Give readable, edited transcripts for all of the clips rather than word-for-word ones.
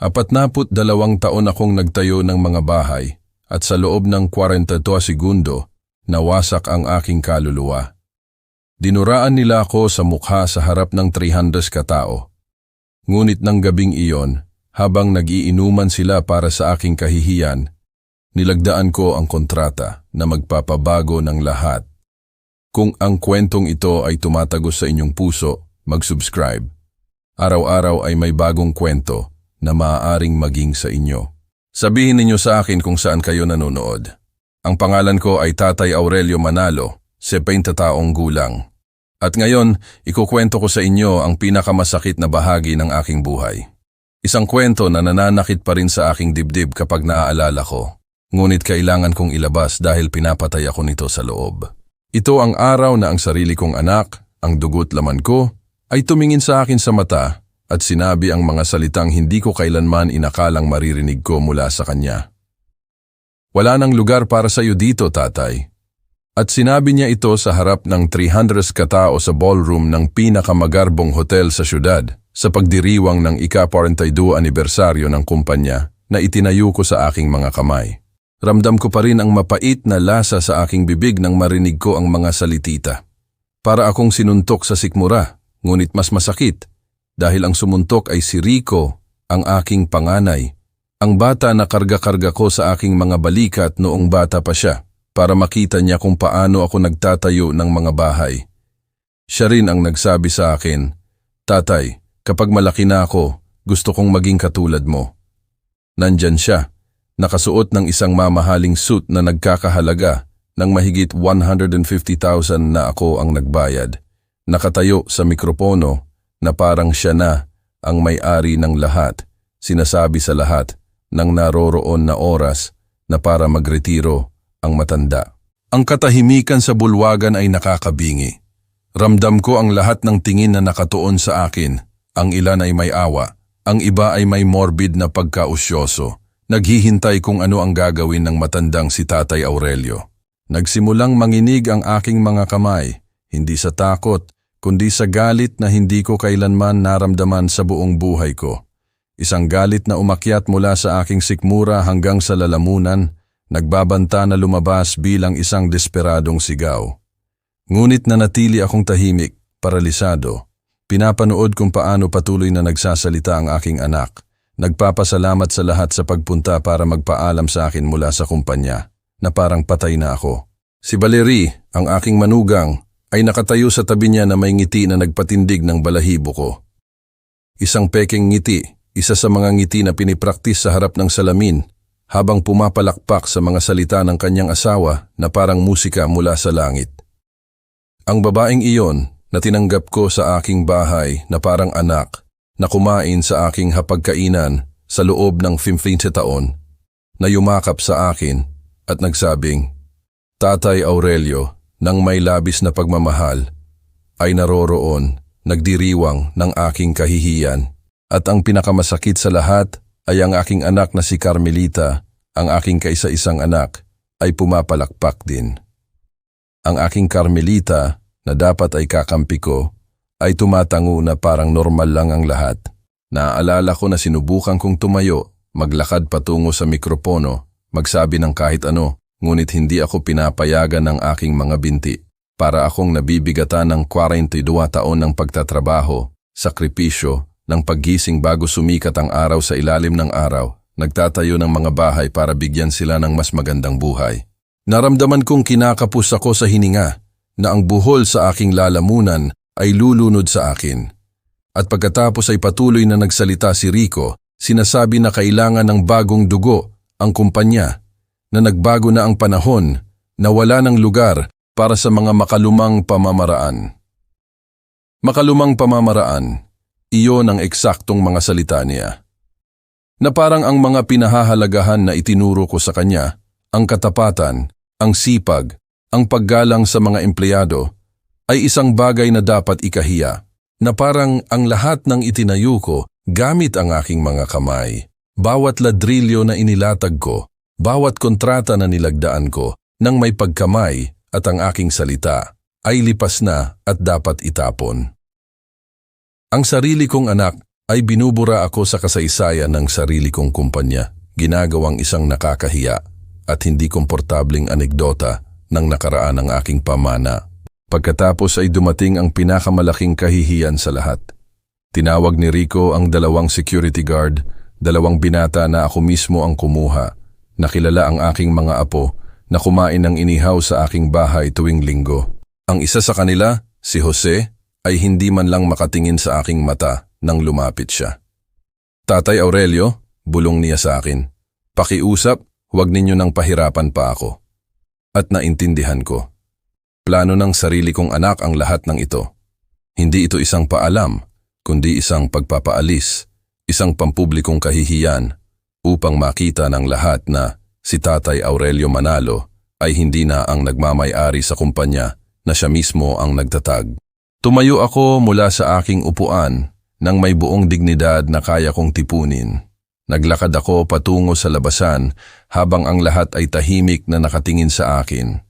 42 taon akong nagtayo ng mga bahay at sa loob ng 42 segundo, nawasak ang aking kaluluwa. Dinuraan nila ako sa mukha sa harap ng 300 katao. Ngunit ng gabing iyon, habang nag-iinuman sila para sa aking kahihiyan, nilagdaan ko ang kontrata na magpapabago ng lahat. Kung ang kwentong ito ay tumatagos sa inyong puso, mag-subscribe. Araw-araw ay may bagong kwento na maaaring maging sa inyo. Sabihin ninyo sa akin kung saan kayo nanonood. Ang pangalan ko ay Tatay Aurelio Manalo, 70 taong gulang. At ngayon, ikukwento ko sa inyo ang pinakamasakit na bahagi ng aking buhay. Isang kwento na nananakit pa rin sa aking dibdib kapag naaalala ko. Ngunit kailangan kong ilabas dahil pinapatay ako nito sa loob. Ito ang araw na ang sarili kong anak, ang dugo't laman ko, ay tumingin sa akin sa mata at sinabi ang mga salitang hindi ko kailanman inakalang maririnig ko mula sa kanya. Wala nang lugar para sa iyo dito, tatay. At sinabi niya ito sa harap ng 300 katao sa ballroom ng pinakamagarbong hotel sa syudad sa pagdiriwang ng ika-42 anibersaryo ng kumpanya na itinayo ko sa aking mga kamay. Ramdam ko pa rin ang mapait na lasa sa aking bibig nang marinig ko ang mga salitita. Para akong sinuntok sa sikmura, ngunit mas masakit. Dahil ang sumuntok ay si Rico, ang aking panganay, ang bata na karga-karga ko sa aking mga balikat noong bata pa siya para makita niya kung paano ako nagtatayo ng mga bahay. Siya rin ang nagsabi sa akin, "Tatay, kapag malaki na ako, gusto kong maging katulad mo." Nandyan siya, nakasuot ng isang mamahaling suit na nagkakahalaga ng mahigit 150,000 na ako ang nagbayad. Nakatayo sa mikropono na parang siya na ang may-ari ng lahat, sinasabi sa lahat ng naroroon na oras na para magretiro ang matanda. Ang katahimikan sa bulwagan ay nakakabingi. Ramdam ko ang lahat ng tingin na nakatuon sa akin. Ang ilan ay may awa, ang iba ay may morbid na pagkausyoso. Naghihintay kung ano ang gagawin ng matandang si Tatay Aurelio. Nagsimulang manginig ang aking mga kamay, hindi sa takot, kundi sa galit na hindi ko kailanman naramdaman sa buong buhay ko. Isang galit na umakyat mula sa aking sikmura hanggang sa lalamunan, nagbabanta na lumabas bilang isang desperadong sigaw. Ngunit nanatili akong tahimik, paralisado. Pinapanood kung paano patuloy na nagsasalita ang aking anak. Nagpapasalamat sa lahat sa pagpunta para magpaalam sa akin mula sa kumpanya, na parang patay na ako. Si Valerie, ang aking manugang, ay nakatayo sa tabi niya na may ngiti na nagpatindig ng balahibo ko. Isang pekeng ngiti, isa sa mga ngiti na pinipraktis sa harap ng salamin habang pumapalakpak sa mga salita ng kanyang asawa na parang musika mula sa langit. Ang babaeng iyon na tinanggap ko sa aking bahay na parang anak na kumain sa aking hapagkainan sa loob ng 15 taon na yumakap sa akin at nagsabing, "Tatay Aurelio," nang may labis na pagmamahal, ay naroroon, nagdiriwang ng aking kahihiyan. At ang pinakamasakit sa lahat ay ang aking anak na si Carmelita, ang aking kaisa-isang anak, ay pumapalakpak din. Ang aking Carmelita, na dapat ay kakampi ko, ay tumatango na parang normal lang ang lahat. Naaalala ko na sinubukan kong tumayo, maglakad patungo sa mikropono, magsabi ng kahit ano, ngunit hindi ako pinapayagan ng aking mga binti. Para akong nabibigatan ng 42 taon ng pagtatrabaho, sakripisyo, ng paggising bago sumikat ang araw sa ilalim ng araw, nagtatayo ng mga bahay para bigyan sila ng mas magandang buhay. Naramdaman kong kinakapos ako sa hininga, na ang buhol sa aking lalamunan ay lulunod sa akin. At pagkatapos ay patuloy na nagsalita si Rico, sinasabi na kailangan ng bagong dugo ang kumpanya, na nagbago na ang panahon, na wala ng lugar para sa mga makalumang pamamaraan. Makalumang pamamaraan, iyon ang eksaktong mga salita niya. Na parang ang mga pinahahalagahan na itinuro ko sa kanya, ang katapatan, ang sipag, ang paggalang sa mga empleyado, ay isang bagay na dapat ikahiya, na parang ang lahat ng itinayo ko gamit ang aking mga kamay. Bawat ladrilyo na inilatag ko, bawat kontrata na nilagdaan ko, nang may pagkamay at ang aking salita, ay lipas na at dapat itapon. Ang sarili kong anak, ay binubura ako sa kasaysayan ng sarili kong kumpanya, ginagawang isang nakakahiya at hindi komportabling anekdota ng nakaraan ng aking pamana. Pagkatapos ay dumating ang pinakamalaking kahihiyan sa lahat. Tinawag ni Rico ang 2 security guard, 2 binata na ako mismo ang kumuha. Nakilala ang aking mga apo na kumain ng inihaw sa aking bahay tuwing linggo. Ang isa sa kanila, si Jose, ay hindi man lang makatingin sa aking mata nang lumapit siya. Tatay Aurelio, bulong niya sa akin. Pakiusap, huwag ninyo nang pahirapan pa ako. At naintindihan ko. Plano ng sarili kong anak ang lahat ng ito. Hindi ito isang paalam, kundi isang pagpapaalis, isang pampublikong kahihiyan upang makita ng lahat na si Tatay Aurelio Manalo ay hindi na ang nagmamay-ari sa kumpanya na siya mismo ang nagtatag. Tumayo ako mula sa aking upuan nang may buong dignidad na kaya kong tipunin. Naglakad ako patungo sa labasan habang ang lahat ay tahimik na nakatingin sa akin.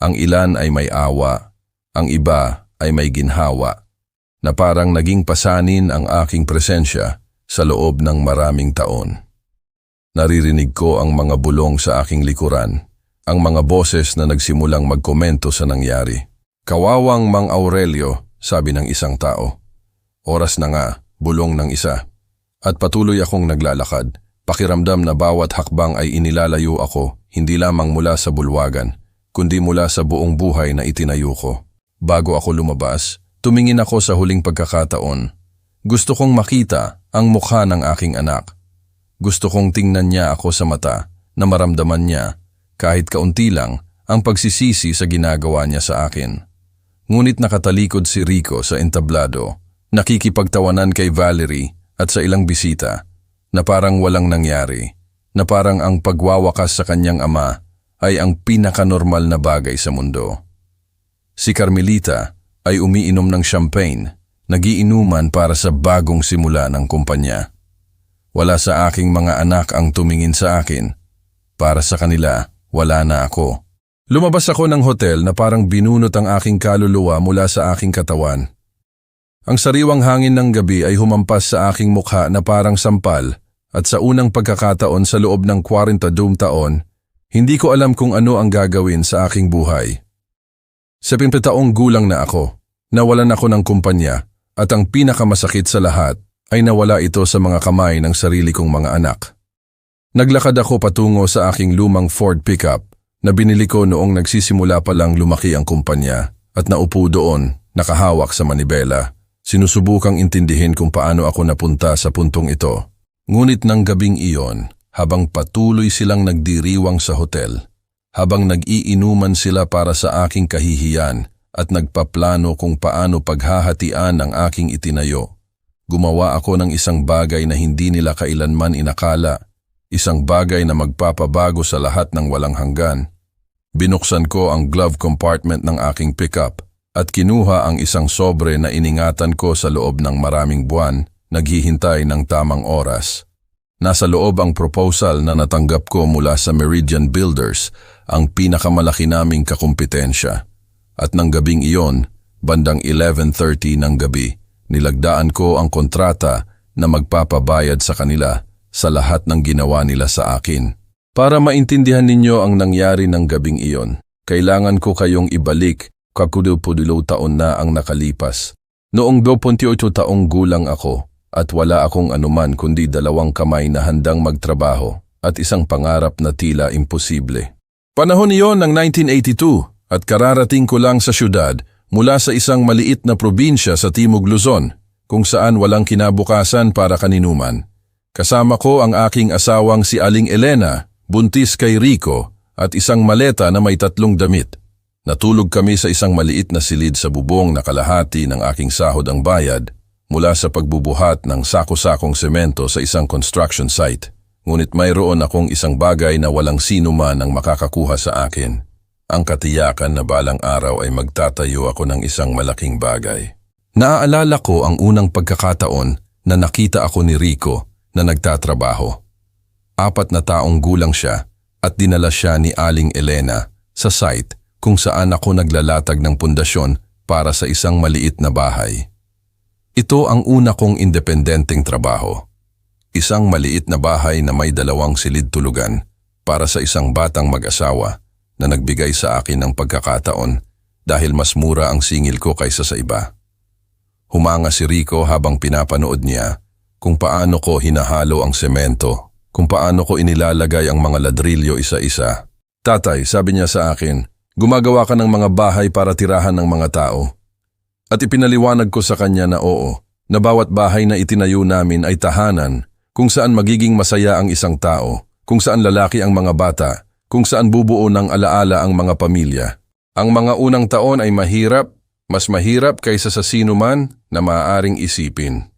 Ang ilan ay may awa, ang iba ay may ginhawa, na parang naging pasanin ang aking presensya sa loob ng maraming taon. Naririnig ko ang mga bulong sa aking likuran, ang mga boses na nagsimulang magkomento sa nangyari. Kawawang Mang Aurelio, sabi ng isang tao. Oras na nga, bulong ng isa. At patuloy akong naglalakad, pakiramdam na bawat hakbang ay inilalayo ako, hindi lamang mula sa bulwagan, kundi mula sa buong buhay na itinayo ko. Bago ako lumabas, tumingin ako sa huling pagkakataon. Gusto kong makita ang mukha ng aking anak. Gusto kong tingnan niya ako sa mata na maramdaman niya, kahit kaunti lang, ang pagsisisi sa ginagawa niya sa akin. Ngunit nakatalikod si Rico sa entablado, nakikipagtawanan kay Valerie at sa ilang bisita, na parang walang nangyari, na parang ang pagwawakas sa kanyang ama ay ang pinakanormal na bagay sa mundo. Si Carmelita ay umiinom ng champagne, nagiinuman para sa bagong simula ng kumpanya. Wala sa aking mga anak ang tumingin sa akin. Para sa kanila, wala na ako. Lumabas ako ng hotel na parang binunot ang aking kaluluwa mula sa aking katawan. Ang sariwang hangin ng gabi ay humampas sa aking mukha na parang sampal at sa unang pagkakataon sa loob ng 42 taon, hindi ko alam kung ano ang gagawin sa aking buhay. 70 taong gulang na ako, nawalan ako ng kumpanya at ang pinakamasakit sa lahat ay nawala ito sa mga kamay ng sarili kong mga anak. Naglakad ako patungo sa aking lumang Ford pickup na binili ko noong nagsisimula pa lang lumaki ang kumpanya at naupo doon, nakahawak sa manibela. Sinusubukang intindihin kung paano ako napunta sa puntong ito. Ngunit ng gabing iyon, habang patuloy silang nagdiriwang sa hotel, habang nag-iinuman sila para sa aking kahihiyan at nagpaplano kung paano paghahatian ang aking itinayo, gumawa ako ng isang bagay na hindi nila kailanman inakala, isang bagay na magpapabago sa lahat ng walang hanggan. Binuksan ko ang glove compartment ng aking pickup at kinuha ang isang sobre na iningatan ko sa loob ng maraming buwan, naghihintay ng tamang oras. Nasa loob ang proposal na natanggap ko mula sa Meridian Builders, ang pinakamalaki naming kakumpetensya. At ng gabing iyon, bandang 11:30 ng gabi, nilagdaan ko ang kontrata na magpapabayad sa kanila sa lahat ng ginawa nila sa akin. Para maintindihan ninyo ang nangyari ng gabing iyon, kailangan ko kayong ibalik kakudupudulo taon na ang nakalipas. Noong 28 taong gulang ako, at wala akong anuman kundi 2 kamay na handang magtrabaho at isang pangarap na tila imposible. Panahon iyon ng 1982 at kararating ko lang sa syudad mula sa isang maliit na probinsya sa Timog Luzon kung saan walang kinabukasan para kaninuman. Kasama ko ang aking asawang si Aling Elena, buntis kay Rico at isang maleta na may 3 damit. Natulog kami sa isang maliit na silid sa bubong na kalahati ng aking sahod ang bayad mula sa pagbubuhat ng sako-sakong semento sa isang construction site. Ngunit mayroon akong isang bagay na walang sino man ang makakakuha sa akin. Ang katiyakan na balang araw ay magtatayo ako ng isang malaking bagay. Naaalala ko ang unang pagkakataon na nakita ako ni Rico na nagtatrabaho. 4 na taong gulang siya at dinala siya ni Aling Elena sa site kung saan ako naglalatag ng pundasyon para sa isang maliit na bahay. Ito ang una kong independenteng trabaho. Isang maliit na bahay na may 2 silid tulugan para sa isang batang mag-asawa na nagbigay sa akin ng pagkakataon dahil mas mura ang singil ko kaysa sa iba. Humanga si Rico habang pinapanood niya kung paano ko hinahalo ang semento, kung paano ko inilalagay ang mga ladrilyo isa-isa. Tatay, sabi niya sa akin, gumagawa ka ng mga bahay para tirahan ng mga tao. At ipinaliwanag ko sa kanya na oo, na bawat bahay na itinayo namin ay tahanan kung saan magiging masaya ang isang tao, kung saan lalaki ang mga bata, kung saan bubuo ng alaala ang mga pamilya. Ang mga unang taon ay mahirap, mas mahirap kaysa sa sino man na maaaring isipin.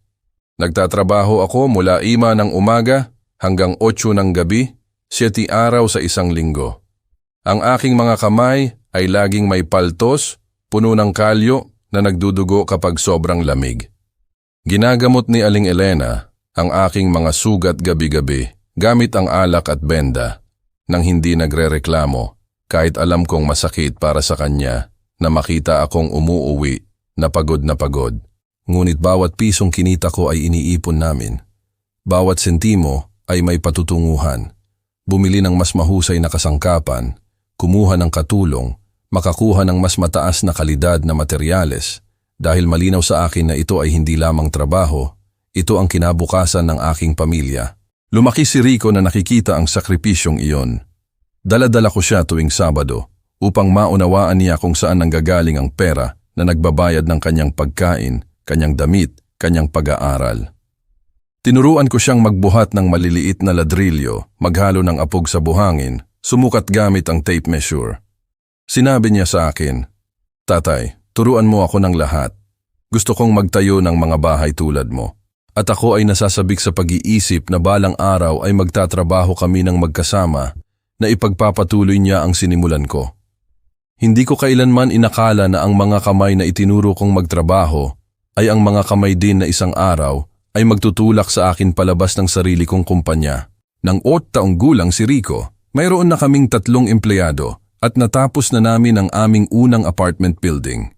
Nagtatrabaho ako mula 5 ng umaga hanggang 8 ng gabi, 7 araw sa isang linggo. Ang aking mga kamay ay laging may paltos, puno ng kalyo na nagdudugo kapag sobrang lamig. Ginagamot ni Aling Elena ang aking mga sugat gabi-gabi gamit ang alak at benda nang hindi nagrereklamo kahit alam kong masakit para sa kanya na makita akong umuuwi na pagod na pagod. Ngunit bawat pisong kinita ko ay iniipon namin. Bawat sentimo ay may patutunguhan. Bumili ng mas mahusay na kasangkapan, kumuha ng katulong, makakuha ng mas mataas na kalidad na materyales dahil malinaw sa akin na ito ay hindi lamang trabaho, ito ang kinabukasan ng aking pamilya. Lumaki si Rico na nakikita ang sakripisyong iyon. Dala-dala ko siya tuwing Sabado upang maunawaan niya kung saan nanggagaling ang pera na nagbabayad ng kanyang pagkain, kanyang damit, kanyang pag-aaral. Tinuruan ko siyang magbuhat ng maliliit na ladrilyo, maghalo ng apog sa buhangin, sumukat gamit ang tape measure. Sinabi niya sa akin, "Tatay, turuan mo ako ng lahat. Gusto kong magtayo ng mga bahay tulad mo." At ako ay nasasabik sa pag-iisip na balang araw ay magtatrabaho kami ng magkasama na ipagpapatuloy niya ang sinimulan ko. Hindi ko kailanman inakala na ang mga kamay na itinuro kong magtrabaho ay ang mga kamay din na isang araw ay magtutulak sa akin palabas ng sarili kong kumpanya. Nang 8 taong gulang si Rico, mayroon na kaming 3 empleyado at natapos na namin ang aming unang apartment building.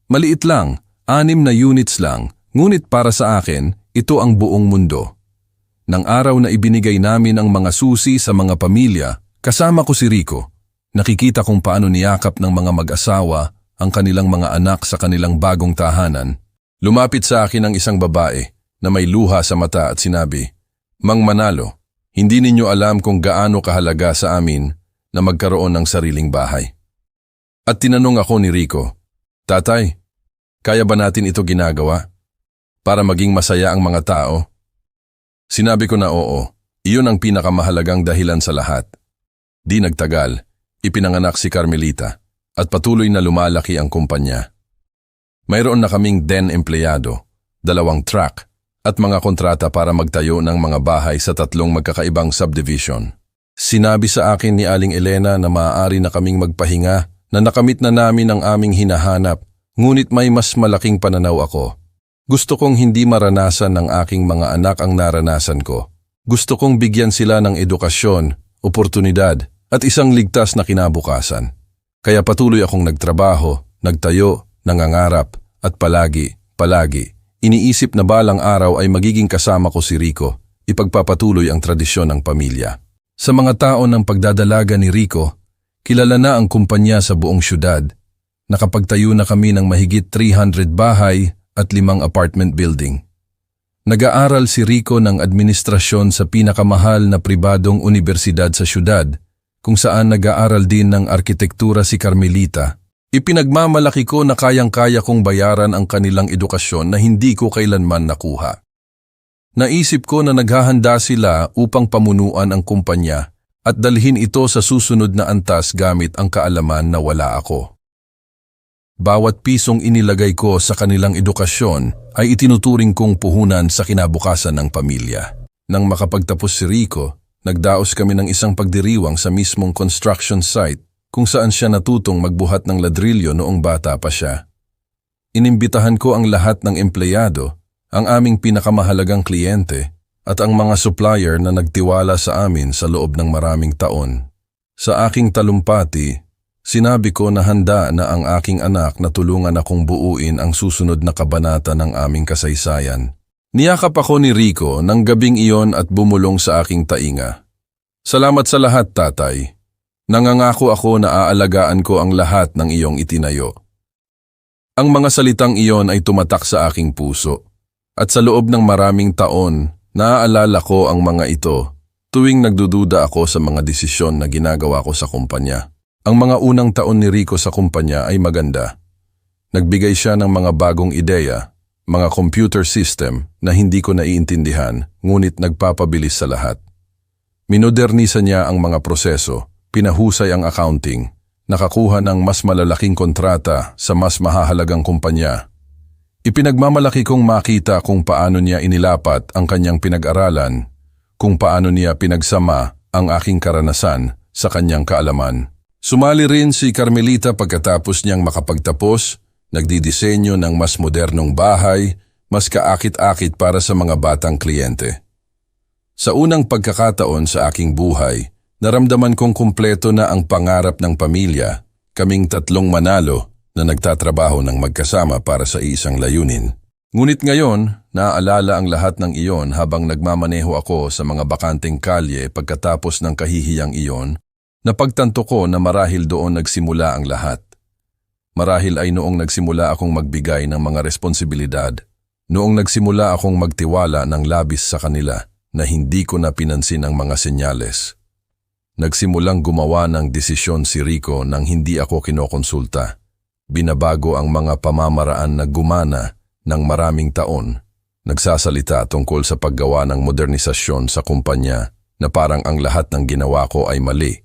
Maliit lang, 6 na units lang, ngunit para sa akin, ito ang buong mundo. Nang araw na ibinigay namin ang mga susi sa mga pamilya, kasama ko si Rico. Nakikita kong paano niyakap ng mga mag-asawa ang kanilang mga anak sa kanilang bagong tahanan. Lumapit sa akin ang isang babae na may luha sa mata at sinabi, "Mang Manalo, hindi ninyo alam kung gaano kahalaga sa amin na magkaroon ng sariling bahay." At tinanong ako ni Rico, "Tatay, kaya ba natin ito ginagawa para maging masaya ang mga tao?" Sinabi ko na oo, iyon ang pinakamahalagang dahilan sa lahat. Di nagtagal, ipinanganak si Carmelita at patuloy na lumalaki ang kumpanya. Mayroon na kaming 10 empleyado, 2 truck at mga kontrata para magtayo ng mga bahay sa 3 magkakaibang subdivision. Sinabi sa akin ni Aling Elena na maaari na kaming magpahinga, na nakamit na namin ang aming hinahanap, ngunit may mas malaking pananaw ako. Gusto kong hindi maranasan ng aking mga anak ang naranasan ko. Gusto kong bigyan sila ng edukasyon, oportunidad at isang ligtas na kinabukasan. Kaya patuloy akong nagtrabaho, nagtayo, nangangarap at palagi iniisip na balang araw ay magiging kasama ko si Rico, ipagpapatuloy ang tradisyon ng pamilya. Sa mga taon ng pagdadalaga ni Rico, kilala na ang kumpanya sa buong syudad. Nakapagtayo na kami ng mahigit 300 bahay at 5 apartment building. Nag-aaral si Rico ng administrasyon sa pinakamahal na pribadong unibersidad sa syudad, kung saan nag-aaral din ng arkitektura si Carmelita. Ipinagmamalaki ko na kayang-kaya kong bayaran ang kanilang edukasyon na hindi ko kailanman nakuha. Naisip ko na naghahanda sila upang pamunuan ang kumpanya at dalhin ito sa susunod na antas gamit ang kaalaman na wala ako. Bawat pisong inilagay ko sa kanilang edukasyon ay itinuturing kong puhunan sa kinabukasan ng pamilya. Nang makapagtapos si Rico, nagdaos kami ng isang pagdiriwang sa mismong construction site kung saan siya natutong magbuhat ng ladrilyo noong bata pa siya. Inimbitahan ko ang lahat ng empleyado, ang aming pinakamahalagang kliyente at ang mga supplier na nagtiwala sa amin sa loob ng maraming taon. Sa aking talumpati, Sinabi ko na handa na ang aking anak na tulungan akong buuin ang susunod na kabanata ng aming kasaysayan. Niyakap ako ni Rico ng gabing iyon at bumulong sa aking tainga. Salamat sa lahat, tatay. Nangangako ako na aalagaan ko ang lahat ng iyong itinayo. Ang mga salitang iyon ay tumatak sa aking puso. At sa loob ng maraming taon, naaalala ko ang mga ito tuwing nagdududa ako sa mga desisyon na ginagawa ko sa kumpanya. Ang mga unang taon ni Rico sa kumpanya ay maganda. Nagbigay siya ng mga bagong ideya, mga computer system na hindi ko naiintindihan, ngunit nagpapabilis sa lahat. Minodernisa niya ang mga proseso, pinahusay ang accounting, nakakuha ng mas malalaking kontrata sa mas mahahalagang kumpanya. Ipinagmamalaki kong makita kung paano niya inilapat ang kanyang pinag-aralan, kung paano niya pinagsama ang aking karanasan sa kanyang kaalaman. Sumali rin si Carmelita pagkatapos niyang makapagtapos, nagdidisenyo ng mas modernong bahay, mas kaakit-akit para sa mga batang kliyente. Sa unang pagkakataon sa aking buhay, naramdaman kong kumpleto na ang pangarap ng pamilya, kaming tatlong manalo na nagtatrabaho ng magkasama para sa isang layunin. Ngunit ngayon, naaalala ang lahat ng iyon habang nagmamaneho ako sa mga bakanteng kalye pagkatapos ng kahihiyang iyon, napagtanto ko na marahil doon nagsimula ang lahat. Marahil ay noong nagsimula akong magbigay ng mga responsibilidad, noong nagsimula akong magtiwala ng labis sa kanila na hindi ko na pinansin ang mga senyales. Nagsimulang gumawa ng desisyon si Rico nang hindi ako kinokonsulta. Binabago ang mga pamamaraan na gumana ng maraming taon. Nagsasalita tungkol sa paggawa ng modernisasyon sa kumpanya na parang ang lahat ng ginawa ko ay mali.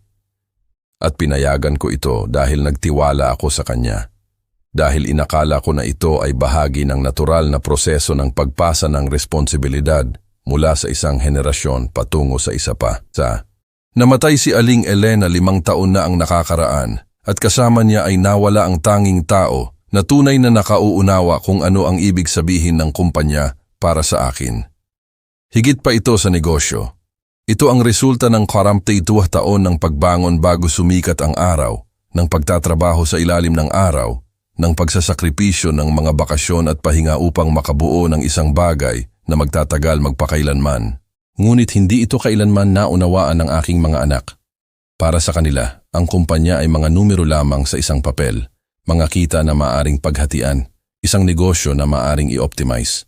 At pinayagan ko ito dahil nagtiwala ako sa kanya. Dahil inakala ko na ito ay bahagi ng natural na proseso ng pagpasa ng responsibilidad mula sa isang henerasyon patungo sa isa pa. Namatay si Aling Elena 5 taon na ang nakakaraan at kasama niya ay nawala ang tanging tao na tunay na nakauunawa kung ano ang ibig sabihin ng kumpanya para sa akin. Higit pa ito sa negosyo. Ito ang resulta ng 42 taon ng pagbangon bago sumikat ang araw, ng pagtatrabaho sa ilalim ng araw, ng pagsasakripisyo ng mga bakasyon at pahinga upang makabuo ng isang bagay na magtatagal magpakailanman. Ngunit hindi ito kailanman naunawaan ng aking mga anak. Para sa kanila, ang kumpanya ay mga numero lamang sa isang papel, mga kita na maaring paghatian, isang negosyo na maaring i-optimize.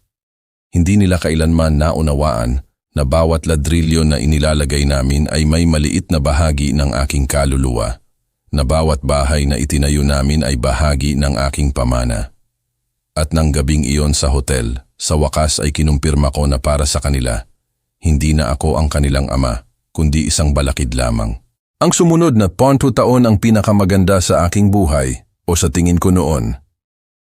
Hindi nila kailanman naunawaan na bawat ladrilyo na inilalagay namin ay may maliit na bahagi ng aking kaluluwa, na bawat bahay na itinayo namin ay bahagi ng aking pamana. At nang gabing iyon sa hotel, sa wakas ay kinumpirma ko na para sa kanila, hindi na ako ang kanilang ama, kundi isang balakid lamang. Ang sumunod na 12 taon ang pinakamaganda sa aking buhay, o sa tingin ko noon.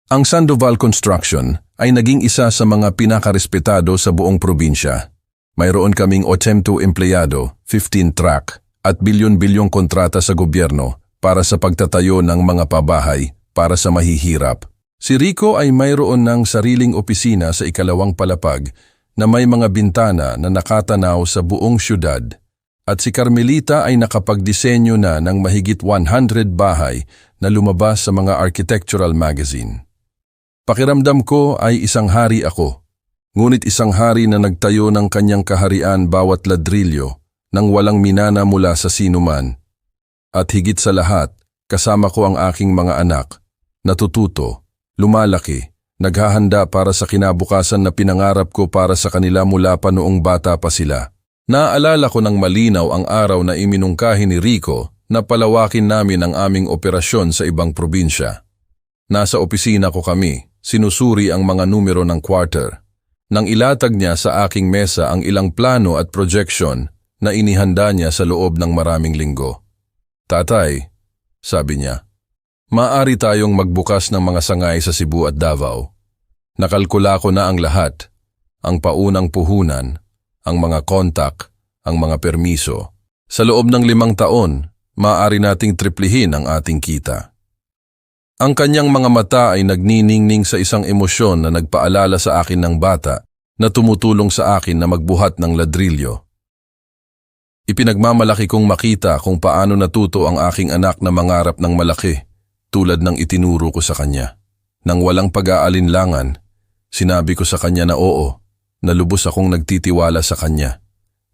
Ang Sandoval Construction ay naging isa sa mga pinakarespetado sa buong probinsya. Mayroon kaming 80 empleyado, 15 truck, at bilyon-bilyong kontrata sa gobyerno para sa pagtatayo ng mga pabahay para sa mahihirap. Si Rico ay mayroon ng sariling opisina sa ikalawang palapag na may mga bintana na nakatanaw sa buong syudad. At si Carmelita ay nakapagdisenyo na ng mahigit 100 bahay na lumabas sa mga architectural magazine. Pakiramdam ko ay isang hari ako, ngunit isang hari na nagtayo ng kanyang kaharian bawat ladrilyo nang walang minana mula sa sinuman. At higit sa lahat, kasama ko ang aking mga anak, natututo, lumalaki, naghahanda para sa kinabukasan na pinangarap ko para sa kanila mula pa noong bata pa sila. Naaalala ko ng malinaw ang araw na iminungkahi ni Rico na palawakin namin ang aming operasyon sa ibang probinsya. Nasa opisina ko kami, sinusuri ang mga numero ng quarter. Nang ilatag niya sa aking mesa ang ilang plano at projection na inihanda niya sa loob ng maraming linggo. Tatay, sabi niya, maaari tayong magbukas ng mga sangay sa Cebu at Davao. Nakalkula ko na ang lahat, ang paunang puhunan, ang mga kontak, ang mga permiso. Sa loob ng 5 taon, maaari nating triplihin ang ating kita. Ang kanyang mga mata ay nagniningning sa isang emosyon na nagpaalala sa akin ng bata na tumutulong sa akin na magbuhat ng ladrilyo. Ipinagmamalaki kong makita kung paano natuto ang aking anak na mangarap ng malaki, tulad ng itinuro ko sa kanya. Nang walang pag-aalinlangan, sinabi ko sa kanya na oo, na lubos akong nagtitiwala sa kanya,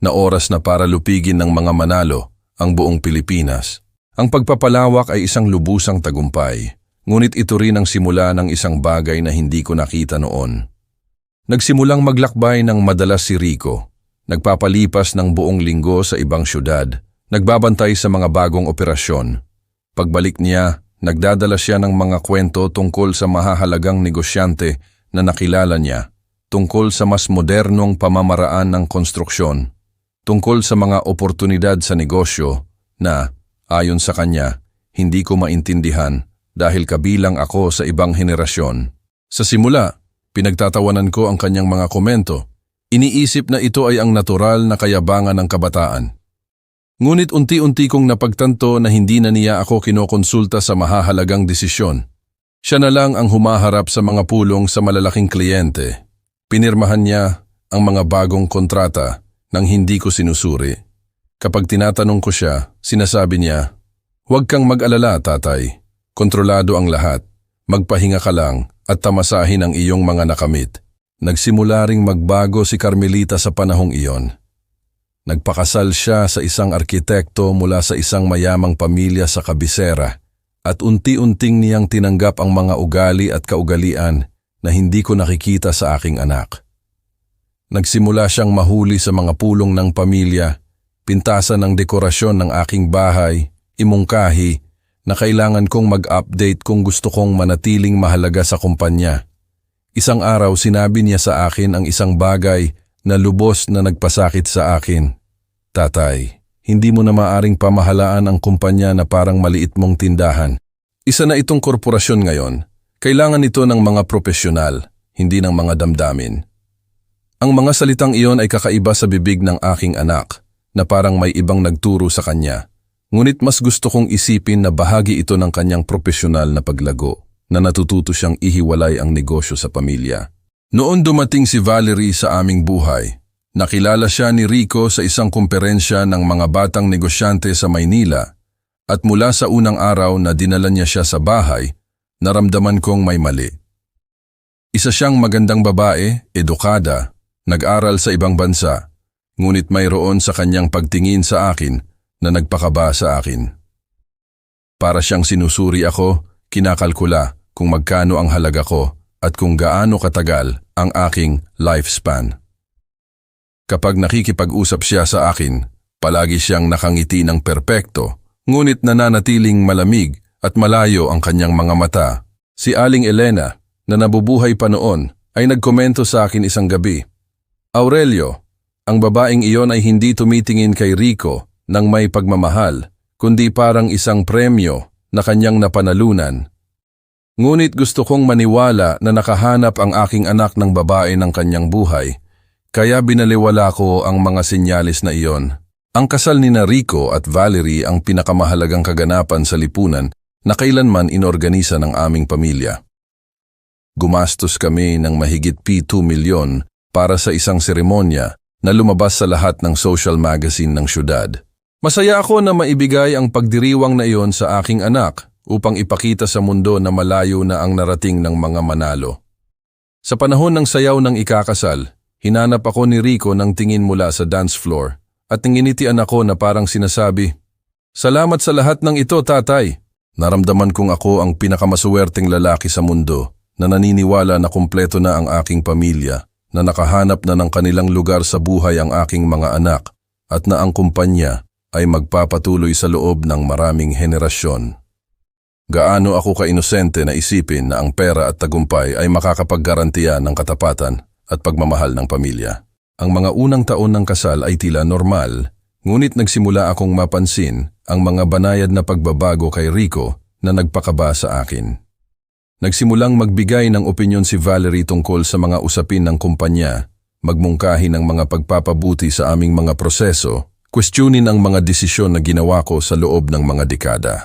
na oras na para lupigin ng mga manalo ang buong Pilipinas. Ang pagpapalawak ay isang lubusang tagumpay, ngunit ito rin ang simula ng isang bagay na hindi ko nakita noon. Nagsimulang maglakbay ng madalas si Rico. Nagpapalipas ng buong linggo sa ibang syudad, nagbabantay sa mga bagong operasyon. Pagbalik niya, nagdadala siya ng mga kwento tungkol sa mahahalagang negosyante na nakilala niya, tungkol sa mas modernong pamamaraan ng konstruksyon, tungkol sa mga oportunidad sa negosyo na, ayon sa kanya, hindi ko maintindihan dahil kabilang ako sa ibang henerasyon. Sa simula, pinagtatawanan ko ang kanyang mga komento. Iniisip na ito ay ang natural na kayabangan ng kabataan. Ngunit unti-unti kong napagtanto na hindi na niya ako kinokonsulta sa mahahalagang desisyon. Siya na lang ang humaharap sa mga pulong sa malalaking kliyente. Pinirmahan niya ang mga bagong kontrata nang hindi ko sinusuri. Kapag tinatanong ko siya, sinasabi niya, "Huwag kang mag-alala, tatay. Kontrolado ang lahat. Magpahinga ka lang at tamasahin ang iyong mga nakamit." Nagsimula ring magbago si Carmelita sa panahong iyon. Nagpakasal siya sa isang arkitekto mula sa isang mayamang pamilya sa kabisera at unti-unting niyang tinanggap ang mga ugali at kaugalian na hindi ko nakikita sa aking anak. Nagsimula siyang mahuli sa mga pulong ng pamilya, pintasan ng dekorasyon ng aking bahay, imungkahi na kailangan kong mag-update kung gusto kong manatiling mahalaga sa kumpanya. Isang araw sinabi niya sa akin ang isang bagay na lubos na nagpasakit sa akin. "Tatay, hindi mo na maaring pamahalaan ang kumpanya na parang maliit mong tindahan. Isa na itong korporasyon ngayon. Kailangan ito ng mga profesional, hindi ng mga damdamin." Ang mga salitang iyon ay kakaiba sa bibig ng aking anak na parang may ibang nagturo sa kanya. Ngunit mas gusto kong isipin na bahagi ito ng kanyang profesional na paglago, na natututo siyang ihiwalay ang negosyo sa pamilya. Noon dumating si Valerie sa aming buhay. Nakilala siya ni Rico sa isang kumperensya ng mga batang negosyante sa Maynila at mula sa unang araw na dinala niya siya sa bahay, naramdaman kong may mali. Isa siyang magandang babae, edukada, nag-aral sa ibang bansa, ngunit mayroon sa kanyang pagtingin sa akin na nagpakaba sa akin. Para siyang sinusuri ako, kinakalkula kung magkano ang halaga ko at kung gaano katagal ang aking lifespan. Kapag nakikipag-usap siya sa akin, palagi siyang nakangiti ng perpekto, ngunit nananatiling malamig at malayo ang kanyang mga mata. Si Aling Elena, na nabubuhay pa noon, ay nagkomento sa akin isang gabi, "Aurelio, ang babaeng iyon ay hindi tumitingin kay Rico ng may pagmamahal, kundi parang isang premyo na kanyang napanalunan. Ngunit gusto kong maniwala na nakahanap ang aking anak ng babae ng kanyang buhay, kaya binaliwala ko ang mga sinyalis na iyon." Ang kasal ni Rico at Valerie ang pinakamahalagang kaganapan sa lipunan na kailanman inorganisa ng aming pamilya. Gumastos kami ng mahigit ₱2 milyon para sa isang seremonya na lumabas sa lahat ng social magazine ng syudad. Masaya ako na maibigay ang pagdiriwang na iyon sa aking anak upang ipakita sa mundo na malayo na ang narating ng mga manalo. Sa panahon ng sayaw ng ikakasal, hinanap ako ni Rico ng tingin mula sa dance floor at nginitian ako na parang sinasabi, "Salamat sa lahat ng ito, tatay." Naramdaman kong ako ang pinakamaswerteng lalaki sa mundo na naniniwala na kumpleto na ang aking pamilya, na nakahanap na ng kanilang lugar sa buhay ang aking mga anak at na ang kumpanya ay magpapatuloy sa loob ng maraming henerasyon. Gaano ako ka-inosente na isipin na ang pera at tagumpay ay makakapaggarantiya ng katapatan at pagmamahal ng pamilya. Ang mga unang taon ng kasal ay tila normal, ngunit nagsimula akong mapansin ang mga banayad na pagbabago kay Rico na nagpakaba sa akin. Nagsimulang magbigay ng opinyon si Valerie tungkol sa mga usapin ng kumpanya, magmungkahi ng mga pagpapabuti sa aming mga proseso, questionin ang mga desisyon na ginawa ko sa loob ng mga dekada.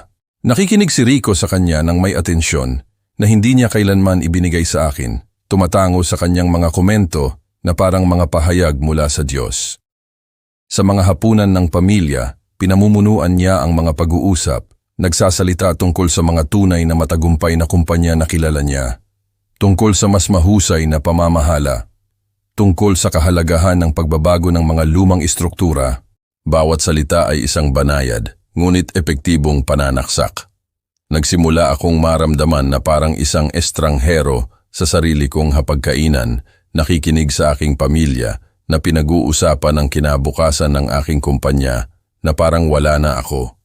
Nakikinig si Rico sa kanya ng may atensyon na hindi niya kailanman ibinigay sa akin, tumatango sa kanyang mga komento na parang mga pahayag mula sa Diyos. Sa mga hapunan ng pamilya, pinamumunuan niya ang mga pag-uusap, nagsasalita tungkol sa mga tunay na matagumpay na kumpanya na kilala niya, tungkol sa mas mahusay na pamamahala, tungkol sa kahalagahan ng pagbabago ng mga lumang istruktura. Bawat salita ay isang banayad, ngunit epektibong pananaksak. Nagsimula akong maramdaman na parang isang estranghero sa sarili kong hapagkainan, nakikinig sa aking pamilya, na pinag-uusapan ang kinabukasan ng aking kumpanya na parang wala na ako.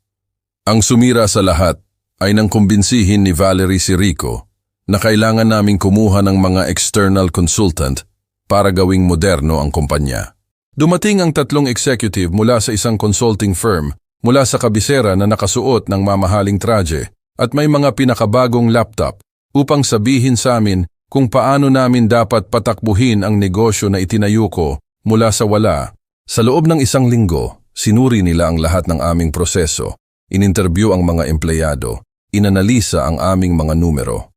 Ang sumira sa lahat ay nang kumbinsihin ni Valerie si Rico na kailangan naming kumuha ng mga external consultant para gawing moderno ang kumpanya. Dumating ang 3 executive mula sa isang consulting firm mula sa kabisera na nakasuot ng mamahaling traje at may mga pinakabagong laptop upang sabihin sa amin kung paano namin dapat patakbuhin ang negosyo na itinayo ko mula sa wala. Sa loob ng 1 linggo, sinuri nila ang lahat ng aming proseso, ininterview ang mga empleyado, inanalisa ang aming mga numero.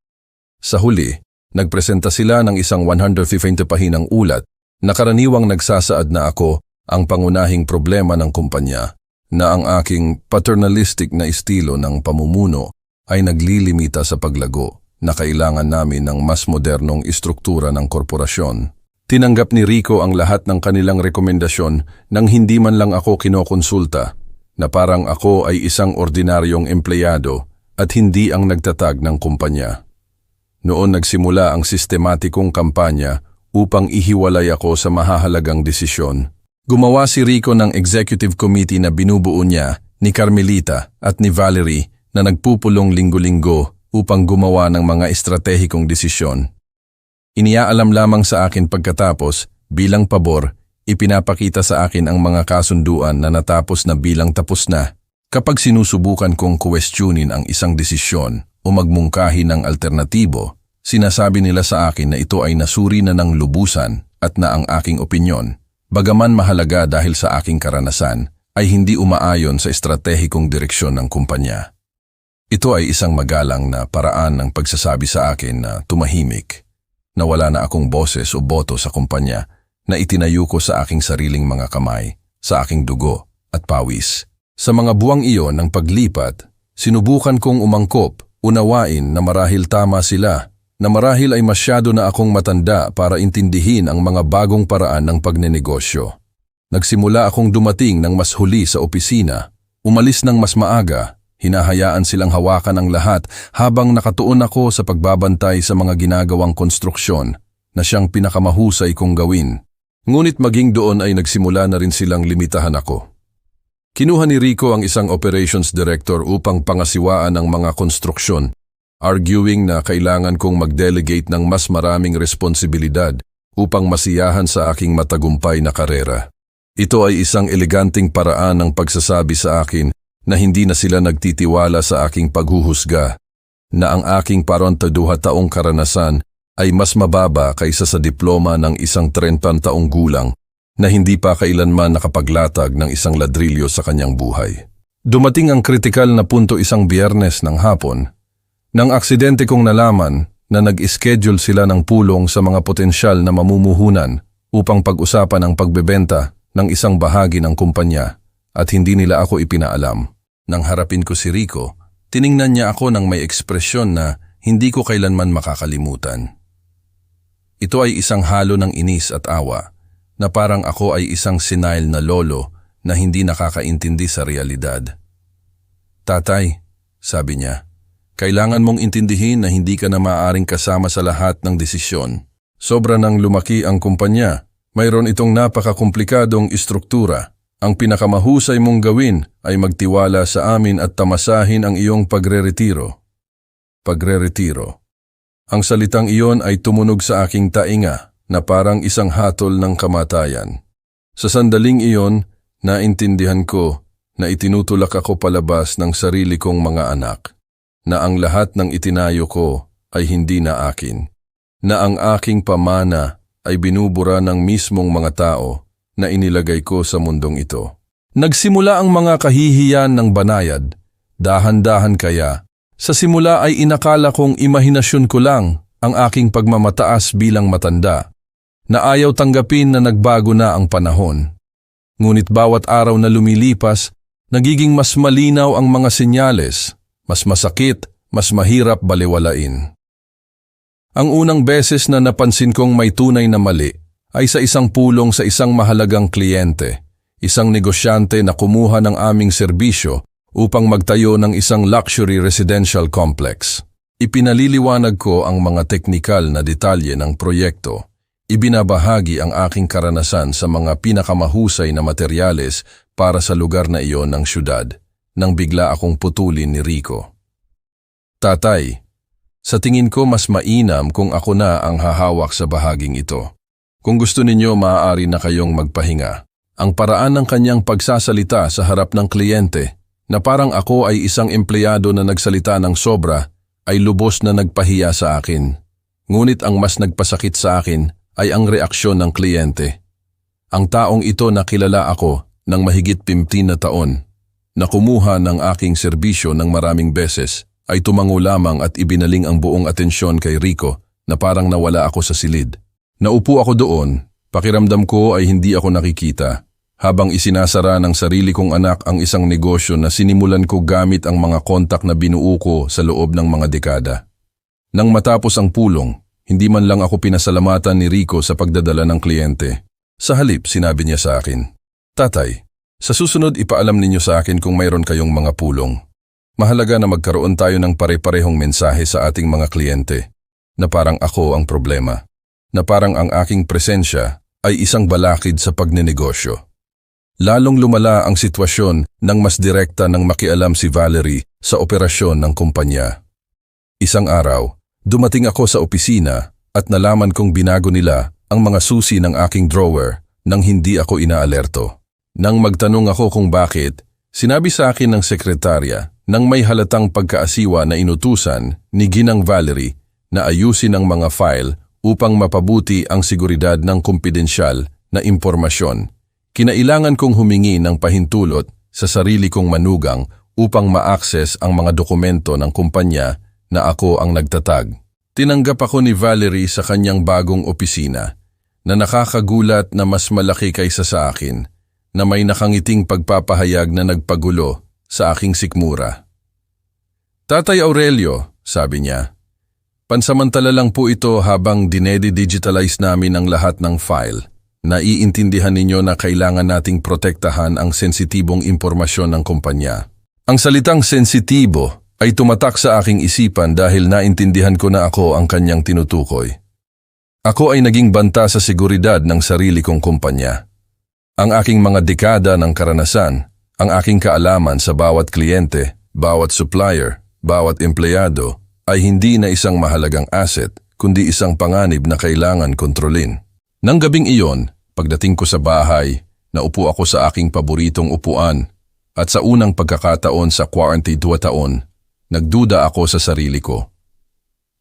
Sa huli, nagpresenta sila ng isang 150 pahinang ulat na karaniwang nagsasaad na ako ang pangunahing problema ng kumpanya, na ang aking paternalistic na estilo ng pamumuno ay naglilimita sa paglago na kailangan namin ng mas modernong istruktura ng korporasyon. Tinanggap ni Rico ang lahat ng kanilang rekomendasyon nang hindi man lang ako kinokonsulta, na parang ako ay isang ordinaryong empleyado at hindi ang nagtatag ng kumpanya. Noon nagsimula ang sistematikong kampanya upang ihiwalay ako sa mahahalagang desisyon. Gumawa si Rico ng executive committee na binubuo niya ni Carmelita at ni Valerie na nagpupulong linggo-linggo upang gumawa ng mga estratehikong desisyon. Iniaalam lamang sa akin pagkatapos, bilang pabor, ipinapakita sa akin ang mga kasunduan na natapos na bilang tapos na. Kapag sinusubukan kong questionin ang isang desisyon o magmungkahi ng alternatibo, sinasabi nila sa akin na ito ay nasuri na ng lubusan at na ang aking opinyon, bagaman mahalaga dahil sa aking karanasan, ay hindi umaayon sa estratehikong direksyon ng kumpanya. Ito ay isang magalang na paraan ng pagsasabi sa akin na tumahimik, na wala na akong boses o boto sa kumpanya na itinayo ko sa aking sariling mga kamay, sa aking dugo at pawis. Sa mga buwang iyon ng paglipat, sinubukan kong umangkop, unawain na marahil tama sila, na marahil ay masyado na akong matanda para intindihin ang mga bagong paraan ng pagnenegosyo. Nagsimula akong dumating ng mas huli sa opisina, umalis ng mas maaga, hinahayaan silang hawakan ang lahat habang nakatuon ako sa pagbabantay sa mga ginagawang konstruksyon na siyang pinakamahusay kong gawin. Ngunit maging doon ay nagsimula na rin silang limitahan ako. Kinuha ni Rico ang isang operations director upang pangasiwaan ang mga konstruksyon, arguing na kailangan kong mag-delegate ng mas maraming responsibilidad upang masiyahan sa aking matagumpay na karera. Ito ay isang eleganteng paraan ng pagsasabi sa akin na hindi na sila nagtitiwala sa aking paghuhusga, na ang aking 42 taong karanasan ay mas mababa kaysa sa diploma ng isang 30 taong gulang na hindi pa kailanman nakapaglatag ng isang ladrilyo sa kanyang buhay. Dumating ang kritikal na punto isang Biyernes ng hapon, nang aksidente kong nalaman na nag-schedule sila ng pulong sa mga potensyal na mamumuhunan upang pag-usapan ang pagbebenta ng isang bahagi ng kumpanya at hindi nila ako ipinaalam. Nang harapin ko si Rico, tiningnan niya ako ng may ekspresyon na hindi ko kailanman makakalimutan. Ito ay isang halo ng inis at awa, na parang ako ay isang senile na lolo na hindi nakakaintindi sa realidad. "Tatay," sabi niya, "kailangan mong intindihin na hindi ka na maaaring kasama sa lahat ng desisyon. Sobra nang lumaki ang kumpanya, mayroon itong napakakomplikadong istruktura. Ang pinakamahusay mong gawin ay magtiwala sa amin at tamasahin ang iyong pagreretiro." Pagreretiro. Ang salitang iyon ay tumunog sa aking tainga na parang isang hatol ng kamatayan. Sa sandaling iyon, naintindihan ko na itinutulak ako palabas ng sarili kong mga anak, na ang lahat ng itinayo ko ay hindi na akin, na ang aking pamana ay binubura ng mismong mga tao na inilagay ko sa mundong ito. Nagsimula ang mga kahihiyan ng banayad, dahan-dahan kaya. Sa simula ay inakala kong imahinasyon ko lang ang aking pagmamataas bilang matanda, na ayaw tanggapin na nagbago na ang panahon. Ngunit bawat araw na lumilipas, nagiging mas malinaw ang mga senyales, mas masakit, mas mahirap balewalain. Ang unang beses na napansin kong may tunay na mali ay sa isang pulong sa isang mahalagang kliyente, isang negosyante na kumuha ng aming serbisyo upang magtayo ng isang luxury residential complex. Ipinaliliwanag ko ang mga teknikal na detalye ng proyekto. Ibinabahagi ang aking karanasan sa mga pinakamahusay na materyales para sa lugar na iyon ng syudad, nang bigla akong putulin ni Rico. Tatay, sa tingin ko mas mainam kung ako na ang hahawak sa bahaging ito. Kung gusto ninyo, maaari na kayong magpahinga. Ang paraan ng kanyang pagsasalita sa harap ng kliyente, na parang ako ay isang empleyado na nagsalita ng sobra, ay lubos na nagpahiya sa akin. Ngunit ang mas nagpasakit sa akin ay ang reaksyon ng kliyente. Ang taong ito na kilala ako ng mahigit 15 na taon, na kumuha ng aking serbisyo ng maraming beses, ay tumango lamang at ibinaling ang buong atensyon kay Rico na parang nawala ako sa silid. Naupo ako doon, pakiramdam ko ay hindi ako nakikita, habang isinasara ng sarili kong anak ang isang negosyo na sinimulan ko gamit ang mga kontak na binuo ko sa loob ng mga dekada. Nang matapos ang pulong, hindi man lang ako pinasalamatan ni Rico sa pagdadala ng kliyente. Sa halip, sinabi niya sa akin, "Tatay, sa susunod ipaalam ninyo sa akin kung mayroon kayong mga pulong. Mahalaga na magkaroon tayo ng pare-parehong mensahe sa ating mga kliyente, na parang ako ang problema, na parang ang aking presensya ay isang balakid sa pagnenegosyo." Lalong lumala ang sitwasyon nang mas direkta nang makialam si Valerie sa operasyon ng kumpanya. Isang araw, dumating ako sa opisina at nalaman kong binago nila ang mga susi ng aking drawer nang hindi ako inaalerto. Nang magtanong ako kung bakit, sinabi sa akin ng sekretarya nang may halatang pagkaasiwa na inutusan ni Ginang Valerie na ayusin ang mga file upang mapabuti ang seguridad ng kumpidensyal na impormasyon. Kinailangan kong humingi ng pahintulot sa sarili kong manugang upang ma-access ang mga dokumento ng kumpanya na ako ang nagtatag. Tinanggap ako ni Valerie sa kanyang bagong opisina na nakakagulat na mas malaki kaysa sa akin, na may nakangiting pagpapahayag na nagpagulo sa aking sikmura. "Tatay Aurelio," sabi niya, "pansamantala lang po ito habang dinedi-digitalize namin ang lahat ng file. Naiintindihan ninyo na kailangan nating protektahan ang sensitibong impormasyon ng kumpanya." Ang salitang sensitibo ay tumatak sa aking isipan dahil naintindihan ko na ako ang kanyang tinutukoy. Ako ay naging banta sa seguridad ng sarili kong kumpanya. Ang aking mga dekada ng karanasan, ang aking kaalaman sa bawat kliyente, bawat supplier, bawat empleyado, ay hindi na isang mahalagang asset, kundi isang panganib na kailangan kontrolin. Nang gabing iyon, pagdating ko sa bahay, naupo ako sa aking paboritong upuan at sa unang pagkakataon sa 42 taon, nagduda ako sa sarili ko.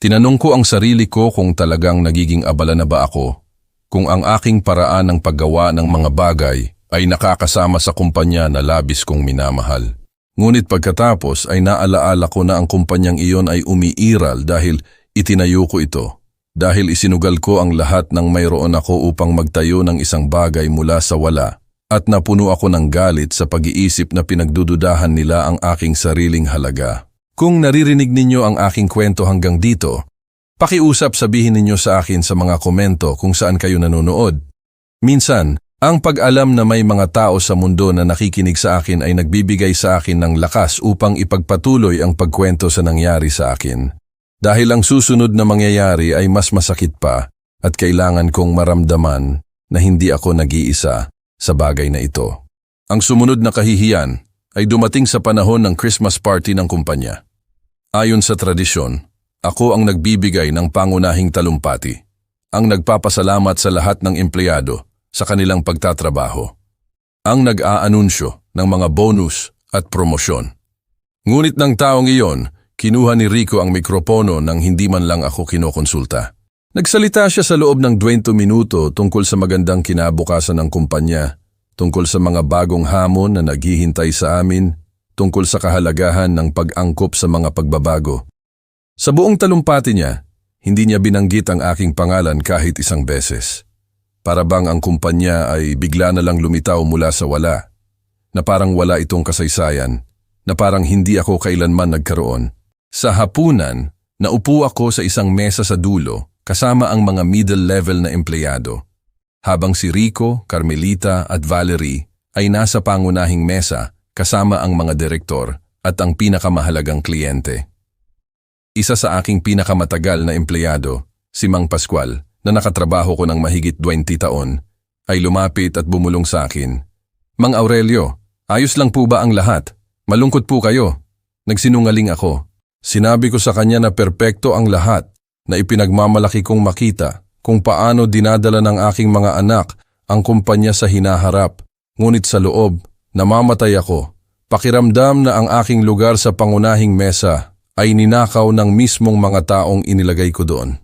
Tinanong ko ang sarili ko kung talagang nagiging abala na ba ako, kung ang aking paraan ng paggawa ng mga bagay ay nakakasama sa kumpanya na labis kong minamahal. Ngunit pagkatapos ay naalaala ko na ang kumpanyang iyon ay umiiral dahil itinayo ko ito. Dahil isinugal ko ang lahat ng mayroon ako upang magtayo ng isang bagay mula sa wala, at napuno ako ng galit sa pag-iisip na pinagdududahan nila ang aking sariling halaga. Kung naririnig ninyo ang aking kwento hanggang dito, pakiusap sabihin ninyo sa akin sa mga komento kung saan kayo nanonood. Minsan, ang pag-alam na may mga tao sa mundo na nakikinig sa akin ay nagbibigay sa akin ng lakas upang ipagpatuloy ang pagkwento sa nangyari sa akin. Dahil ang susunod na mangyayari ay mas masakit pa at kailangan kong maramdaman na hindi ako nag-iisa sa bagay na ito. Ang sumunod na kahihiyan ay dumating sa panahon ng Christmas party ng kumpanya. Ayon sa tradisyon, ako ang nagbibigay ng pangunahing talumpati, ang nagpapasalamat sa lahat ng empleyado sa kanilang pagtatrabaho, ang nag-aanunsyo ng mga bonus at promosyon. Ngunit ng taong iyon, kinuha ni Rico ang mikropono nang hindi man lang ako kinokonsulta. Nagsalita siya sa loob ng 20 minuto tungkol sa magandang kinabukasan ng kumpanya, tungkol sa mga bagong hamon na naghihintay sa amin, tungkol sa kahalagahan ng pag-angkop sa mga pagbabago. Sa buong talumpati niya, hindi niya binanggit ang aking pangalan kahit isang beses. Para bang ang kumpanya ay bigla na lang lumitaw mula sa wala, na parang wala itong kasaysayan, na parang hindi ako kailanman nagkaroon. Sa hapunan, naupo ako sa isang mesa sa dulo kasama ang mga middle-level na empleyado, habang si Rico, Carmelita at Valerie ay nasa pangunahing mesa kasama ang mga direktor at ang pinakamahalagang kliyente. Isa sa aking pinakamatagal na empleyado, si Mang Pascual, na nakatrabaho ko ng mahigit 20 taon, ay lumapit at bumulong sa akin. Mang Aurelio, ayos lang po ba ang lahat? Malungkot po kayo. Nagsinungaling ako. Sinabi ko sa kanya na perpekto ang lahat, na ipinagmamalaki kong makita kung paano dinadala ng aking mga anak ang kumpanya sa hinaharap. Ngunit sa loob, namamatay ako. Pakiramdam na ang aking lugar sa pangunahing mesa ay ninakaw ng mismong mga taong inilagay ko doon.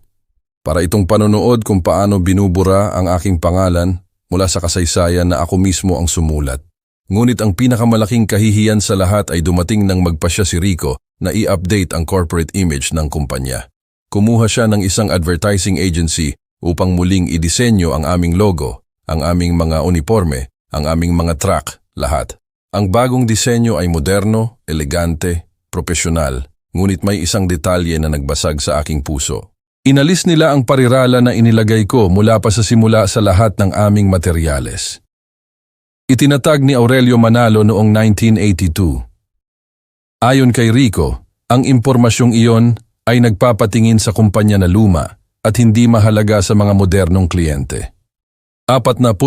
Para itong panonood kung paano binubura ang aking pangalan mula sa kasaysayan na ako mismo ang sumulat. Ngunit ang pinakamalaking kahihiyan sa lahat ay dumating nang magpasya si Rico na i-update ang corporate image ng kumpanya. Kumuha siya ng isang advertising agency upang muling idisenyo ang aming logo, ang aming mga uniforme, ang aming mga truck, lahat. Ang bagong disenyo ay moderno, elegante, profesional, ngunit may isang detalye na nagbasag sa aking puso. Inalis nila ang parirala na inilagay ko mula pa sa simula sa lahat ng aming materyales. Itinatag ni Aurelio Manalo noong 1982. Ayon kay Rico, ang impormasyong iyon ay nagpapatingin sa kumpanya na luma at hindi mahalaga sa mga modernong kliyente. 42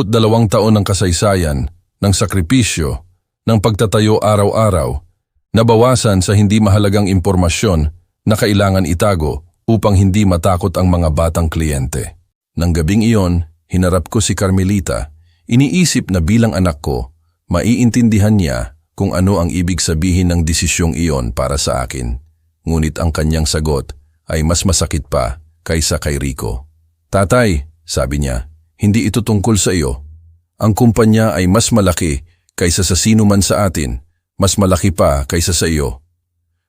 taon ng kasaysayan, ng sakripisyo, ng pagtatayo araw-araw, nabawasan sa hindi mahalagang impormasyon na kailangan itago upang hindi matakot ang mga batang kliyente. Nang gabing iyon, hinarap ko si Carmelita. Iniisip na bilang anak ko, maiintindihan niya kung ano ang ibig sabihin ng desisyong iyon para sa akin. Ngunit ang kanyang sagot ay mas masakit pa kaysa kay Rico. Tatay, sabi niya, hindi ito tungkol sa iyo. Ang kumpanya ay mas malaki kaysa sa sino man sa atin, mas malaki pa kaysa sa iyo.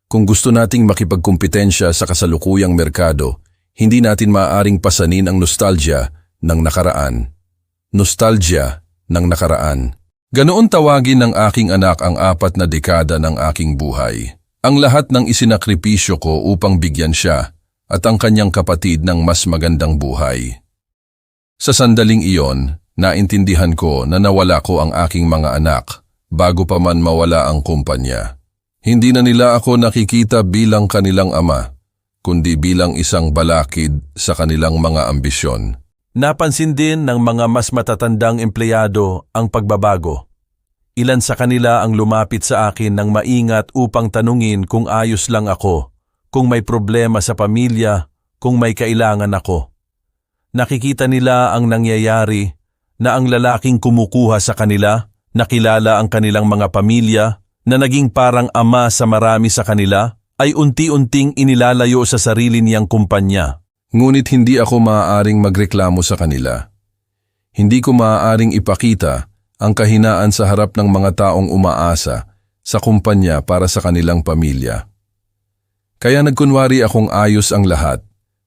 Kung gusto nating makipagkumpetensya sa kasalukuyang merkado, hindi natin maaaring pasanin ang nostalgia ng nakaraan. Nostalgia ng nakaraan. Ganoon tawagin ng aking anak ang 4 na dekada ng aking buhay. Ang lahat ng isinakripisyo ko upang bigyan siya at ang kanyang kapatid ng mas magandang buhay. Sa sandaling iyon, naintindihan ko na nawala ko ang aking mga anak bago pa man mawala ang kumpanya. Hindi na nila ako nakikita bilang kanilang ama, kundi bilang isang balakid sa kanilang mga ambisyon. Napansin din ng mga mas matatandang empleyado ang pagbabago. Ilan sa kanila ang lumapit sa akin ng maingat upang tanungin kung ayos lang ako, kung may problema sa pamilya, kung may kailangan ako. Nakikita nila ang nangyayari na ang lalaking kumukuha sa kanila, nakilala ang kanilang mga pamilya, na naging parang ama sa marami sa kanila, ay unti-unting inilalayo sa sarili niyang kumpanya. Ngunit hindi ako maaaring magreklamo sa kanila. Hindi ko maaaring ipakita ang kahinaan sa harap ng mga taong umaasa sa kumpanya para sa kanilang pamilya. Kaya nagkunwari akong ayos ang lahat,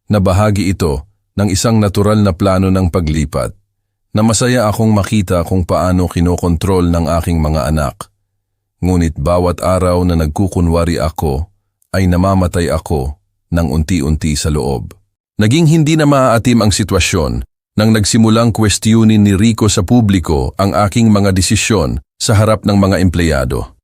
na bahagi ito ng isang natural na plano ng paglipat, na masaya akong makita kung paano kinokontrol ng aking mga anak. Ngunit bawat araw na nagkukunwari ako, ay namamatay ako ng unti-unti sa loob. Naging hindi na maaatim ang sitwasyon nang nagsimulang kwestiyonin ni Rico sa publiko ang aking mga desisyon sa harap ng mga empleyado.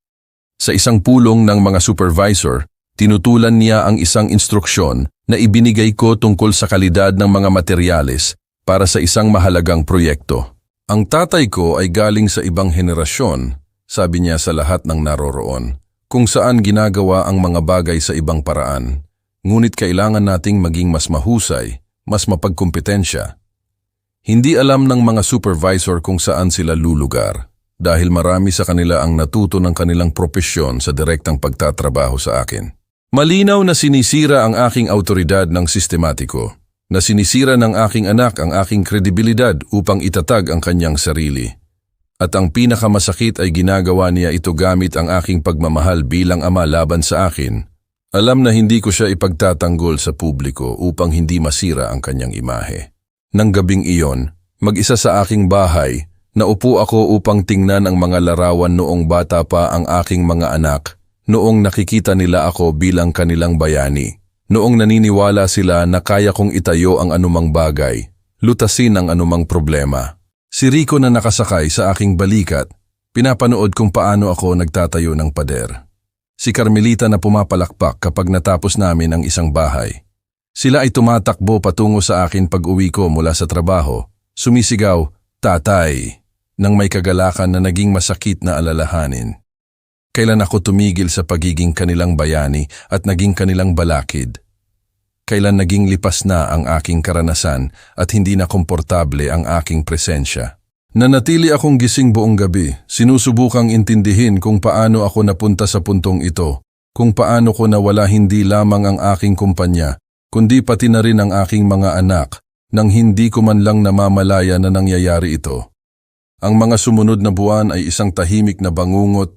Sa isang pulong ng mga supervisor, tinutulan niya ang isang instruksyon na ibinigay ko tungkol sa kalidad ng mga materyales para sa isang mahalagang proyekto. Ang tatay ko ay galing sa ibang henerasyon, sabi niya sa lahat ng naroroon, kung saan ginagawa ang mga bagay sa ibang paraan. Ngunit kailangan nating maging mas mahusay, mas mapagkumpetensya. Hindi alam ng mga supervisor kung saan sila lulugar, dahil marami sa kanila ang natuto ng kanilang propesyon sa direktang pagtatrabaho sa akin. Malinaw na sinisira ang aking autoridad ng sistematiko, na sinisira ng aking anak ang aking kredibilidad upang itatag ang kanyang sarili. At ang pinakamasakit ay ginagawa niya ito gamit ang aking pagmamahal bilang ama laban sa akin. Alam na hindi ko siya ipagtatanggol sa publiko upang hindi masira ang kanyang imahe. Nang gabing iyon, Mag-isa sa aking bahay, naupo ako upang tingnan ang mga larawan noong bata pa ang aking mga anak, noong nakikita nila ako bilang kanilang bayani, noong naniniwala sila na kaya kong itayo ang anumang bagay, lutasin ang anumang problema. Si Rico na nakasakay sa aking balikat, pinapanood kung paano ako nagtatayo ng pader. Si Carmelita na pumapalakpak kapag natapos namin ang isang bahay. Sila ay tumatakbo patungo sa akin pag-uwi ko mula sa trabaho, sumisigaw, "Tatay!" nang may kagalakan na naging masakit na alalahanin. Kailan ako tumigil sa pagiging kanilang bayani at naging kanilang balakid? Kailan naging lipas na ang aking karanasan at hindi na komportable ang aking presensya? Nanatili akong gising buong gabi, sinusubukang intindihin kung paano ako napunta sa puntong ito, kung paano ko nawala hindi lamang ang aking kumpanya, kundi pati na rin ang aking mga anak, nang hindi ko man lang namamalaya na nangyayari ito. Ang mga sumunod na buwan ay isang tahimik na bangungot,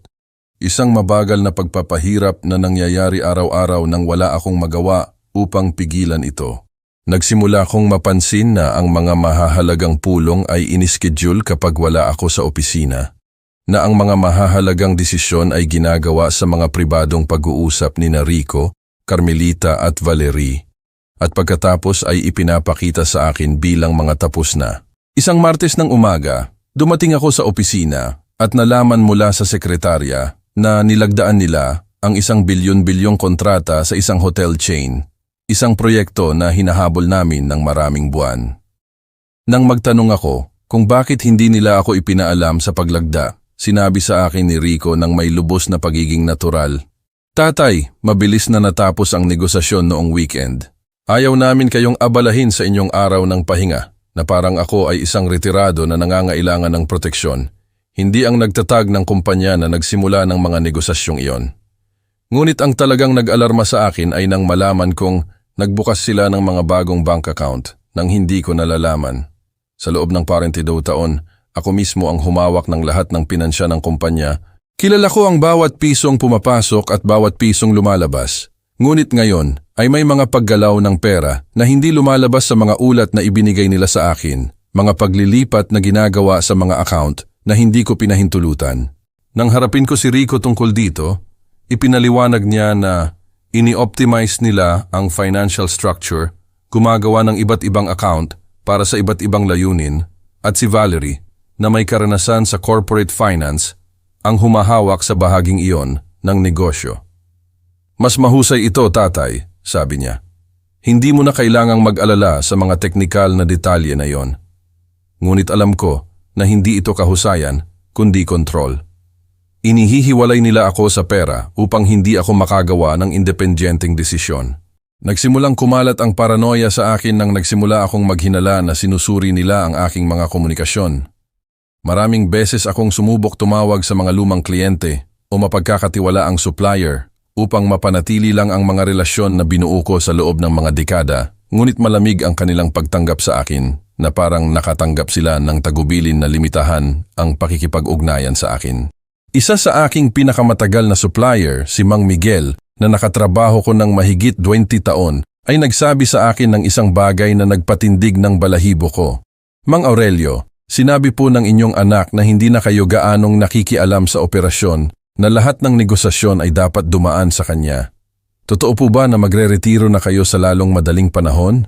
isang mabagal na pagpapahirap na nangyayari araw-araw nang wala akong magawa upang pigilan ito. Nagsimula kong mapansin na ang mga mahahalagang pulong ay inischedule kapag wala ako sa opisina, na ang mga mahahalagang desisyon ay ginagawa sa mga pribadong pag-uusap ni Rico, Carmelita at Valerie, at pagkatapos ay ipinapakita sa akin bilang mga tapos na. Isang Martes ng umaga, dumating ako sa opisina at nalaman mula sa sekretarya na nilagdaan nila ang isang bilyon-bilyong kontrata sa isang hotel chain. Isang proyekto na hinahabol namin ng maraming buwan. Nang magtanong ako kung bakit hindi nila ako ipinaalam sa paglagda, sinabi sa akin ni Rico ng may lubos na pagiging natural, "Tatay, mabilis na natapos ang negosasyon noong weekend. Ayaw namin kayong abalahin sa inyong araw ng pahinga na parang ako ay isang retirado na nangangailangan ng proteksyon, hindi ang nagtatag ng kumpanya na nagsimula ng mga negosasyong iyon." Ngunit ang talagang nag-alarma sa akin ay nang malaman kong nagbukas sila ng mga bagong bank account nang hindi ko nalalaman. Sa loob ng 42 taon, ako mismo ang humawak ng lahat ng pinansya ng kumpanya. Kilala ko ang bawat pisong pumapasok at bawat pisong lumalabas. Ngunit ngayon ay may mga paggalaw ng pera na hindi lumalabas sa mga ulat na ibinigay nila sa akin, mga paglilipat na ginagawa sa mga account na hindi ko pinahintulutan. Nang harapin ko si Rico tungkol dito, ipinaliwanag niya na ini-optimize nila ang financial structure, gumagawa ng iba't ibang account para sa iba't ibang layunin, at si Valerie, na may karanasan sa corporate finance, ang humahawak sa bahaging iyon ng negosyo. "Mas mahusay ito, tatay," sabi niya. "Hindi mo na kailangang mag-alala sa mga teknikal na detalye na iyon. Ngunit alam ko na hindi ito kahusayan, kundi kontrol. Inihihiwalay nila ako sa pera upang hindi ako makagawa ng independyenteng desisyon." Nagsimulang kumalat ang paranoia sa akin nang nagsimula akong maghinala na sinusuri nila ang aking mga komunikasyon. Maraming beses akong sumubok tumawag sa mga lumang kliyente o mapagkakatiwala ang supplier upang mapanatili lang ang mga relasyon na binuo ko sa loob ng mga dekada, ngunit malamig ang kanilang pagtanggap sa akin na parang nakatanggap sila ng tagubilin na limitahan ang pakikipag-ugnayan sa akin. Isa sa aking pinakamatagal na supplier, si Mang Miguel, na nakatrabaho ko ng mahigit 20 taon, ay nagsabi sa akin ng isang bagay na nagpatindig ng balahibo ko. "Mang Aurelio, sinabi po ng inyong anak na hindi na kayo gaanong nakikialam sa operasyon, na lahat ng negosasyon ay dapat dumaan sa kanya. Totoo po ba na magre-retiro na kayo sa lalong madaling panahon?"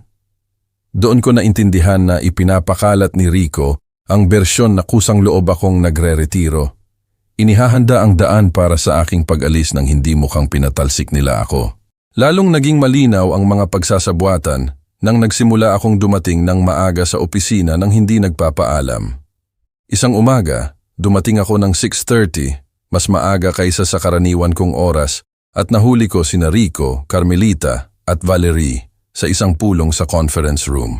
Doon ko naintindihan na ipinapakalat ni Rico ang bersyon na kusang loob akong nagre-retiro. Inihahanda ang daan para sa aking pag-alis nang hindi mukhang pinatalsik nila ako. Lalong naging malinaw ang mga pagsasabuatan nang nagsimula akong dumating ng maaga sa opisina nang hindi nagpapaalam. Isang umaga, dumating ako ng 6:30, mas maaga kaysa sa karaniwan kong oras, at nahuli ko sina Rico, Carmelita at Valerie sa isang pulong sa conference room.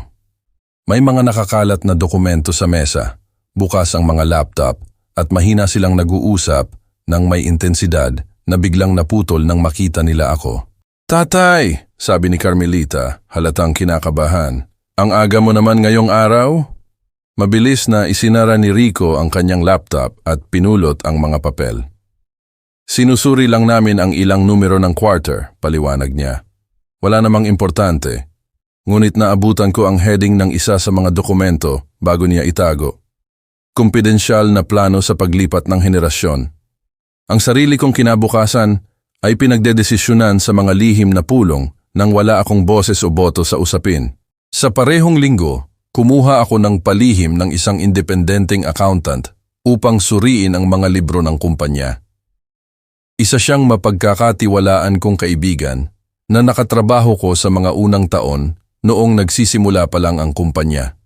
May mga nakakalat na dokumento sa mesa, bukas ang mga laptop, at mahina silang nag-uusap ng may intensidad na biglang naputol nang makita nila ako. "Tatay," sabi ni Carmelita, halatang kinakabahan. "Ang aga mo naman ngayong araw?" Mabilis na isinara ni Rico ang kanyang laptop at pinulot ang mga papel. "Sinusuri lang namin ang ilang numero ng quarter," paliwanag niya. "Wala namang importante. Ngunit naabutan ko ang heading ng isa sa mga dokumento bago niya itago. Kumpidensyal na plano sa paglipat ng henerasyon. Ang sarili kong kinabukasan ay pinagdedesisyonan sa mga lihim na pulong nang wala akong boses o boto sa usapin. Sa parehong linggo, kumuha ako ng palihim ng isang independenteng accountant upang suriin ang mga libro ng kumpanya. Isa siyang mapagkakatiwalaan kong kaibigan na nakatrabaho ko sa mga unang taon noong nagsisimula pa lang ang kumpanya.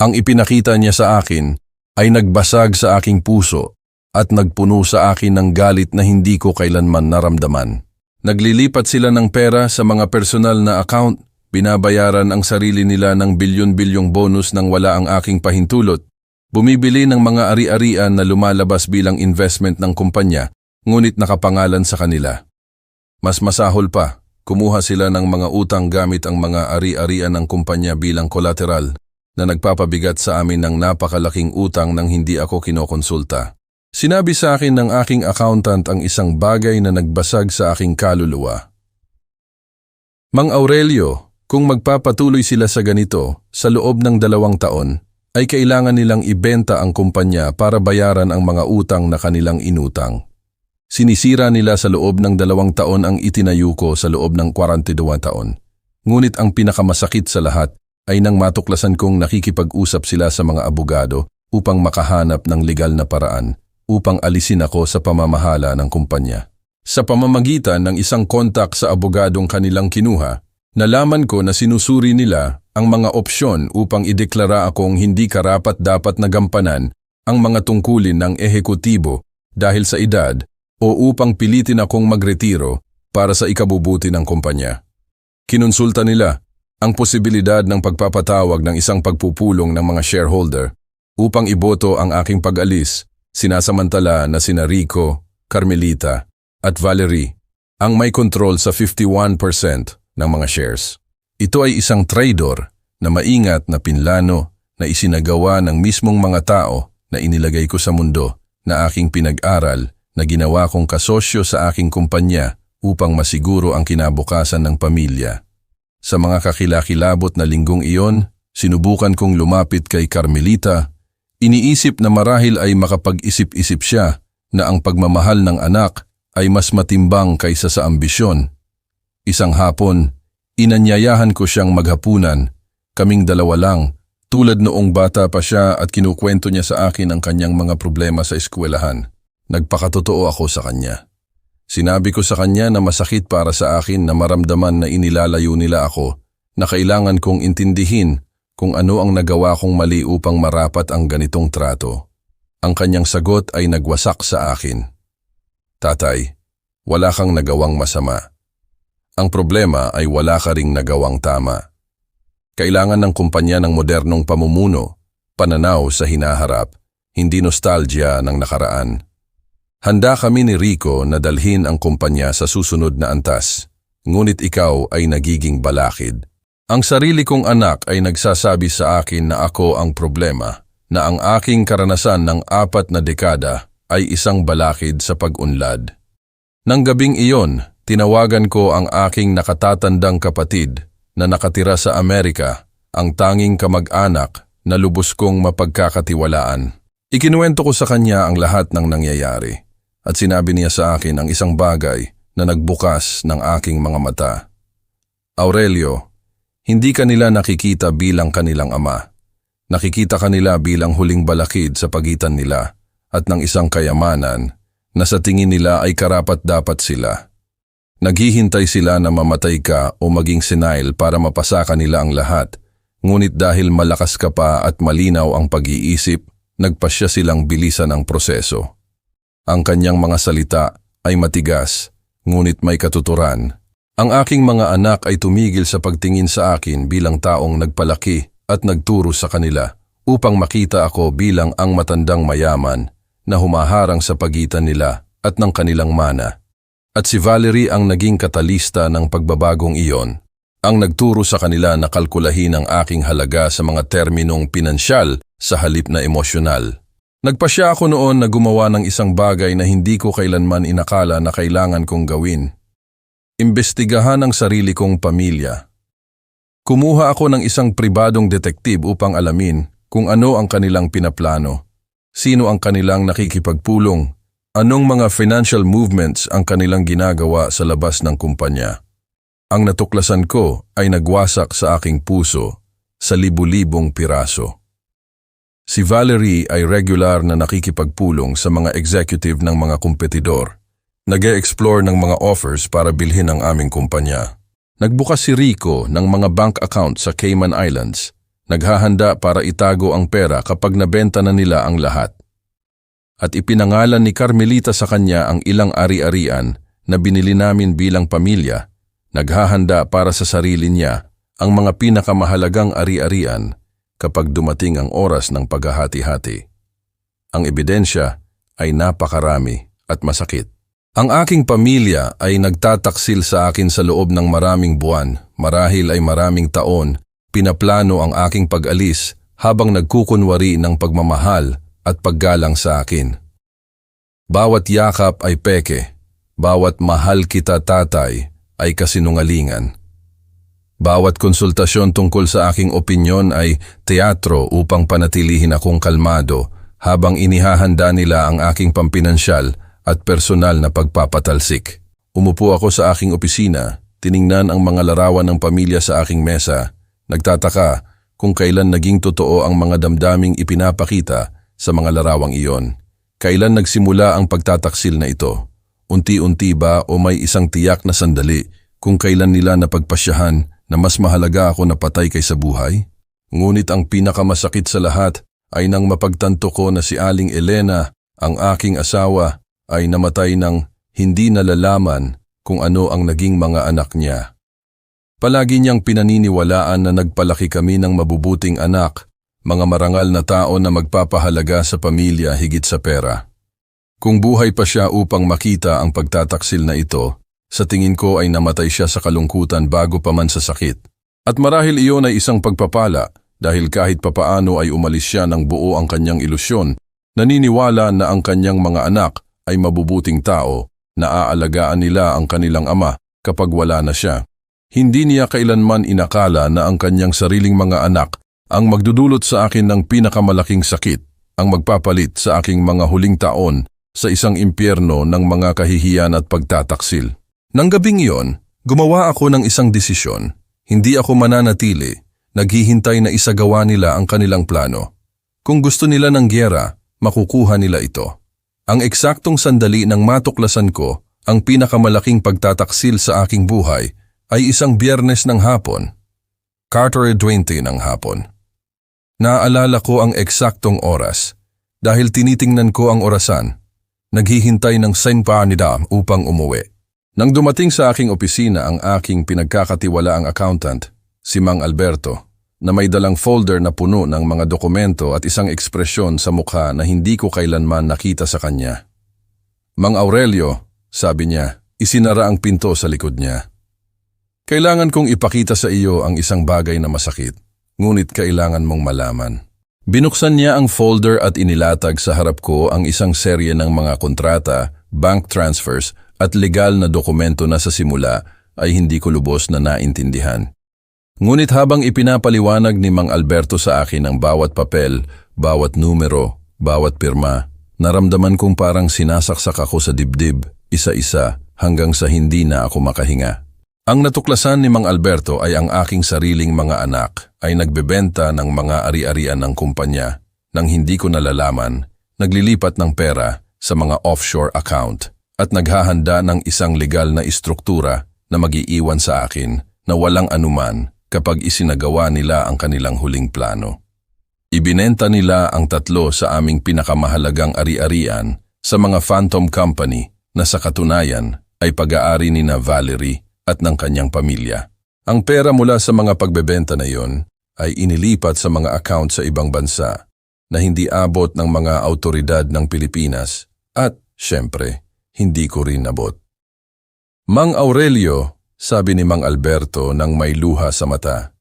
Ang ipinakita niya sa akin ay nagbasag sa aking puso at nagpuno sa akin ng galit na hindi ko kailanman naramdaman. Naglilipat sila ng pera sa mga personal na account, binabayaran ang sarili nila ng bilyon-bilyong bonus nang wala ang aking pahintulot, bumibili ng mga ari-arian na lumalabas bilang investment ng kumpanya, ngunit nakapangalan sa kanila. Mas masahol pa, kumuha sila ng mga utang gamit ang mga ari-arian ng kumpanya bilang collateral na nagpapabigat sa amin ng napakalaking utang nang hindi ako kinokonsulta. Sinabi sa akin ng aking accountant ang isang bagay na nagbasag sa aking kaluluwa. Mang Aurelio, kung magpapatuloy sila sa ganito, sa loob ng 2 taon, ay kailangan nilang ibenta ang kumpanya para bayaran ang mga utang na kanilang inutang. Sinisira nila sa loob ng 2 taon ang itinayo ko sa loob ng 42 taon. Ngunit ang pinakamasakit sa lahat ay nang matuklasan kong nakikipag-usap sila sa mga abogado upang makahanap ng legal na paraan upang alisin ako sa pamamahala ng kumpanya. Sa pamamagitan ng isang kontak sa abogadong kanilang kinuha, nalaman ko na sinusuri nila ang mga opsyon upang ideklara akong hindi karapat-dapat na gampanan ang mga tungkulin ng ehekutibo dahil sa edad o upang pilitin akong magretiro para sa ikabubuti ng kumpanya. Kinonsulta nila ang posibilidad ng pagpapatawag ng isang pagpupulong ng mga shareholder upang iboto ang aking pag-alis, sinasamantala na sina Rico, Carmelita at Valerie ang may control sa 51% ng mga shares. Ito ay isang traidor na maingat na pinlano na isinagawa ng mismong mga tao na inilagay ko sa mundo na aking pinag-aral na ginawa kong kasosyo sa aking kumpanya upang masiguro ang kinabukasan ng pamilya. Sa mga kakilakilabot na linggong iyon, sinubukan kong lumapit kay Carmelita. Iniisip na marahil ay makapag-isip-isip siya na ang pagmamahal ng anak ay mas matimbang kaysa sa ambisyon. Isang hapon, inanyayahan ko siyang maghapunan. Kaming 2 lang, tulad noong bata pa siya at kinukwento niya sa akin ang kanyang mga problema sa eskwelahan. Nagpakatotoo ako sa kanya. Sinabi ko sa kanya na masakit para sa akin na maramdaman na inilalayo nila ako, na kailangan kong intindihin kung ano ang nagawa kong mali upang marapat ang ganitong trato. Ang kanyang sagot ay nagwasak sa akin. Tatay, wala kang nagawang masama. Ang problema ay wala ka ring nagawang tama. Kailangan ng kumpanya ng modernong pamumuno, pananaw sa hinaharap, hindi nostalgia ng nakaraan. Handa kami ni Rico na dalhin ang kumpanya sa susunod na antas, ngunit ikaw ay nagiging balakid. Ang sarili kong anak ay nagsasabi sa akin na ako ang problema, na ang aking karanasan ng 4 na dekada ay isang balakid sa pag-unlad. Nang gabing iyon, tinawagan ko ang aking nakatatandang kapatid na nakatira sa Amerika, ang tanging kamag-anak na lubos kong mapagkakatiwalaan. Ikinuwento ko sa kanya ang lahat ng nangyayari at sinabi niya sa akin ang isang bagay na nagbukas ng aking mga mata. Aurelio, hindi kanila nakikita bilang kanilang ama. Nakikita kanila bilang huling balakid sa pagitan nila at ng isang kayamanan na sa tingin nila ay karapat-dapat sila. Naghihintay sila na mamatay ka o maging senile para mapasa kanila ang lahat, ngunit dahil malakas ka pa at malinaw ang pag-iisip, nagpasya silang bilisan ang proseso. Ang kanyang mga salita ay matigas, ngunit may katuturan. Ang aking mga anak ay tumigil sa pagtingin sa akin bilang taong nagpalaki at nagturo sa kanila upang makita ako bilang ang matandang mayaman na humaharang sa pagitan nila at ng kanilang mana. At si Valerie ang naging katalista ng pagbabagong iyon, ang nagturo sa kanila na kalkulahin ang aking halaga sa mga terminong pinansyal sa halip na emosyonal. Nagpasya ako noon na gumawa ng isang bagay na hindi ko kailanman inakala na kailangan kong gawin. Imbestigahan ang sarili kong pamilya. Kumuha ako ng isang pribadong detektib upang alamin kung ano ang kanilang pinaplano, sino ang kanilang nakikipagpulong, anong mga financial movements ang kanilang ginagawa sa labas ng kumpanya. Ang natuklasan ko ay nagwasak sa aking puso sa libu-libong piraso. Si Valerie ay regular na nakikipagpulong sa mga executive ng mga kompetidor. Nag-e-explore ng mga offers para bilhin ang aming kumpanya. Nagbukas si Rico ng mga bank account sa Cayman Islands. Naghahanda para itago ang pera kapag nabenta na nila ang lahat. At ipinangalan ni Carmelita sa kanya ang ilang ari-arian na binili namin bilang pamilya. Naghahanda para sa sarili niya ang mga pinakamahalagang ari-arian kapag dumating ang oras ng paghahati-hati. Ang ebidensya ay napakarami at masakit. Ang aking pamilya ay nagtataksil sa akin sa loob ng maraming buwan, marahil ay maraming taon, pinaplano ang aking pag-alis habang nagkukunwari ng pagmamahal at paggalang sa akin. Bawat yakap ay peke, bawat mahal kita tatay ay kasinungalingan. Bawat konsultasyon tungkol sa aking opinyon ay teatro upang panatilihin akong kalmado habang inihahanda nila ang aking pampinansyal at personal na pagpapatalsik. Umupo ako sa aking opisina, tiningnan ang mga larawan ng pamilya sa aking mesa, nagtataka kung kailan naging totoo ang mga damdaming ipinapakita sa mga larawang iyon. Kailan nagsimula ang pagtataksil na ito? Unti-unti ba o may isang tiyak na sandali kung kailan nila napagpasyahan na mas mahalaga ako na patay kaysa buhay? Ngunit ang pinakamasakit sa lahat ay nang mapagtanto ko na si Aling Elena, ang aking asawa, ay namatay ng hindi nalalaman kung ano ang naging mga anak niya. Palagi niyang pinaniniwalaan na nagpalaki kami ng mabubuting anak, mga marangal na tao na magpapahalaga sa pamilya higit sa pera. Kung buhay pa siya upang makita ang pagtataksil na ito, sa tingin ko ay namatay siya sa kalungkutan bago pa man sa sakit. At marahil iyon ay isang pagpapala dahil kahit papaano ay umalis siya ng buo ang kanyang ilusyon, naniniwala na ang kanyang mga anak ay mabubuting tao, na aalagaan nila ang kanilang ama kapag wala na siya. Hindi niya kailanman inakala na ang kanyang sariling mga anak ang magdudulot sa akin ng pinakamalaking sakit, ang magpapalit sa aking mga huling taon sa isang impyerno ng mga kahihiyan at pagtataksil. Nang gabing iyon, gumawa ako ng isang desisyon. Hindi ako mananatili, naghihintay na isagawa nila ang kanilang plano. Kung gusto nila ng giyera, makukuha nila ito. Ang eksaktong sandali nang matuklasan ko ang pinakamalaking pagtataksil sa aking buhay ay isang Biyernes ng hapon, Carter 20 ng hapon. Naaalala ko ang eksaktong oras dahil tinitingnan ko ang orasan. Naghihintay ng senpanida upang umuwi. Nang dumating sa aking opisina ang aking pinagkakatiwalaang accountant, si Mang Alberto, na may dalang folder na puno ng mga dokumento at isang ekspresyon sa mukha na hindi ko kailanman nakita sa kanya. Mang Aurelio, sabi niya, isinara ang pinto sa likod niya. Kailangan kong ipakita sa iyo ang isang bagay na masakit, ngunit kailangan mong malaman. Binuksan niya ang folder at inilatag sa harap ko ang isang serye ng mga kontrata, bank transfers at legal na dokumento na sa simula ay hindi ko lubos na naintindihan. Ngunit habang ipinapaliwanag ni Mang Alberto sa akin ang bawat papel, bawat numero, bawat pirma, naramdaman kong parang sinasaksak ako sa dibdib, isa-isa hanggang sa hindi na ako makahinga. Ang natuklasan ni Mang Alberto ay ang aking sariling mga anak ay nagbebenta ng mga ari-arian ng kumpanya nang hindi ko nalalaman, naglilipat ng pera sa mga offshore account at naghahanda ng isang legal na istruktura na mag-iiwan sa akin na walang anuman kapag isinagawa nila ang kanilang huling plano. Ibinenta nila ang 3 sa aming pinakamahalagang ari-arian sa mga phantom company na sa katunayan ay pag-aari ni na Valerie at ng kanyang pamilya. Ang pera mula sa mga pagbebenta na iyon ay inilipat sa mga account sa ibang bansa na hindi abot ng mga autoridad ng Pilipinas at, syempre, hindi ko rin abot. Mang Aurelio, sabi ni Mang Alberto nang may luha sa mata,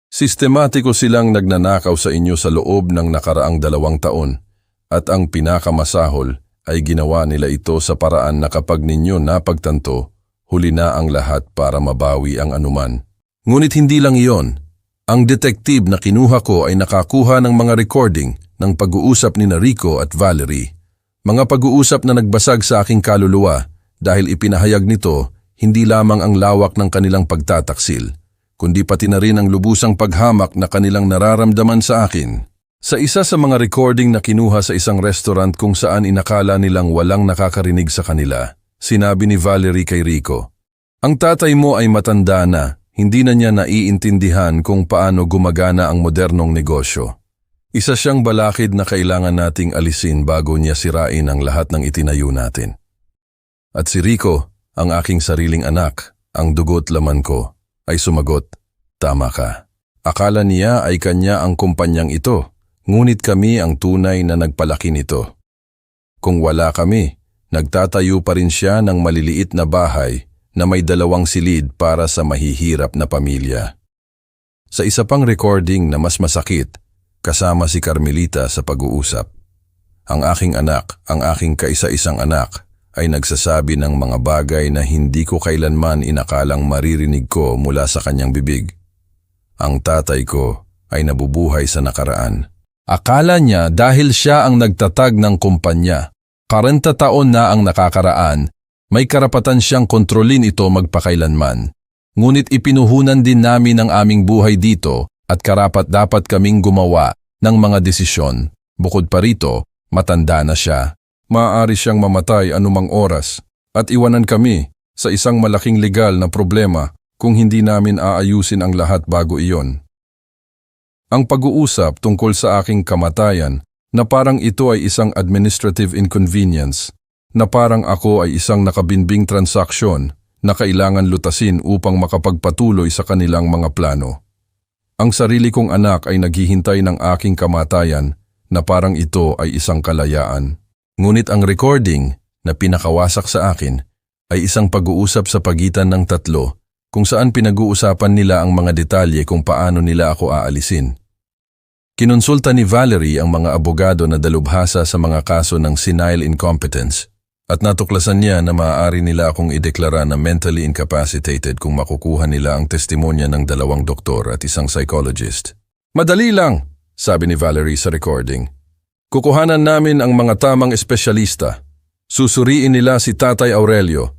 sistematiko silang nagnanakaw sa inyo sa loob ng nakaraang 2 taon at ang pinakamasahol ay ginawa nila ito sa paraan na kapag ninyo napagtanto, huli na ang lahat para mabawi ang anuman. Ngunit hindi lang iyon, Ang detective na kinuha ko ay nakakuha ng mga recording ng pag-uusap ni Rico at Valerie. Mga pag-uusap na nagbasag sa aking kaluluwa dahil ipinahayag nito hindi lamang ang lawak ng kanilang pagtataksil, kundi pati na rin ang lubusang paghamak na kanilang nararamdaman sa akin. Sa isa sa mga recording na kinuha sa isang restaurant kung saan inakala nilang walang nakakarinig sa kanila, sinabi ni Valerie kay Rico, "Ang tatay mo ay matanda na. Hindi na niya naiintindihan kung paano gumagana ang modernong negosyo. Isa siyang balakid na kailangan nating alisin bago niya sirain ang lahat ng itinayo natin." At si Rico, ang aking sariling anak, ang dugo't laman ko, ay sumagot, "Tama ka. Akala niya ay kanya ang kumpanyang ito, ngunit kami ang tunay na nagpalaki nito. Kung wala kami, nagtatayo pa rin siya ng maliliit na bahay na may 2 silid para sa mahihirap na pamilya." Sa isa pang recording na mas masakit, kasama si Carmelita sa pag-uusap. Ang aking anak, ang aking kaisa-isang anak, ay nagsasabi ng mga bagay na hindi ko kailanman inakalang maririnig ko mula sa kanyang bibig. Ang tatay ko ay nabubuhay sa nakaraan. Akala niya dahil siya ang nagtatag ng kumpanya, 40 taon na ang nakakaraan, may karapatan siyang kontrolin ito magpakailanman. Ngunit ipinuhunan din namin ang aming buhay dito at karapat-dapat kaming gumawa ng mga desisyon. Bukod pa rito, matanda na siya. Maaari siyang mamatay anumang oras at iwanan kami sa isang malaking legal na problema kung hindi namin aayusin ang lahat bago iyon. Ang pag-uusap tungkol sa aking kamatayan na parang ito ay isang administrative inconvenience, na parang ako ay isang nakabinbing transaksyon na kailangan lutasin upang makapagpatuloy sa kanilang mga plano. Ang sarili kong anak ay naghihintay ng aking kamatayan na parang ito ay isang kalayaan. Ngunit ang recording na pinakawasak sa akin ay isang pag-uusap sa pagitan ng 3 kung saan pinag-uusapan nila ang mga detalye kung paano nila ako aalisin. Kinonsulta ni Valerie ang mga abogado na dalubhasa sa mga kaso ng senile incompetence at natuklasan niya na maaari nila akong ideklara na mentally incapacitated kung makukuha nila ang testimonya ng 2 doktor at isang psychologist. "Madali lang," sabi ni Valerie sa recording. "Kukuhanan namin ang mga tamang espesyalista. Susuriin nila si Tatay Aurelio.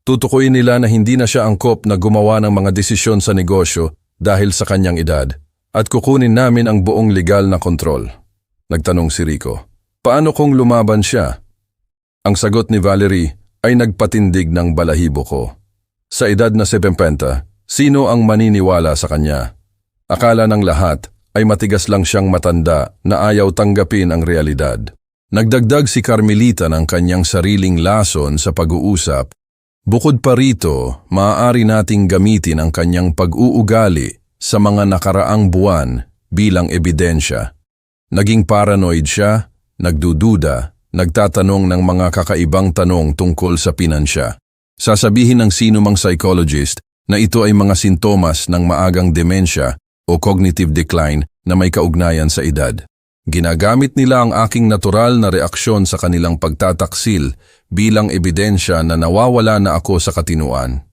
Tutukuyin nila na hindi na siya angkop na gumawa ng mga desisyon sa negosyo dahil sa kanyang edad. At kukunin namin ang buong legal na kontrol." Nagtanong si Rico, "Paano kung lumaban siya?" Ang sagot ni Valerie ay nagpatindig ng balahibo ko. Sa edad na 70, sino ang maniniwala sa kanya? Akala ng lahat ay matigas lang siyang matanda na ayaw tanggapin ang realidad. Nagdagdag si Carmelita ng kanyang sariling lason sa pag-uusap. Bukod pa rito, maaari nating gamitin ang kanyang pag-uugali sa mga nakaraang buwan bilang ebidensya. Naging paranoid siya, nagdududa, nagtatanong ng mga kakaibang tanong tungkol sa pinansya. Sasabihin ng sino mang psychologist na ito ay mga sintomas ng maagang demensya o cognitive decline na may kaugnayan sa edad. Ginagamit nila ang aking natural na reaksyon sa kanilang pagtataksil bilang ebidensya na nawawala na ako sa katinuan.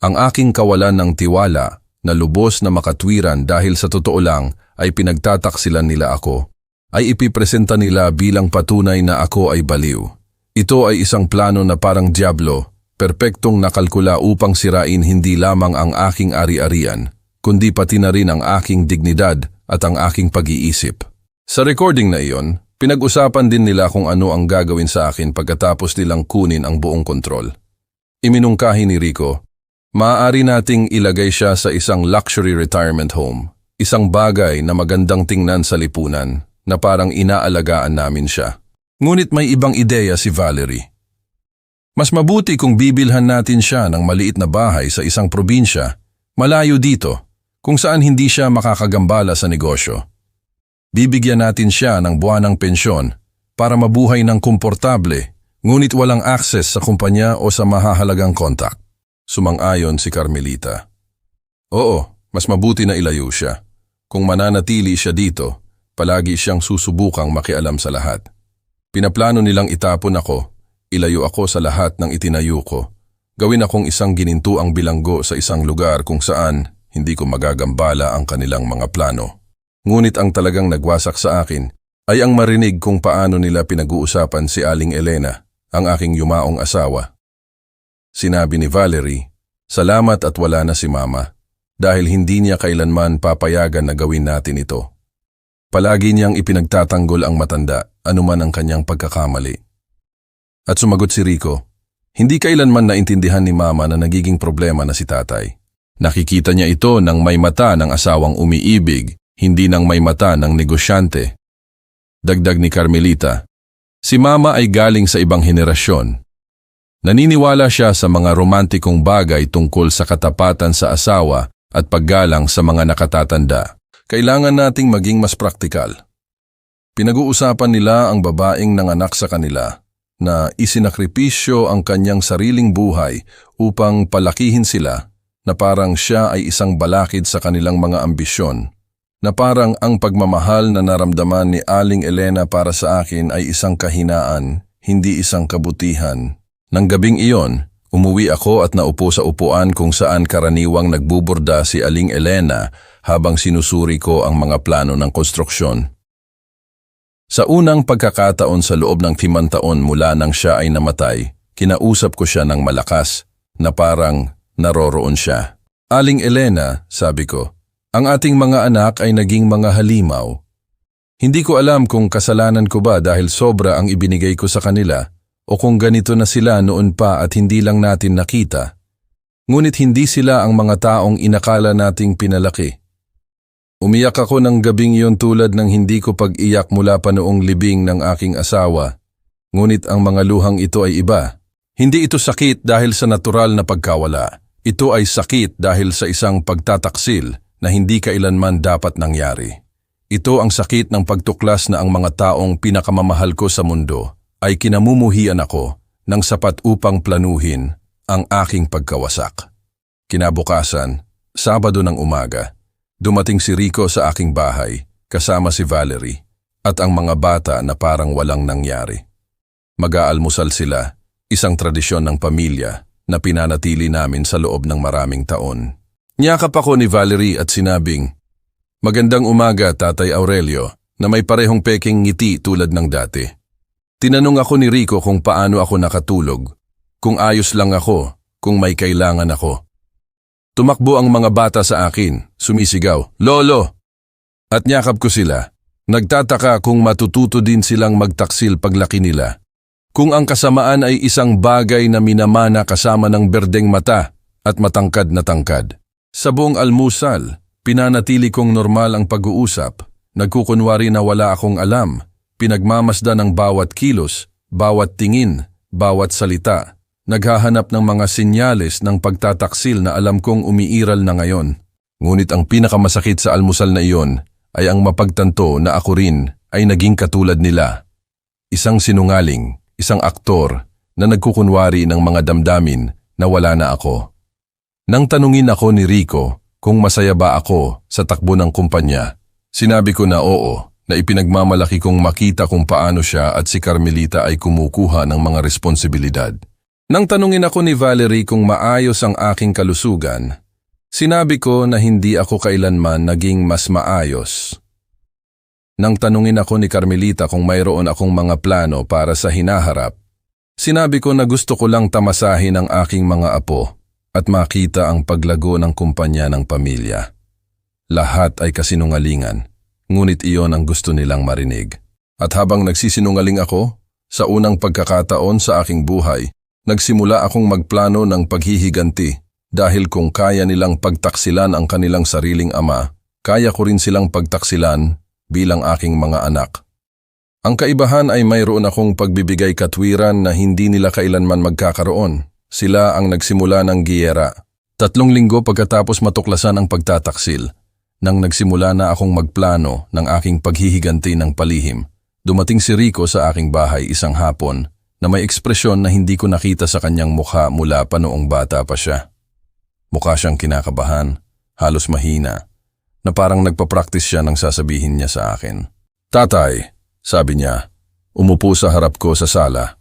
Ang aking kawalan ng tiwala na lubos na makatwiran dahil sa totoo lang ay pinagtataksilan nila ako, ay ipipresenta nila bilang patunay na ako ay baliw. Ito ay isang plano na parang diablo, perpektong nakalkula upang sirain hindi lamang ang aking ari-arian, kundi pati na rin ang aking dignidad at ang aking pag-iisip. Sa recording na iyon, pinag-usapan din nila kung ano ang gagawin sa akin pagkatapos nilang kunin ang buong kontrol. Iminungkahi ni Rico, maaari nating ilagay siya sa isang luxury retirement home, isang bagay na magandang tingnan sa lipunan, na parang inaalagaan namin siya. Ngunit may ibang ideya si Valerie. Mas mabuti kung bibilhan natin siya ng maliit na bahay sa isang probinsya, malayo dito, kung saan hindi siya makakagambala sa negosyo. Bibigyan natin siya ng buwanang pensyon para mabuhay ng komportable, ngunit walang access sa kumpanya o sa mahahalagang kontak. Sumang-ayon si Carmelita. Oo, mas mabuti na ilayo siya. Kung mananatili siya dito, palagi siyang susubukang makialam sa lahat. Pinaplano nilang itapon ako, ilayo ako sa lahat ng itinayo ko. Gawin akong isang ginintuang bilanggo sa isang lugar kung saan hindi ko magagambala ang kanilang mga plano. Ngunit ang talagang nagwasak sa akin ay ang marinig kung paano nila pinag-uusapan si Aling Elena, ang aking yumaong asawa. Sinabi ni Valerie, "Salamat at wala na si Mama, dahil hindi niya kailanman papayagan na gawin natin ito." Palagi niyang ipinagtatanggol ang matanda, anuman ang kanyang pagkakamali. At sumagot si Rico, "Hindi kailanman naintindihan ni Mama na nagiging problema na si Tatay. Nakikita niya ito ng may mata ng asawang umiibig, hindi ng may mata ng negosyante." Dagdag ni Carmelita, "Si Mama ay galing sa ibang henerasyon. Naniniwala siya sa mga romantikong bagay tungkol sa katapatan sa asawa at paggalang sa mga nakatatanda. Kailangan nating maging mas praktikal." Pinag-uusapan nila ang babaeng nanganak sa kanila na isinakripisyo ang kanyang sariling buhay upang palakihin sila, na parang siya ay isang balakid sa kanilang mga ambisyon, na parang ang pagmamahal na naramdaman ni Aling Elena para sa akin ay isang kahinaan, hindi isang kabutihan. Nang gabing iyon, umuwi ako at naupo sa upuan kung saan karaniwang nagbuburda si Aling Elena habang sinusuri ko ang mga plano ng konstruksyon. Sa unang pagkakataon sa loob ng 5 taon mula nang siya ay namatay, kinausap ko siya ng malakas na parang naroroon siya. "Aling Elena," sabi ko, "ang ating mga anak ay naging mga halimaw. Hindi ko alam kung kasalanan ko ba dahil sobra ang ibinigay ko sa kanila o kung ganito na sila noon pa at hindi lang natin nakita. Ngunit hindi sila ang mga taong inakala nating pinalaki." Umiyak ako ng gabing iyon tulad ng hindi ko pag-iyak mula pa noong libing ng aking asawa. Ngunit ang mga luhang ito ay iba. Hindi ito sakit dahil sa natural na pagkawala. Ito ay sakit dahil sa isang pagtataksil na hindi kailanman dapat nangyari. Ito ang sakit ng pagtuklas na ang mga taong pinakamamahal ko sa mundo ay kinamumuhian ako ng sapat upang planuhin ang aking pagkawasak. Kinabukasan, Sabado ng umaga, dumating si Rico sa aking bahay kasama si Valerie at ang mga bata na parang walang nangyari. Mag-aalmusal sila, isang tradisyon ng pamilya na pinanatili namin sa loob ng maraming taon. Niyakap ako ni Valerie at sinabing, "Magandang umaga, Tatay Aurelio," na may parehong peking ngiti tulad ng dati. Tinanong ako ni Rico kung paano ako nakatulog, kung ayos lang ako, kung may kailangan ako. Tumakbo ang mga bata sa akin, sumisigaw, "Lolo!" At niyakap ko sila. Nagtataka kung matututo din silang magtaksil paglaki nila. Kung ang kasamaan ay isang bagay na minamana kasama ng berdeng mata at matangkad na tangkad. Sa buong almusal, pinanatili kong normal ang pag-uusap. Nagkukunwari na wala akong alam. Pinagmamasda ng bawat kilos, bawat tingin, bawat salita. Naghahanap ng mga senyales ng pagtataksil na alam kong umiiral na ngayon. Ngunit ang pinakamasakit sa almusal na iyon ay ang mapagtanto na ako rin ay naging katulad nila. Isang sinungaling, isang aktor na nagkukunwari ng mga damdamin na wala na ako. Nang tanungin ako ni Rico kung masaya ba ako sa takbo ng kumpanya, sinabi ko na oo, na ipinagmamalaki kong makita kung paano siya at si Carmelita ay kumukuha ng mga responsibilidad. Nang tanungin ako ni Valerie kung maayos ang aking kalusugan, sinabi ko na hindi ako kailanman naging mas maayos. Nang tanungin ako ni Carmelita kung mayroon akong mga plano para sa hinaharap, sinabi ko na gusto ko lang tamasahin ang aking mga apo at makita ang paglago ng kumpanya ng pamilya. Lahat ay kasinungalingan, ngunit iyon ang gusto nilang marinig. At habang nagsisinungaling ako, sa unang pagkakataon sa aking buhay, nagsimula akong magplano ng paghihiganti dahil kung kaya nilang pagtaksilan ang kanilang sariling ama, kaya ko rin silang pagtaksilan bilang aking mga anak. Ang kaibahan ay mayroon akong pagbibigay katwiran na hindi nila kailanman magkakaroon. Sila ang nagsimula ng giyera. 3 linggo pagkatapos matuklasan ang pagtataksil, nang nagsimula na akong magplano ng aking paghihiganti ng palihim, dumating si Rico sa aking bahay isang hapon na may ekspresyon na hindi ko nakita sa kanyang mukha mula pa noong bata pa siya. Mukha siyang kinakabahan, halos mahina, na parang nagpa-practice siya ng sasabihin niya sa akin. "Tatay," sabi niya, umupo sa harap ko sa sala.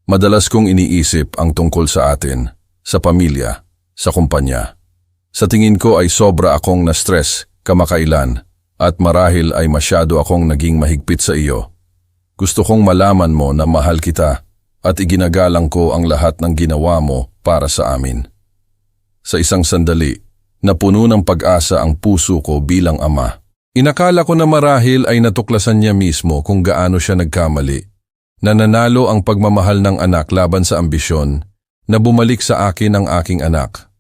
"Madalas kong iniisip ang tungkol sa atin, sa pamilya, sa kumpanya. Sa tingin ko ay sobra akong na-stress kamakailan at marahil ay masyado akong naging mahigpit sa iyo. Gusto kong malaman mo na mahal kita at iginagalang ko ang lahat ng ginawa mo para sa amin. Sa isang sandali, napuno ng pag-asa ang puso ko bilang ama. Inakala ko na marahil ay natuklasan niya mismo kung gaano siya nagkamali. Nananalo ang pagmamahal ng anak laban sa ambisyon na bumalik sa akin ang aking anak.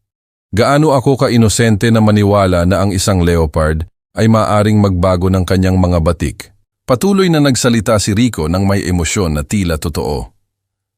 Gaano ako ka-inosente na maniwala na ang isang leopard ay maaring magbago ng kanyang mga batik. Patuloy na nagsalita si Rico ng may emosyon na tila totoo.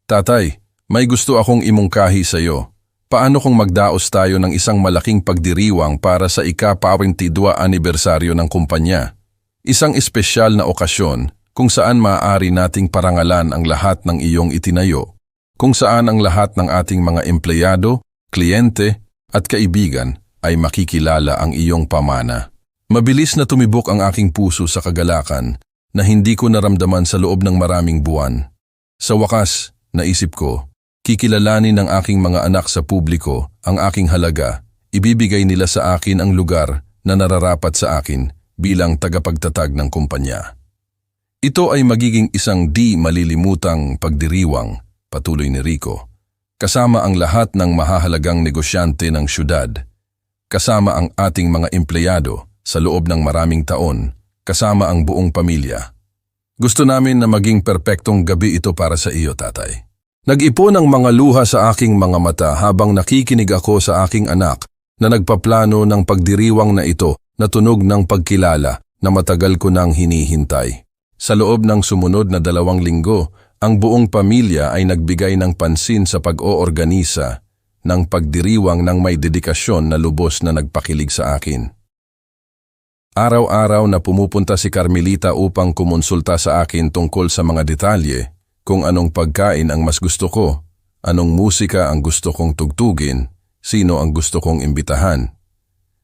Tatay, may gusto akong imungkahi sa iyo. Paano kung magdaos tayo ng isang malaking pagdiriwang para sa ika-22 anibersaryo ng kumpanya? Isang espesyal na okasyon kung saan maaari nating parangalan ang lahat ng iyong itinayo, kung saan ang lahat ng ating mga empleyado, kliyente at kaibigan ay makikilala ang iyong pamana. Mabilis na tumibok ang aking puso sa kagalakan na hindi ko naramdaman sa loob ng maraming buwan. Sa wakas, naisip ko, kikilalanin ng aking mga anak sa publiko ang aking halaga, ibibigay nila sa akin ang lugar na nararapat sa akin bilang tagapagtatag ng kumpanya. Ito ay magiging isang di malilimutang pagdiriwang, patuloy ni Rico, kasama ang lahat ng mahahalagang negosyante ng syudad, kasama ang ating mga empleyado sa loob ng maraming taon, kasama ang buong pamilya. Gusto namin na maging perpektong gabi ito para sa iyo, tatay. Nag-ipon ang mga luha sa aking mga mata habang nakikinig ako sa aking anak na nagpaplano ng pagdiriwang na ito na tunog ng pagkilala na matagal ko nang hinihintay. Sa loob ng sumunod na 2 linggo, ang buong pamilya ay nagbigay ng pansin sa pag-oorganisa ng pagdiriwang ng may dedikasyon na lubos na nagpakilig sa akin. Araw-araw na pumupunta si Carmelita upang kumonsulta sa akin tungkol sa mga detalye, kung anong pagkain ang mas gusto ko, anong musika ang gusto kong tugtugin, sino ang gusto kong imbitahan.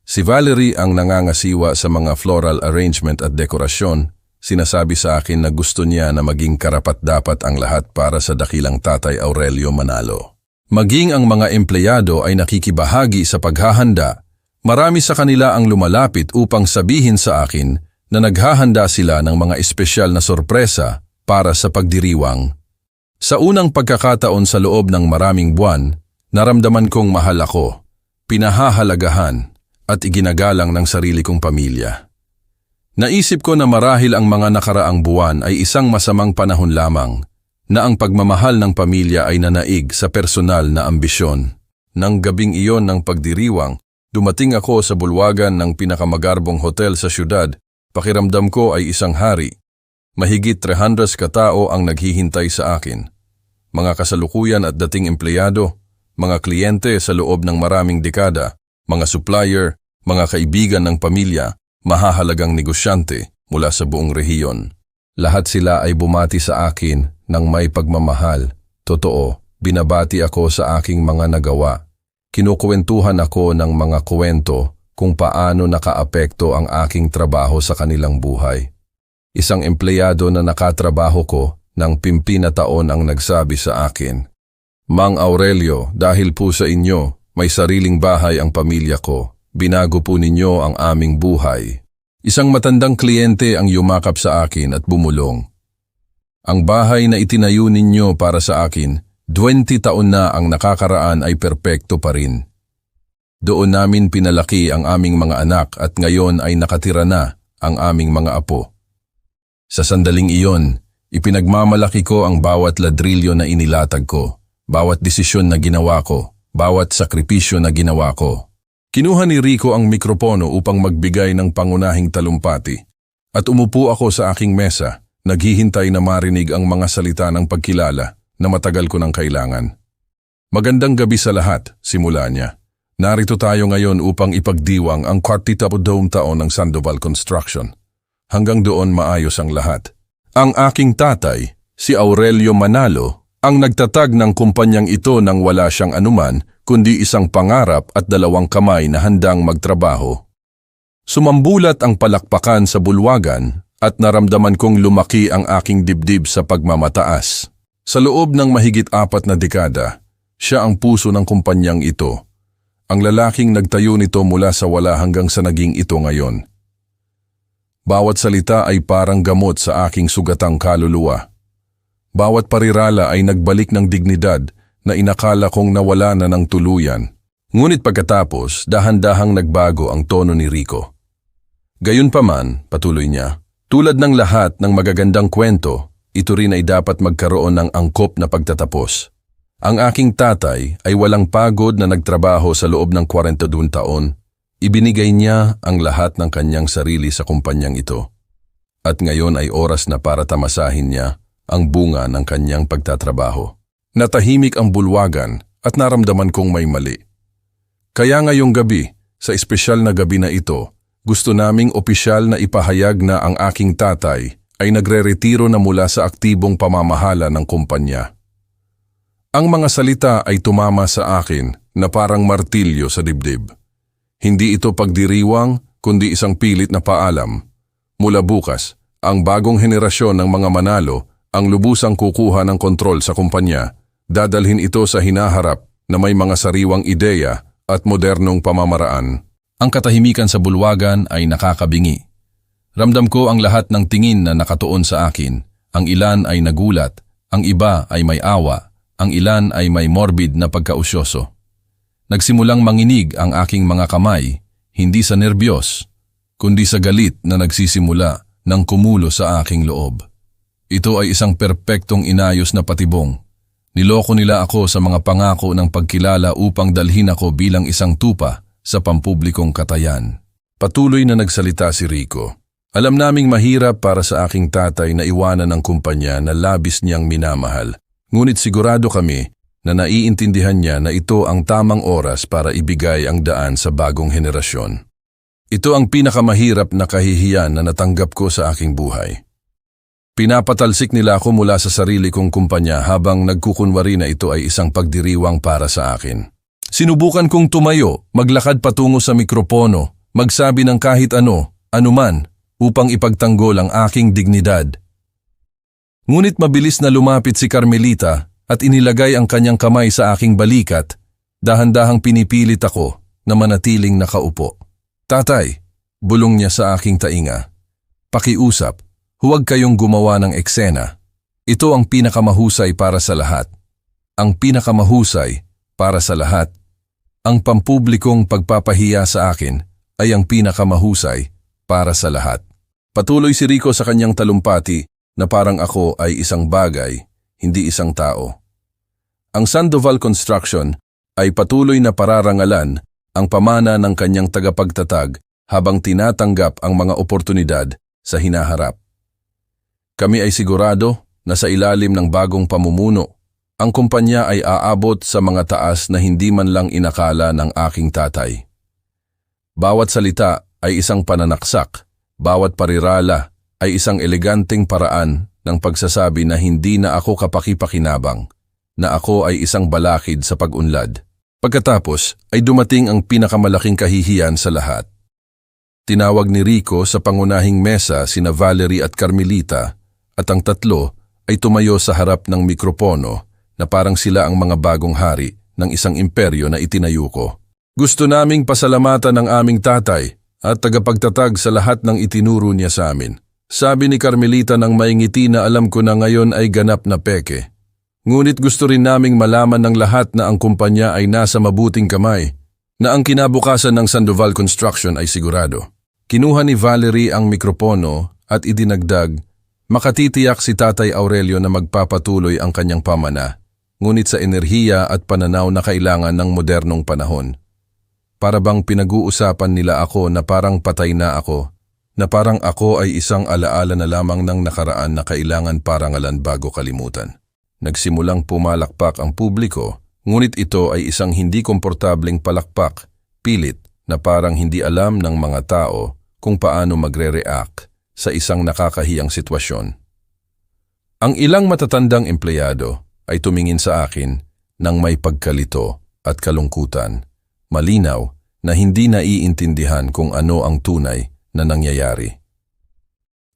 Si Valerie ang nangangasiwa sa mga floral arrangement at dekorasyon. Sinasabi sa akin na gusto niya na maging karapat-dapat ang lahat para sa dakilang Tatay Aurelio Manalo. Maging ang mga empleyado ay nakikibahagi sa paghahanda. Marami sa kanila ang lumalapit upang sabihin sa akin na naghahanda sila ng mga espesyal na sorpresa para sa pagdiriwang. Sa unang pagkakataon sa loob ng maraming buwan, naramdaman kong mahal ako, pinahahalagahan at iginagalang ng sarili kong pamilya. Naisip ko na marahil ang mga nakaraang buwan ay isang masamang panahon lamang, na ang pagmamahal ng pamilya ay nanaig sa personal na ambisyon. Nang gabing iyon ng pagdiriwang, dumating ako sa bulwagan ng pinakamagarbong hotel sa syudad. Pakiramdam ko ay isang hari. Mahigit 300 katao ang naghihintay sa akin. Mga kasalukuyan at dating empleyado, mga kliyente sa loob ng maraming dekada, mga supplier, mga kaibigan ng pamilya, mahahalagang negosyante mula sa buong rehiyon. Lahat sila ay bumati sa akin ng may pagmamahal. Totoo, binabati ako sa aking mga nagawa. Kinukwentuhan ako ng mga kwento kung paano nakaapekto ang aking trabaho sa kanilang buhay. Isang empleyado na nakatrabaho ko ng 15 na taon ang nagsabi sa akin, "Mang Aurelio, dahil po sa inyo, may sariling bahay ang pamilya ko. Binago po ninyo ang aming buhay." Isang matandang kliyente ang yumakap sa akin at bumulong. "Ang bahay na itinayo ninyo para sa akin, 20 taon na ang nakakaraan ay perpekto pa rin. Doon namin pinalaki ang aming mga anak at ngayon ay nakatira na ang aming mga apo. Sa sandaling iyon, ipinagmamalaki ko ang bawat ladrilyo na inilatag ko, bawat desisyon na ginawa ko, bawat sakripisyo na ginawa ko." Kinuha ni Rico ang mikropono upang magbigay ng pangunahing talumpati at umupo ako sa aking mesa, naghihintay na marinig ang mga salita ng pagkilala na matagal ko nang kailangan. "Magandang gabi sa lahat," simula niya. "Narito tayo ngayon upang ipagdiwang ang 42 taon ng Sandoval Construction. Hanggang doon maayos ang lahat. Ang aking tatay, si Aurelio Manalo, ang nagtatag ng kumpanyang ito nang wala siyang anuman kundi isang pangarap at 2 kamay na handang magtrabaho." Sumambulat ang palakpakan sa bulwagan at naramdaman kong lumaki ang aking dibdib sa pagmamataas. Sa loob ng mahigit 4 na dekada, siya ang puso ng kumpanyang ito. ang lalaking nagtayo nito mula sa wala hanggang sa naging ito ngayon. Bawat salita ay parang gamot sa aking sugatang kaluluwa. Bawat parirala ay nagbalik ng dignidad na inakala kong nawala na ng tuluyan. Ngunit pagkatapos, dahan-dahang nagbago ang tono ni Rico. Gayunpaman, patuloy niya, tulad ng lahat ng magagandang kwento, ito rin ay dapat magkaroon ng angkop na pagtatapos. Ang aking tatay ay walang pagod na nagtrabaho sa loob ng 42 taon. Ibinigay niya ang lahat ng kanyang sarili sa kumpanyang ito. At ngayon ay oras na para tamasahin niya ang bunga ng kanyang pagtatrabaho. Natahimik ang bulwagan at naramdaman kong may mali. Kaya ngayong gabi, sa espesyal na gabi na ito, gusto naming opisyal na ipahayag na ang aking tatay ay nagre-retiro na mula sa aktibong pamamahala ng kumpanya. Ang mga salita ay tumama sa akin na parang martilyo sa dibdib. Hindi ito pagdiriwang, kundi isang pilit na paalam. Mula bukas, ang bagong henerasyon ng mga manalo ang lubusang kukuha ng kontrol sa kumpanya. Dadalhin ito sa hinaharap na may mga sariwang ideya at modernong pamamaraan. Ang katahimikan sa bulwagan ay nakakabingi. Ramdam ko ang lahat ng tingin na nakatuon sa akin. Ang ilan ay nagulat, ang iba ay may awa, ang ilan ay may morbid na pagkausyoso. Nagsimulang manginig ang aking mga kamay, hindi sa nerbiyos, kundi sa galit na nagsisimula ng kumulo sa aking loob. Ito ay isang perpektong inayos na patibong. Niloko nila ako sa mga pangako ng pagkilala upang dalhin ako bilang isang tupa sa pampublikong katayan. Patuloy na nagsalita si Rico. Alam naming mahirap para sa aking tatay na iwanan ng kumpanya na labis niyang minamahal. Ngunit sigurado kami na naiintindihan niya na ito ang tamang oras para ibigay ang daan sa bagong henerasyon. Ito ang pinakamahirap na kahihiyan na natanggap ko sa aking buhay. Pinapatalsik nila ako mula sa sarili kong kumpanya habang nagkukunwari na ito ay isang pagdiriwang para sa akin. Sinubukan kong tumayo, maglakad patungo sa mikropono, magsabi ng kahit ano, anuman, upang ipagtanggol ang aking dignidad. Ngunit mabilis na lumapit si Carmelita at inilagay ang kanyang kamay sa aking balikat, dahan-dahang pinipilit ako na manatiling nakaupo. Tatay, bulong niya sa aking tainga. Pakiusap, huwag kayong gumawa ng eksena. Ito ang pinakamahusay para sa lahat. Ang pinakamahusay para sa lahat. Ang pampublikong pagpapahiya sa akin ay ang pinakamahusay para sa lahat. Patuloy si Rico sa kanyang talumpati na parang ako ay isang bagay, hindi isang tao. Ang Sandoval Construction ay patuloy na pararangalan ang pamana ng kanyang tagapagtatag habang tinatanggap ang mga oportunidad sa hinaharap. Kami ay sigurado na sa ilalim ng bagong pamumuno, ang kumpanya ay aabot sa mga taas na hindi man lang inakala ng aking tatay. Bawat salita ay isang pananaksak, bawat parirala ay isang eleganteng paraan ng pagsasabi na hindi na ako kapaki-pakinabang, na ako ay isang balakid sa pag-unlad. Pagkatapos ay dumating ang pinakamalaking kahihiyan sa lahat. Tinawag ni Rico sa pangunahing mesa sina Valerie at Carmelita at ang tatlo ay tumayo sa harap ng mikropono na parang sila ang mga bagong hari ng isang imperyo na itinayo ko. Gusto naming pasalamatan ang aming tatay at tagapagtatag sa lahat ng itinuro niya sa amin. Sabi ni Carmelita ng may ngiti na alam ko na ngayon ay ganap na peke. Ngunit gusto rin naming malaman ng lahat na ang kumpanya ay nasa mabuting kamay, na ang kinabukasan ng Sandoval Construction ay sigurado. Kinuha ni Valerie ang mikropono at idinagdag, makatitiyak si Tatay Aurelio na magpapatuloy ang kanyang pamana, ngunit sa enerhiya at pananaw na kailangan ng modernong panahon. Para bang pinag-uusapan nila ako na parang patay na ako, na parang ako ay isang alaala na lamang ng nakaraan na kailangan parangalan bago kalimutan. Nagsimulang pumalakpak ang publiko, ngunit ito ay isang hindi komportableng palakpak, pilit na parang hindi alam ng mga tao kung paano magre-react sa isang nakakahiyang sitwasyon. Ang ilang matatandang empleyado ay tumingin sa akin ng may pagkalito at kalungkutan, malinaw na hindi naiintindihan kung ano ang tunay na nangyayari.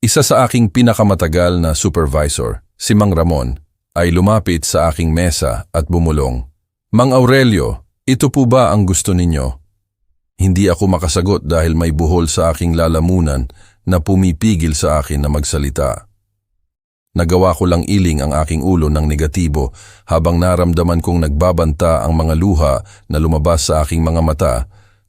Isa sa aking pinakamatagal na supervisor, si Mang Ramon, ay lumapit sa aking mesa at bumulong, Mang Aurelio, Ito po ba ang gusto ninyo? Hindi ako makasagot dahil may buhol sa aking lalamunan na pumipigil sa akin na magsalita. Nagawa ko lang iling ang aking ulo ng negatibo habang naramdaman kong nagbabanta ang mga luha na lumabas sa aking mga mata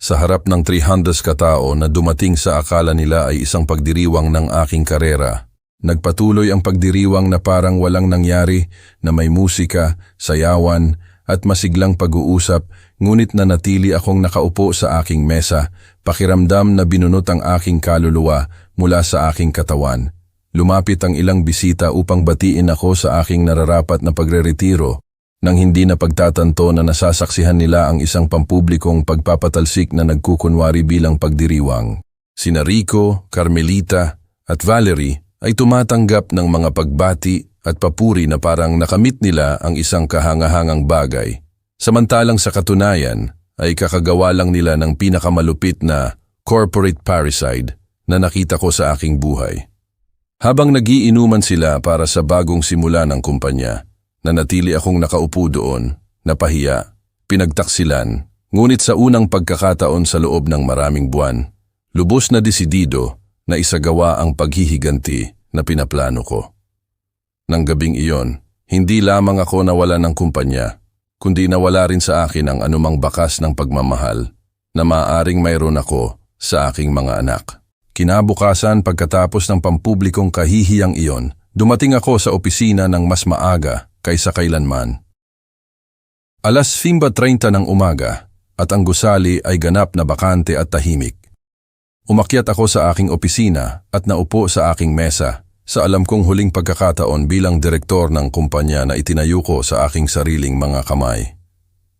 sa harap ng 300 katao na dumating sa akala nila ay isang pagdiriwang ng aking karera. Nagpatuloy ang pagdiriwang na parang walang nangyari, na may musika, sayawan at masiglang pag-uusap, ngunit nanatili akong nakaupo sa aking mesa, pakiramdam na binunot ang aking kaluluwa mula sa aking katawan. Lumapit ang ilang bisita upang batiin ako sa aking nararapat na pagreretiro nang hindi na pagtatanto na nasasaksihan nila ang isang pampublikong pagpapatalsik na nagkukunwari bilang pagdiriwang. Sina Rico, Carmelita at Valerie ay tumatanggap ng mga pagbati at papuri na parang nakamit nila ang isang kahangahangang bagay. Samantalang sa katunayan ay kakagawa lang nila ng pinakamalupit na corporate parricide na nakita ko sa aking buhay. Habang nagiinuman sila para sa bagong simula ng kumpanya, nanatili akong nakaupo doon, napahiya, pinagtaksilan, ngunit sa unang pagkakataon sa loob ng maraming buwan, lubos na desidido na isagawa ang paghihiganti na pinaplano ko. Nang gabing iyon, hindi lamang ako nawala ng kumpanya, kundi nawala rin sa akin ang anumang bakas ng pagmamahal na maaaring mayroon ako sa aking mga anak. Kinabukasan pagkatapos ng pampublikong kahihiyang iyon, dumating ako sa opisina ng mas maaga kaysa kailanman. 5:30 ng umaga at ang gusali ay ganap na bakante at tahimik. Umakyat ako sa aking opisina at naupo sa aking mesa sa alam kong huling pagkakataon bilang direktor ng kumpanya na itinayo ko sa aking sariling mga kamay.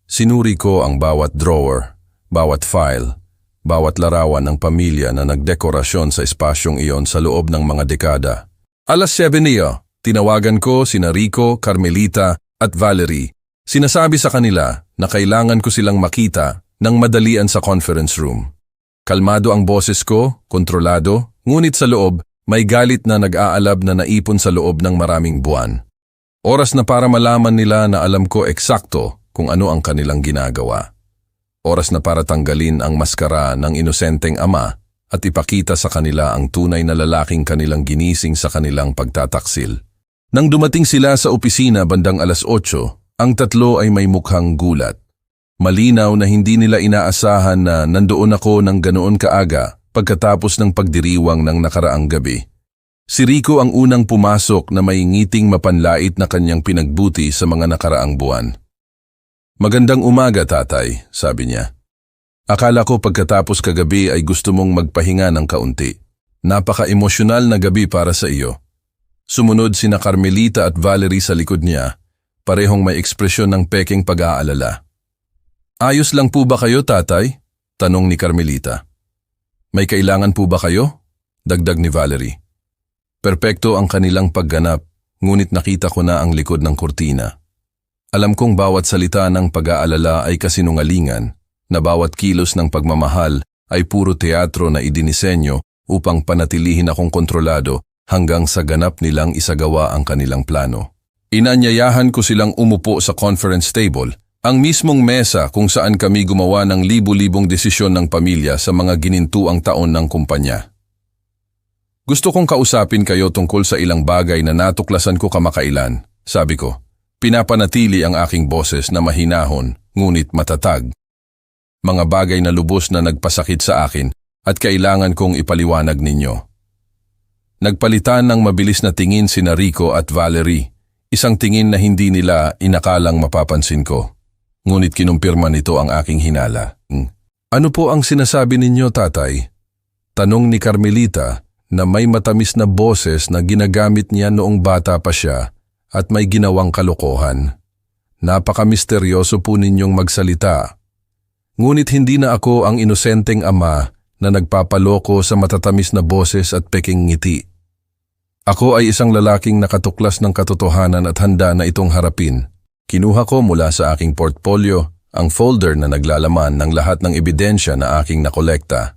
Sinuri ko ang bawat drawer, bawat file, bawat larawan ng pamilya na nagdekorasyon sa espasyong iyon sa loob ng mga dekada. 7:00 niyo, tinawagan ko sina Rico, Carmelita at Valerie. Sinasabi sa kanila na kailangan ko silang makita ng madalian sa conference room. Kalmado ang boses ko, kontrolado, ngunit sa loob may galit na nag-aalab na naipon sa loob ng maraming buwan. Oras na para malaman nila na alam ko eksakto kung ano ang kanilang ginagawa. Oras na para tanggalin ang maskara ng inosenteng ama at ipakita sa kanila ang tunay na lalaking kanilang ginising sa kanilang pagtataksil. Nang dumating sila sa opisina bandang 8:00, ang tatlo ay may mukhang gulat. Malinaw na hindi nila inaasahan na nandoon ako ng ganoon kaaga pagkatapos ng pagdiriwang ng nakaraang gabi. Si Rico ang unang pumasok na may ngiting mapanlait na kanyang pinagbuti sa mga nakaraang buwan. "Magandang umaga, tatay," sabi niya. "Akala ko pagkatapos kagabi ay gusto mong magpahinga ng kaunti. Napaka-emosyonal na gabi para sa iyo." Sumunod sina Carmelita at Valerie sa likod niya, parehong may ekspresyon ng peking pag-aalala. "Ayos lang po ba kayo, tatay?" tanong ni Carmelita. "May kailangan po ba kayo?" dagdag ni Valerie. Perpekto ang kanilang pagganap, ngunit nakita ko na ang likod ng kurtina. Alam kong bawat salita ng pag-aalala ay kasinungalingan, na bawat kilos ng pagmamahal ay puro teatro na idinisenyo upang panatilihin akong kontrolado hanggang sa ganap nilang isagawa ang kanilang plano. Inanyayahan ko silang umupo sa conference table, ang mismong mesa kung saan kami gumawa ng libu-libong desisyon ng pamilya sa mga ginintuang taon ng kumpanya. "Gusto kong kausapin kayo tungkol sa ilang bagay na natuklasan ko kamakailan," sabi ko. Pinapanatili ang aking boses na mahinahon, ngunit matatag. Mga bagay na lubos na nagpasakit sa akin at kailangan kong ipaliwanag ninyo. Nagpalitan ng mabilis na tingin sina Rico at Valerie, isang tingin na hindi nila inakalang mapapansin ko. Ngunit kinumpirma nito ang aking hinala. "Ano po ang sinasabi ninyo, tatay?" tanong ni Carmelita na may matamis na boses na ginagamit niya noong bata pa siya at may ginawang kalokohan. "Napaka-misteryoso po ninyong magsalita. Ngunit hindi na ako ang inosenteng ama na nagpapaloko sa matatamis na boses at peking ngiti. Ako ay isang lalaking nakatuklas ng katotohanan at handa na itong harapin." Kinuha ko mula sa aking portfolio ang folder na naglalaman ng lahat ng ebidensya na aking nakolekta.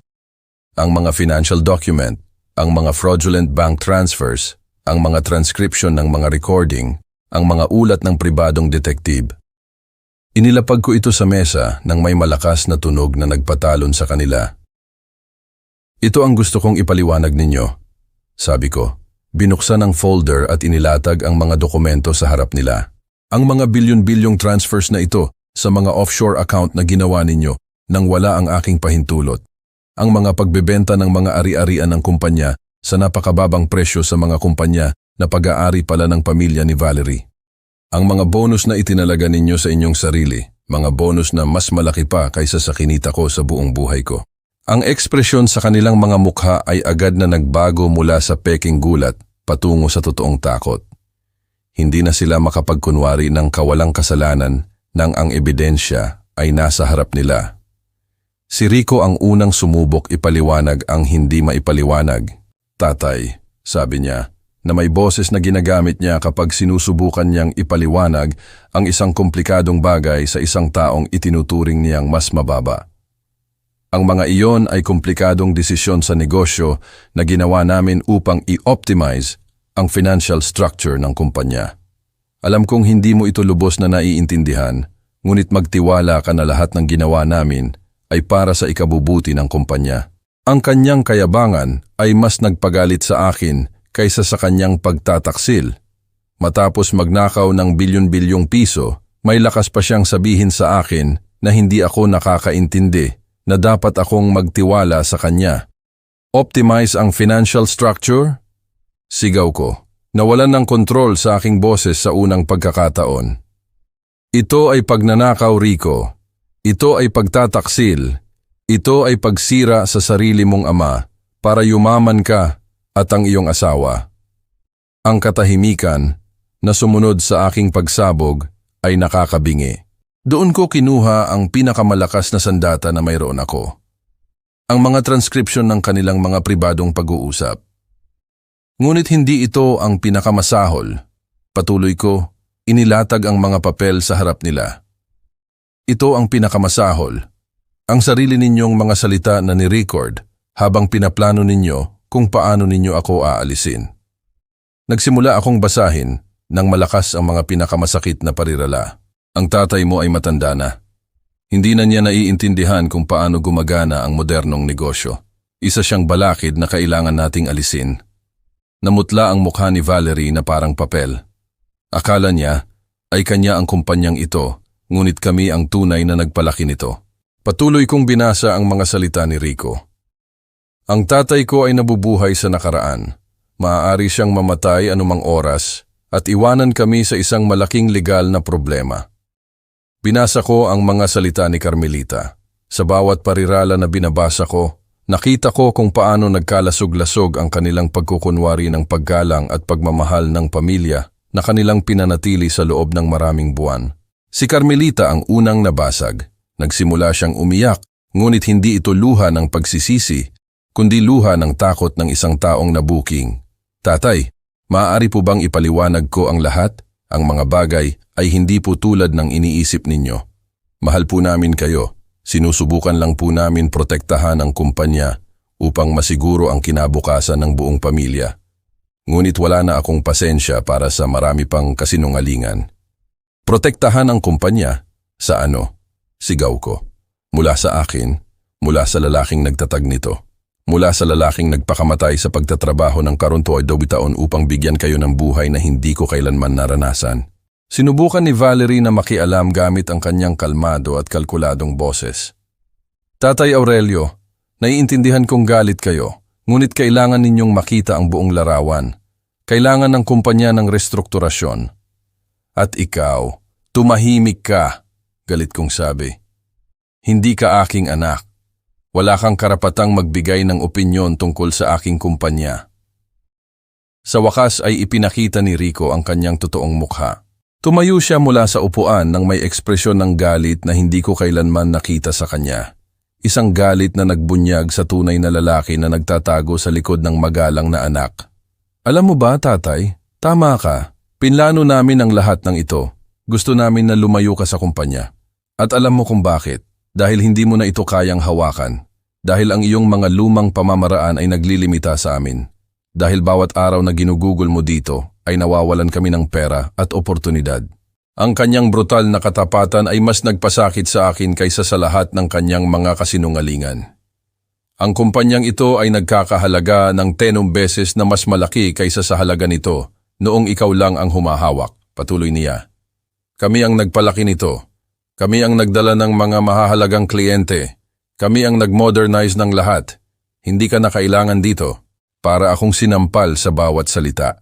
Ang mga financial document, ang mga fraudulent bank transfers, ang mga transcription ng mga recording, ang mga ulat ng pribadong detektive. Inilapag ko ito sa mesa nang may malakas na tunog na nagpatalon sa kanila. Ito ang gusto kong ipaliwanag ninyo, sabi ko. Binuksan ang folder at inilatag ang mga dokumento sa harap nila. Ang mga bilyon-bilyong transfers na ito sa mga offshore account na ginawa ninyo nang wala ang aking pahintulot. Ang mga pagbebenta ng mga ari-arian ng kumpanya sa napakababang presyo sa mga kumpanya na pag-aari pala ng pamilya ni Valerie. Ang mga bonus na itinalaga ninyo sa inyong sarili, mga bonus na mas malaki pa kaysa sa kinita ko sa buong buhay ko. Ang ekspresyon sa kanilang mga mukha ay agad na nagbago mula sa peking gulat patungo sa totoong takot. Hindi na sila makapagkunwari ng kawalang kasalanan nang ang ebidensya ay nasa harap nila. Si Rico ang unang sumubok ipaliwanag ang hindi maipaliwanag. Tatay, sabi niya, na may boses na ginagamit niya kapag sinusubukan niyang ipaliwanag ang isang komplikadong bagay sa isang taong itinuturing niyang mas mababa. Ang mga iyon ay komplikadong desisyon sa negosyo na ginawa namin upang i-optimize ang financial structure ng kumpanya. Alam kong hindi mo ito lubos na naiintindihan, ngunit magtiwala ka na lahat ng ginawa namin ay para sa ikabubuti ng kumpanya. Ang kanyang kayabangan ay mas nagpagalit sa akin kaysa sa kanyang pagtataksil. Matapos magnakaw ng bilyon-bilyong piso, may lakas pa siyang sabihin sa akin na hindi ako nakakaintindi, na dapat akong magtiwala sa kanya. Optimize ang financial structure? Sigaw ko, nawalan ng kontrol sa aking boses sa unang pagkakataon. Ito ay pagnanakaw, Rico. Ito ay pagtataksil. Ito ay pagsira sa sarili mong ama para yumaman ka at ang iyong asawa. Ang katahimikan na sumunod sa aking pagsabog ay nakakabingi. Doon ko kinuha ang pinakamalakas na sandata na mayroon ako. Ang mga transcription ng kanilang mga pribadong pag-uusap. Ngunit hindi ito ang pinakamasahol. Patuloy ko, inilatag ang mga papel sa harap nila. Ito ang pinakamasahol. Ang sarili ninyong mga salita na ni-record habang pinaplano ninyo kung paano ninyo ako aalisin. Nagsimula akong basahin nang malakas ang mga pinakamasakit na parirala. Ang tatay mo ay matanda na. Hindi na niya naiintindihan kung paano gumagana ang modernong negosyo. Isa siyang balakid na kailangan nating alisin. Namutla ang mukha ni Valerie na parang papel. Akala niya ay kanya ang kumpanyang ito, ngunit kami ang tunay na nagpalaki nito. Patuloy kong binasa ang mga salita ni Rico. Ang tatay ko ay nabubuhay sa nakaraan. Maaari siyang mamatay anumang oras at iwanan kami sa isang malaking legal na problema. Binasa ko ang mga salita ni Carmelita. Sa bawat parirala na binabasa ko, nakita ko kung paano nagkalasog-lasog ang kanilang pagkukunwari ng paggalang at pagmamahal ng pamilya na kanilang pinanatili sa loob ng maraming buwan. Si Carmelita ang unang nabasag. Nagsimula siyang umiyak, ngunit hindi ito luha ng pagsisisi, kundi luha ng takot ng isang taong nabuking. Tatay, maaari po bang ipaliwanag ko ang lahat? Ang mga bagay ay hindi po tulad ng iniisip ninyo. Mahal po namin kayo. Sinusubukan lang po namin protektahan ang kumpanya upang masiguro ang kinabukasan ng buong pamilya. Ngunit wala na akong pasensya para sa marami pang kasinungalingan. Protektahan ang kumpanya? Sa ano? Sigaw ko. Mula sa akin, mula sa lalaking nagtatag nito. Mula sa lalaking nagpakamatay sa pagtatrabaho ng karuntuoy 2 taon upang bigyan kayo ng buhay na hindi ko kailanman naranasan. Sinubukan ni Valerie na makialam gamit ang kanyang kalmado at kalkuladong boses. Tatay Aurelio, naiintindihan kong galit kayo, ngunit kailangan ninyong makita ang buong larawan. Kailangan ng kumpanya ng restrukturasyon. At ikaw, tumahimik ka, galit kong sabi. Hindi ka aking anak. Wala kang karapatang magbigay ng opinyon tungkol sa aking kumpanya. Sa wakas ay ipinakita ni Rico ang kanyang totoong mukha. Tumayo siya mula sa upuan nang may ekspresyon ng galit na hindi ko kailanman nakita sa kanya. Isang galit na nagbunyag sa tunay na lalaki na nagtatago sa likod ng magalang na anak. Alam mo ba, tatay? Tama ka. Pinlano namin ang lahat ng ito. Gusto namin na lumayo ka sa kumpanya. At alam mo kung bakit. Dahil hindi mo na ito kayang hawakan. Dahil ang iyong mga lumang pamamaraan ay naglilimita sa amin. Dahil bawat araw na ginugugol mo dito ay nawawalan kami ng pera at oportunidad. Ang kanyang brutal na katapatan ay mas nagpasakit sa akin kaysa sa lahat ng kanyang mga kasinungalingan. Ang kumpanyang ito ay nagkakahalaga ng 10 beses na mas malaki kaysa sa halaga nito noong ikaw lang ang humahawak, patuloy niya. Kami ang nagpalaki nito. Kami ang nagdala ng mga mahahalagang kliyente. Kami ang nag-modernize ng lahat. Hindi ka na kailangan dito. Para akong sinampal sa bawat salita.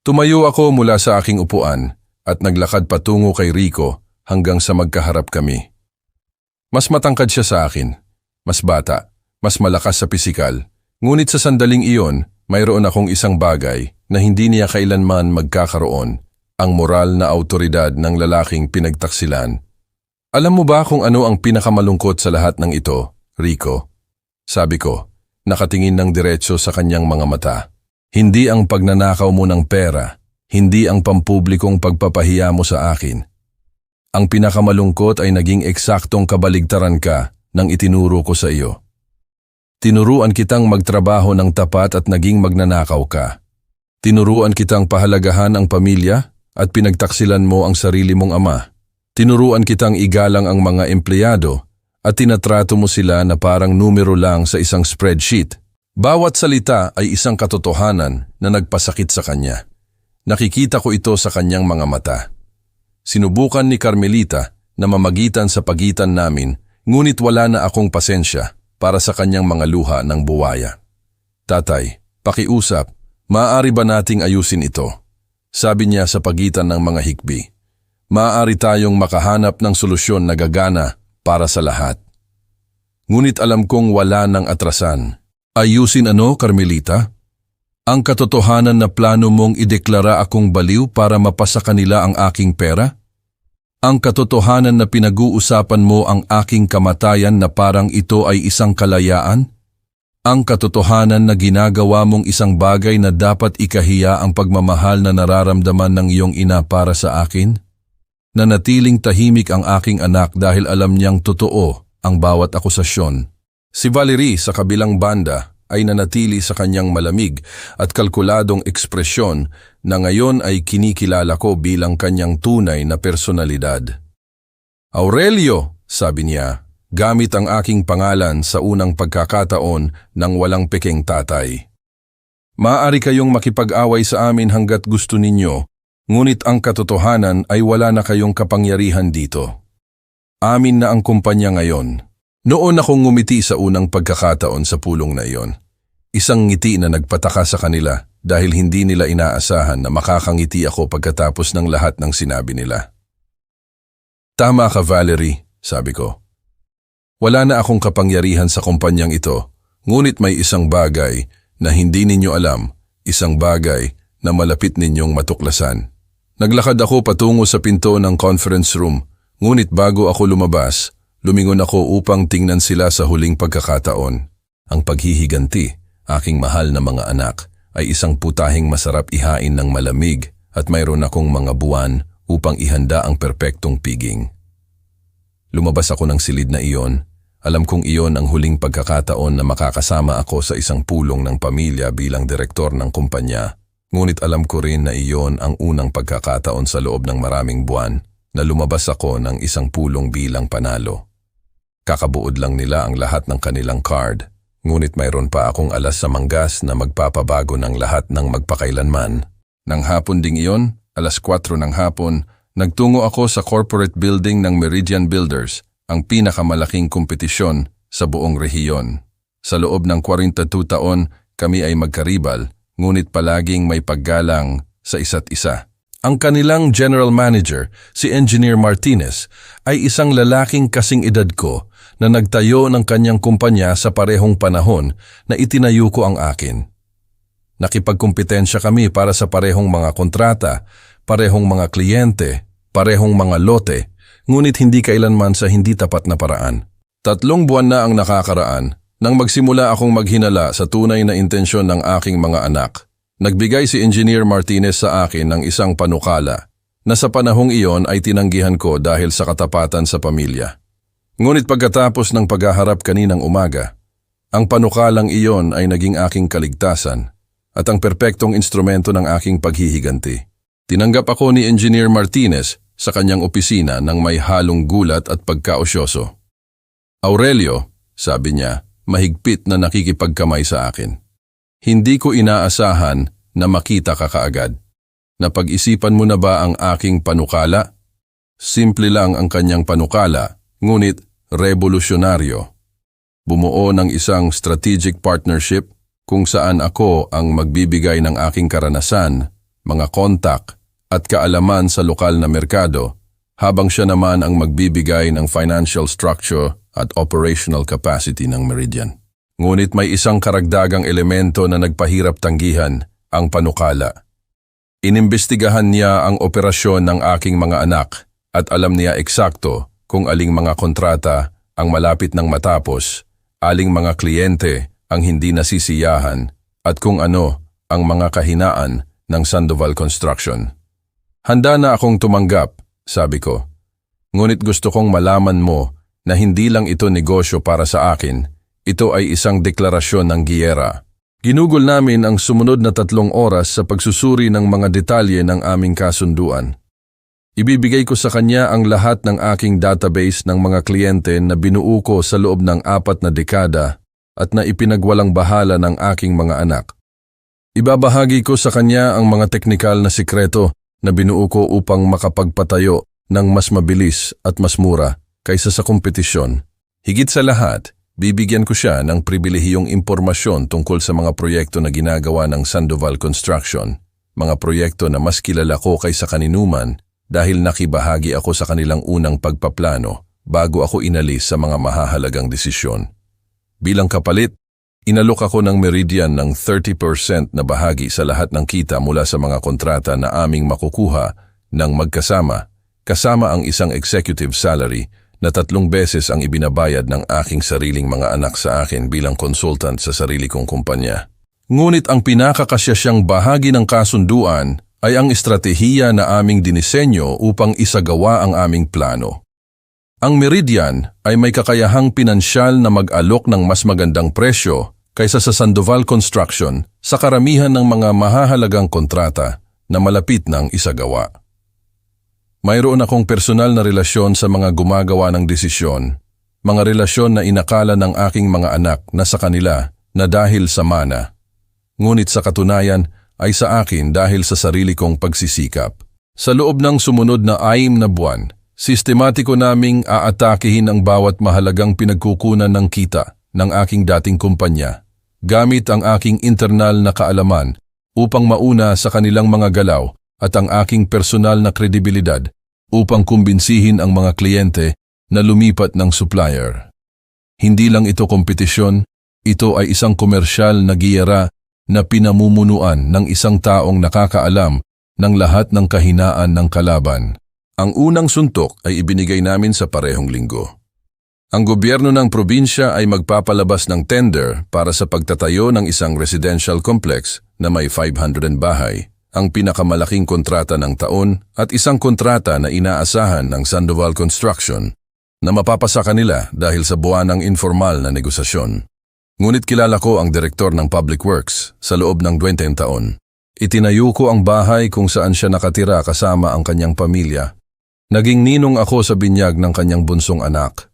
Tumayo ako mula sa aking upuan at naglakad patungo kay Rico hanggang sa magkaharap kami. Mas matangkad siya sa akin, mas bata, mas malakas sa pisikal, ngunit sa sandaling iyon, mayroon akong isang bagay na hindi niya kailanman magkakaroon, ang moral na autoridad ng lalaking pinagtaksilan. Alam mo ba kung ano ang pinakamalungkot sa lahat ng ito, Rico? Sabi ko. Nakatingin ng diretso sa kanyang mga mata. Hindi ang pagnanakaw mo ng pera, hindi ang pampublikong pagpapahiya mo sa akin. Ang pinakamalungkot ay naging eksaktong kabaligtaran ka ng itinuro ko sa iyo. Tinuruan kitang magtrabaho ng tapat at naging magnanakaw ka. Tinuruan kitang pahalagahan ang pamilya at pinagtaksilan mo ang sarili mong ama. Tinuruan kitang igalang ang mga empleyado at tinatrato mo sila na parang numero lang sa isang spreadsheet. Bawat salita ay isang katotohanan na nagpasakit sa kanya. Nakikita ko ito sa kanyang mga mata. Sinubukan ni Carmelita na mamagitan sa pagitan namin, ngunit wala na akong pasensya para sa kanyang mga luha ng buwaya. Tatay, pakiusap, maaari ba nating ayusin ito? Sabi niya sa pagitan ng mga hikbi. Maaari tayong makahanap ng solusyon na gagana para sa lahat. Ngunit alam kong wala ng atrasan. Ayusin ano, Carmelita? Ang katotohanan na plano mong ideklara akong baliw para mapasa kanila ang aking pera? Ang katotohanan na pinag-uusapan mo ang aking kamatayan na parang ito ay isang kalayaan? Ang katotohanan na ginagawa mong isang bagay na dapat ikahiya ang pagmamahal na nararamdaman ng iyong ina para sa akin? Nanatiling tahimik ang aking anak dahil alam niyang totoo ang bawat akusasyon. Si Valerie sa kabilang banda ay nanatili sa kanyang malamig at kalkuladong ekspresyon na ngayon ay kinikilala ko bilang kanyang tunay na personalidad. Aurelio, sabi niya, gamit ang aking pangalan sa unang pagkakataon ng walang pekeng tatay. Maaari kayong makipag-away sa amin hanggat gusto ninyo, ngunit ang katotohanan ay wala na kayong kapangyarihan dito. Amin na ang kumpanya ngayon. Noon akong ngumiti sa unang pagkakataon sa pulong na iyon. Isang ngiti na nagpataka sa kanila dahil hindi nila inaasahan na makakangiti ako pagkatapos ng lahat ng sinabi nila. Tama ka, Valerie, sabi ko. Wala na akong kapangyarihan sa kumpanyang ito, ngunit may isang bagay na hindi ninyo alam, isang bagay na malapit ninyong matuklasan. Naglakad ako patungo sa pinto ng conference room, ngunit bago ako lumabas, lumingon ako upang tingnan sila sa huling pagkakataon. Ang paghihiganti, aking mahal na mga anak, ay isang putahing masarap ihain ng malamig at mayroon akong mga buwan upang ihanda ang perpektong piging. Lumabas ako ng silid na iyon. Alam kong iyon ang huling pagkakataon na makakasama ako sa isang pulong ng pamilya bilang direktor ng kumpanya. Ngunit alam ko rin na iyon ang unang pagkakataon sa loob ng maraming buwan na lumabas ako ng isang pulong bilang panalo. Kakabuod lang nila ang lahat ng kanilang card, ngunit mayroon pa akong alas sa manggas na magpapabago ng lahat ng magpakailanman. Nang hapon ding iyon, alas 4 ng hapon, nagtungo ako sa corporate building ng Meridian Builders, ang pinakamalaking kompetisyon sa buong rehiyon. Sa loob ng 42 taon, kami ay magkaribal, ngunit palaging may paggalang sa isa't isa. Ang kanilang general manager, si Engineer Martinez, ay isang lalaking kasing edad ko na nagtayo ng kanyang kumpanya sa parehong panahon na itinayo ko ang akin. Nakipagkumpetensya kami para sa parehong mga kontrata, parehong mga kliyente, parehong mga lote, ngunit hindi kailanman sa hindi tapat na paraan. 3 buwan na ang nakakaraan nang magsimula akong maghinala sa tunay na intensyon ng aking mga anak. Nagbigay si Engineer Martinez sa akin ng isang panukala na sa panahong iyon ay tinanggihan ko dahil sa katapatan sa pamilya. Ngunit pagkatapos ng paghaharap kaninang umaga, ang panukalang iyon ay naging aking kaligtasan at ang perpektong instrumento ng aking paghihiganti. Tinanggap ako ni Engineer Martinez sa kanyang opisina nang may halong gulat at pagkaosyoso. Aurelio, sabi niya, mahigpit na nakikipagkamay sa akin. Hindi ko inaasahan na makita ka kaagad. Napag-isipan mo na ba ang aking panukala? Simple lang ang kanyang panukala, ngunit revolusyonaryo. Bumuo ng isang strategic partnership kung saan ako ang magbibigay ng aking karanasan, mga kontak at kaalaman sa lokal na merkado, habang siya naman ang magbibigay ng financial structure at operational capacity ng Meridian. Ngunit may isang karagdagang elemento na nagpahirap tanggihan, ang panukala. Inimbestigahan niya ang operasyon ng aking mga anak at alam niya eksakto kung aling mga kontrata ang malapit ng matapos, aling mga kliyente ang hindi nasisiyahan at kung ano ang mga kahinaan ng Sandoval Construction. Handa na akong tumanggap, sabi ko. Ngunit gusto kong malaman mo na hindi lang ito negosyo para sa akin, ito ay isang deklarasyon ng giyera. Ginugol namin ang sumunod na 3 oras sa pagsusuri ng mga detalye ng aming kasunduan. Ibibigay ko sa kanya ang lahat ng aking database ng mga kliyente na binuo ko sa loob ng 4 na dekada at na ipinagwalang bahala ng aking mga anak. Ibabahagi ko sa kanya ang mga teknikal na sikreto na binuo ko upang makapagpatayo ng mas mabilis at mas mura kaysa sa kompetisyon. Higit sa lahat, bibigyan ko siya ng pribilehiyong impormasyon tungkol sa mga proyekto na ginagawa ng Sandoval Construction, mga proyekto na mas kilala ko kaysa kaninuman dahil nakibahagi ako sa kanilang unang pagpaplano bago ako inalis sa mga mahahalagang desisyon. Bilang kapalit, inalok ako ng Meridian ng 30% na bahagi sa lahat ng kita mula sa mga kontrata na aming makukuha ng magkasama, kasama ang isang executive salary na 3 beses ang ibinabayad ng aking sariling mga anak sa akin bilang consultant sa sarili kong kumpanya. Ngunit ang pinakakasyang bahagi ng kasunduan ay ang estratehiya na aming dinisenyo upang isagawa ang aming plano. Ang Meridian ay may kakayahang pinansyal na mag-alok ng mas magandang presyo kaysa sa Sandoval Construction sa karamihan ng mga mahahalagang kontrata na malapit ng isagawa. Mayroon akong personal na relasyon sa mga gumagawa ng desisyon, mga relasyon na inakala ng aking mga anak na sa kanila na dahil sa mana. Ngunit sa katunayan ay sa akin dahil sa sarili kong pagsisikap. Sa loob ng sumunod na 6 na buwan, sistematiko naming aatakihin ang bawat mahalagang pinagkukunan ng kita ng aking dating kumpanya, gamit ang aking internal na kaalaman upang mauna sa kanilang mga galaw at ang aking personal na kredibilidad upang kumbinsihin ang mga kliyente na lumipat ng supplier. Hindi lang ito kompetisyon, ito ay isang komersyal na giyera na pinamumunuan ng isang taong nakakaalam ng lahat ng kahinaan ng kalaban. Ang unang suntok ay ibinigay namin sa parehong linggo. Ang gobyerno ng probinsya ay magpapalabas ng tender para sa pagtatayo ng isang residential complex na may 500 bahay, ang pinakamalaking kontrata ng taon at isang kontrata na inaasahan ng Sandoval Construction na mapapasa kanila dahil sa buwan ng informal na negosasyon. Ngunit kilala ko ang direktor ng Public Works sa loob ng 20 taon. Itinayo ko ang bahay kung saan siya nakatira kasama ang kanyang pamilya. Naging ninong ako sa binyag ng kanyang bunsong anak.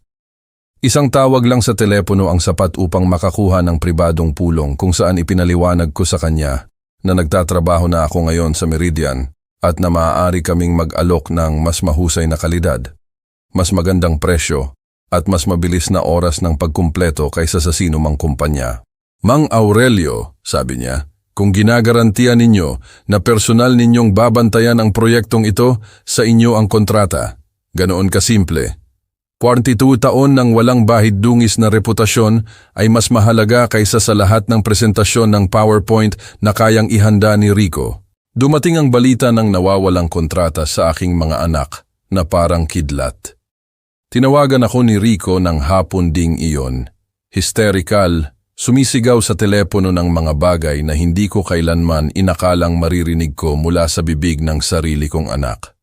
Isang tawag lang sa telepono ang sapat upang makakuha ng pribadong pulong kung saan ipinaliwanag ko sa kanya na nagtatrabaho na ako ngayon sa Meridian at na maaari kaming mag-alok ng mas mahusay na kalidad, mas magandang presyo at mas mabilis na oras ng pagkumpleto kaysa sa sino mang kumpanya. Mang Aurelio, sabi niya, kung ginagarantiyan ninyo na personal ninyong babantayan ang proyektong ito, sa inyo ang kontrata. Ganoon kasimple. 42 taon ng walang bahid-dungis na reputasyon ay mas mahalaga kaysa sa lahat ng presentasyon ng PowerPoint na kayang ihanda ni Rico. Dumating ang balita ng nawawalang kontrata sa aking mga anak na parang kidlat. Tinawagan ako ni Rico ng hapon ding iyon. Hysterical, sumisigaw sa telepono ng mga bagay na hindi ko kailanman inakalang maririnig ko mula sa bibig ng sarili kong anak.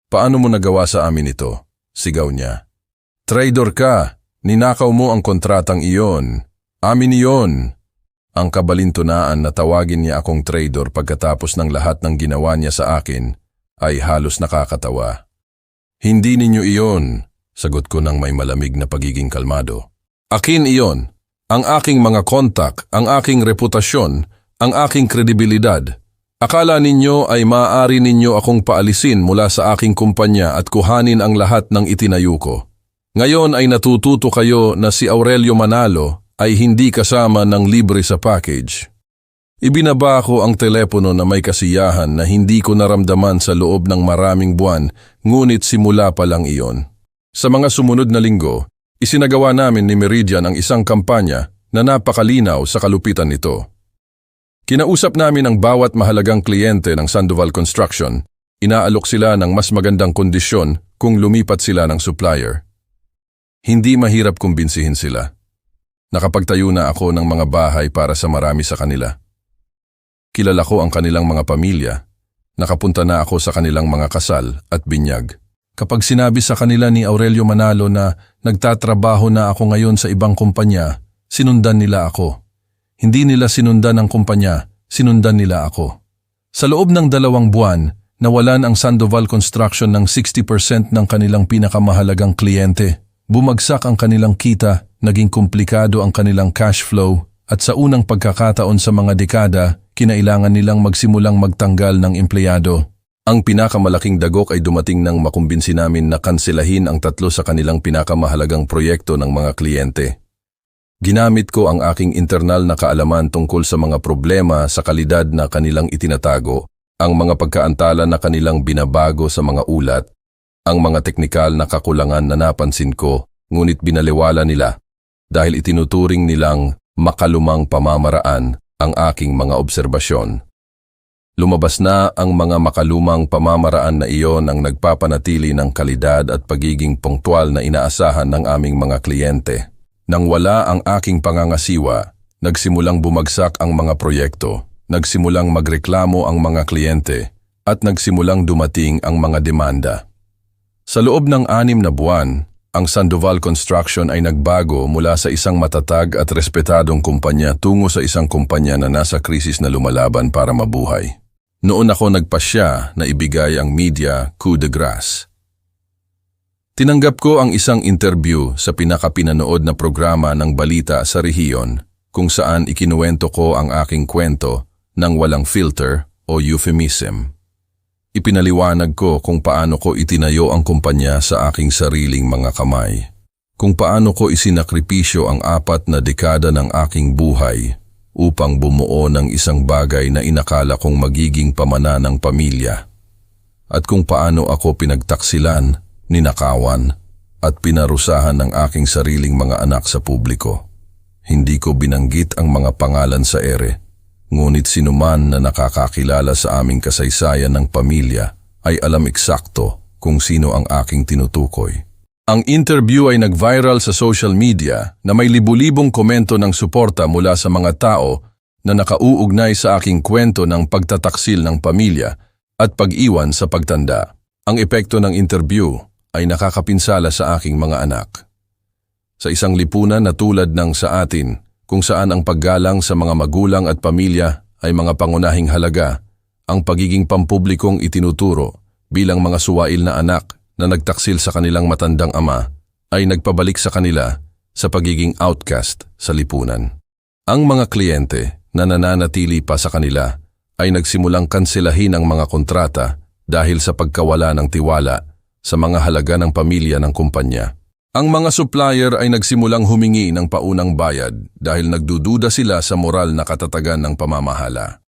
Paano mo nagawa sa amin ito? Sigaw niya. Traidor ka! Ninakaw mo ang kontratang iyon. Amin iyon! Ang kabalintunaan na tawagin niya akong traidor pagkatapos ng lahat ng ginawa niya sa akin ay halos nakakatawa. Hindi ninyo iyon, sagot ko ng may malamig na pagiging kalmado. Akin iyon, ang aking mga kontak, ang aking reputasyon, ang aking kredibilidad. Akala ninyo ay maaari ninyo akong paalisin mula sa aking kumpanya at kuhanin ang lahat ng itinayo ko. Ngayon ay natututo kayo na si Aurelio Manalo ay hindi kasama ng libre sa package. Ibinaba ko ang telepono na may kasiyahan na hindi ko naramdaman sa loob ng maraming buwan, ngunit simula pa lang iyon. Sa mga sumunod na linggo, isinagawa namin ni Meridian ang isang kampanya na napakalinaw sa kalupitan nito. Kinausap namin ang bawat mahalagang kliyente ng Sandoval Construction. Inaalok sila ng mas magandang kondisyon kung lumipat sila ng supplier. Hindi mahirap kumbinsihin sila. Nakapagtayo na ako ng mga bahay para sa marami sa kanila. Kilala ko ang kanilang mga pamilya. Nakapunta na ako sa kanilang mga kasal at binyag. Kapag sinabi sa kanila ni Aurelio Manalo na nagtatrabaho na ako ngayon sa ibang kumpanya, sinundan nila ako. Hindi nila sinundan ang kumpanya, sinundan nila ako. Sa loob ng 2 buwan, nawalan ang Sandoval Construction ng 60% ng kanilang pinakamahalagang kliyente. Bumagsak ang kanilang kita, naging komplikado ang kanilang cash flow, at sa unang pagkakataon sa mga dekada, kinailangan nilang magsimulang magtanggal ng empleyado. Ang pinakamalaking dagok ay dumating nang makumbinsi namin na kanselahin ang 3 sa kanilang pinakamahalagang proyekto ng mga kliyente. Ginamit ko ang aking internal na kaalaman tungkol sa mga problema sa kalidad na kanilang itinatago, ang mga pagkaantala na kanilang binabago sa mga ulat, ang mga teknikal na kakulangan na napansin ko ngunit binaliwala nila dahil itinuturing nilang makalumang pamamaraan ang aking mga obserbasyon. Lumabas na ang mga makalumang pamamaraan na iyon ang nagpapanatili ng kalidad at pagiging pungtual na inaasahan ng aming mga kliyente. Nang wala ang aking pangangasiwa, nagsimulang bumagsak ang mga proyekto, nagsimulang magreklamo ang mga kliyente, at nagsimulang dumating ang mga demanda. Sa loob ng 6 na buwan, ang Sandoval Construction ay nagbago mula sa isang matatag at respetadong kumpanya tungo sa isang kumpanya na nasa krisis na lumalaban para mabuhay. Noon ako nagpasya na ibigay ang media coup de grace. Tinanggap ko ang isang interview sa pinakapinanood na programa ng balita sa rehiyon kung saan ikinuwento ko ang aking kwento ng walang filter o euphemism. Ipinaliwanag ko kung paano ko itinayo ang kumpanya sa aking sariling mga kamay. Kung paano ko isinakripisyo ang 4 na dekada ng aking buhay upang bumuo ng isang bagay na inakala kong magiging pamana ng pamilya. At kung paano ako pinagtaksilan, ninakawan, at pinarusahan ng aking sariling mga anak sa publiko. Hindi ko binanggit ang mga pangalan sa ere. Ngunit sinuman na nakakakilala sa aming kasaysayan ng pamilya ay alam eksakto kung sino ang aking tinutukoy. Ang interview ay nag-viral sa social media na may libu-libong komento ng suporta mula sa mga tao na nakauugnay sa aking kwento ng pagtataksil ng pamilya at pag-iwan sa pagtanda. Ang epekto ng interview ay nakakapinsala sa aking mga anak. Sa isang lipunan na tulad ng sa atin, kung saan ang paggalang sa mga magulang at pamilya ay mga pangunahing halaga, ang pagiging pampublikong itinuturo bilang mga suwail na anak na nagtaksil sa kanilang matandang ama ay nagpabalik sa kanila sa pagiging outcast sa lipunan. Ang mga kliyente na nananatili pa sa kanila ay nagsimulang kanselahin ang mga kontrata dahil sa pagkawala ng tiwala sa mga halaga ng pamilya ng kumpanya. Ang mga supplier ay nagsimulang humingi ng paunang bayad dahil nagdududa sila sa moral na katatagan ng pamamahala.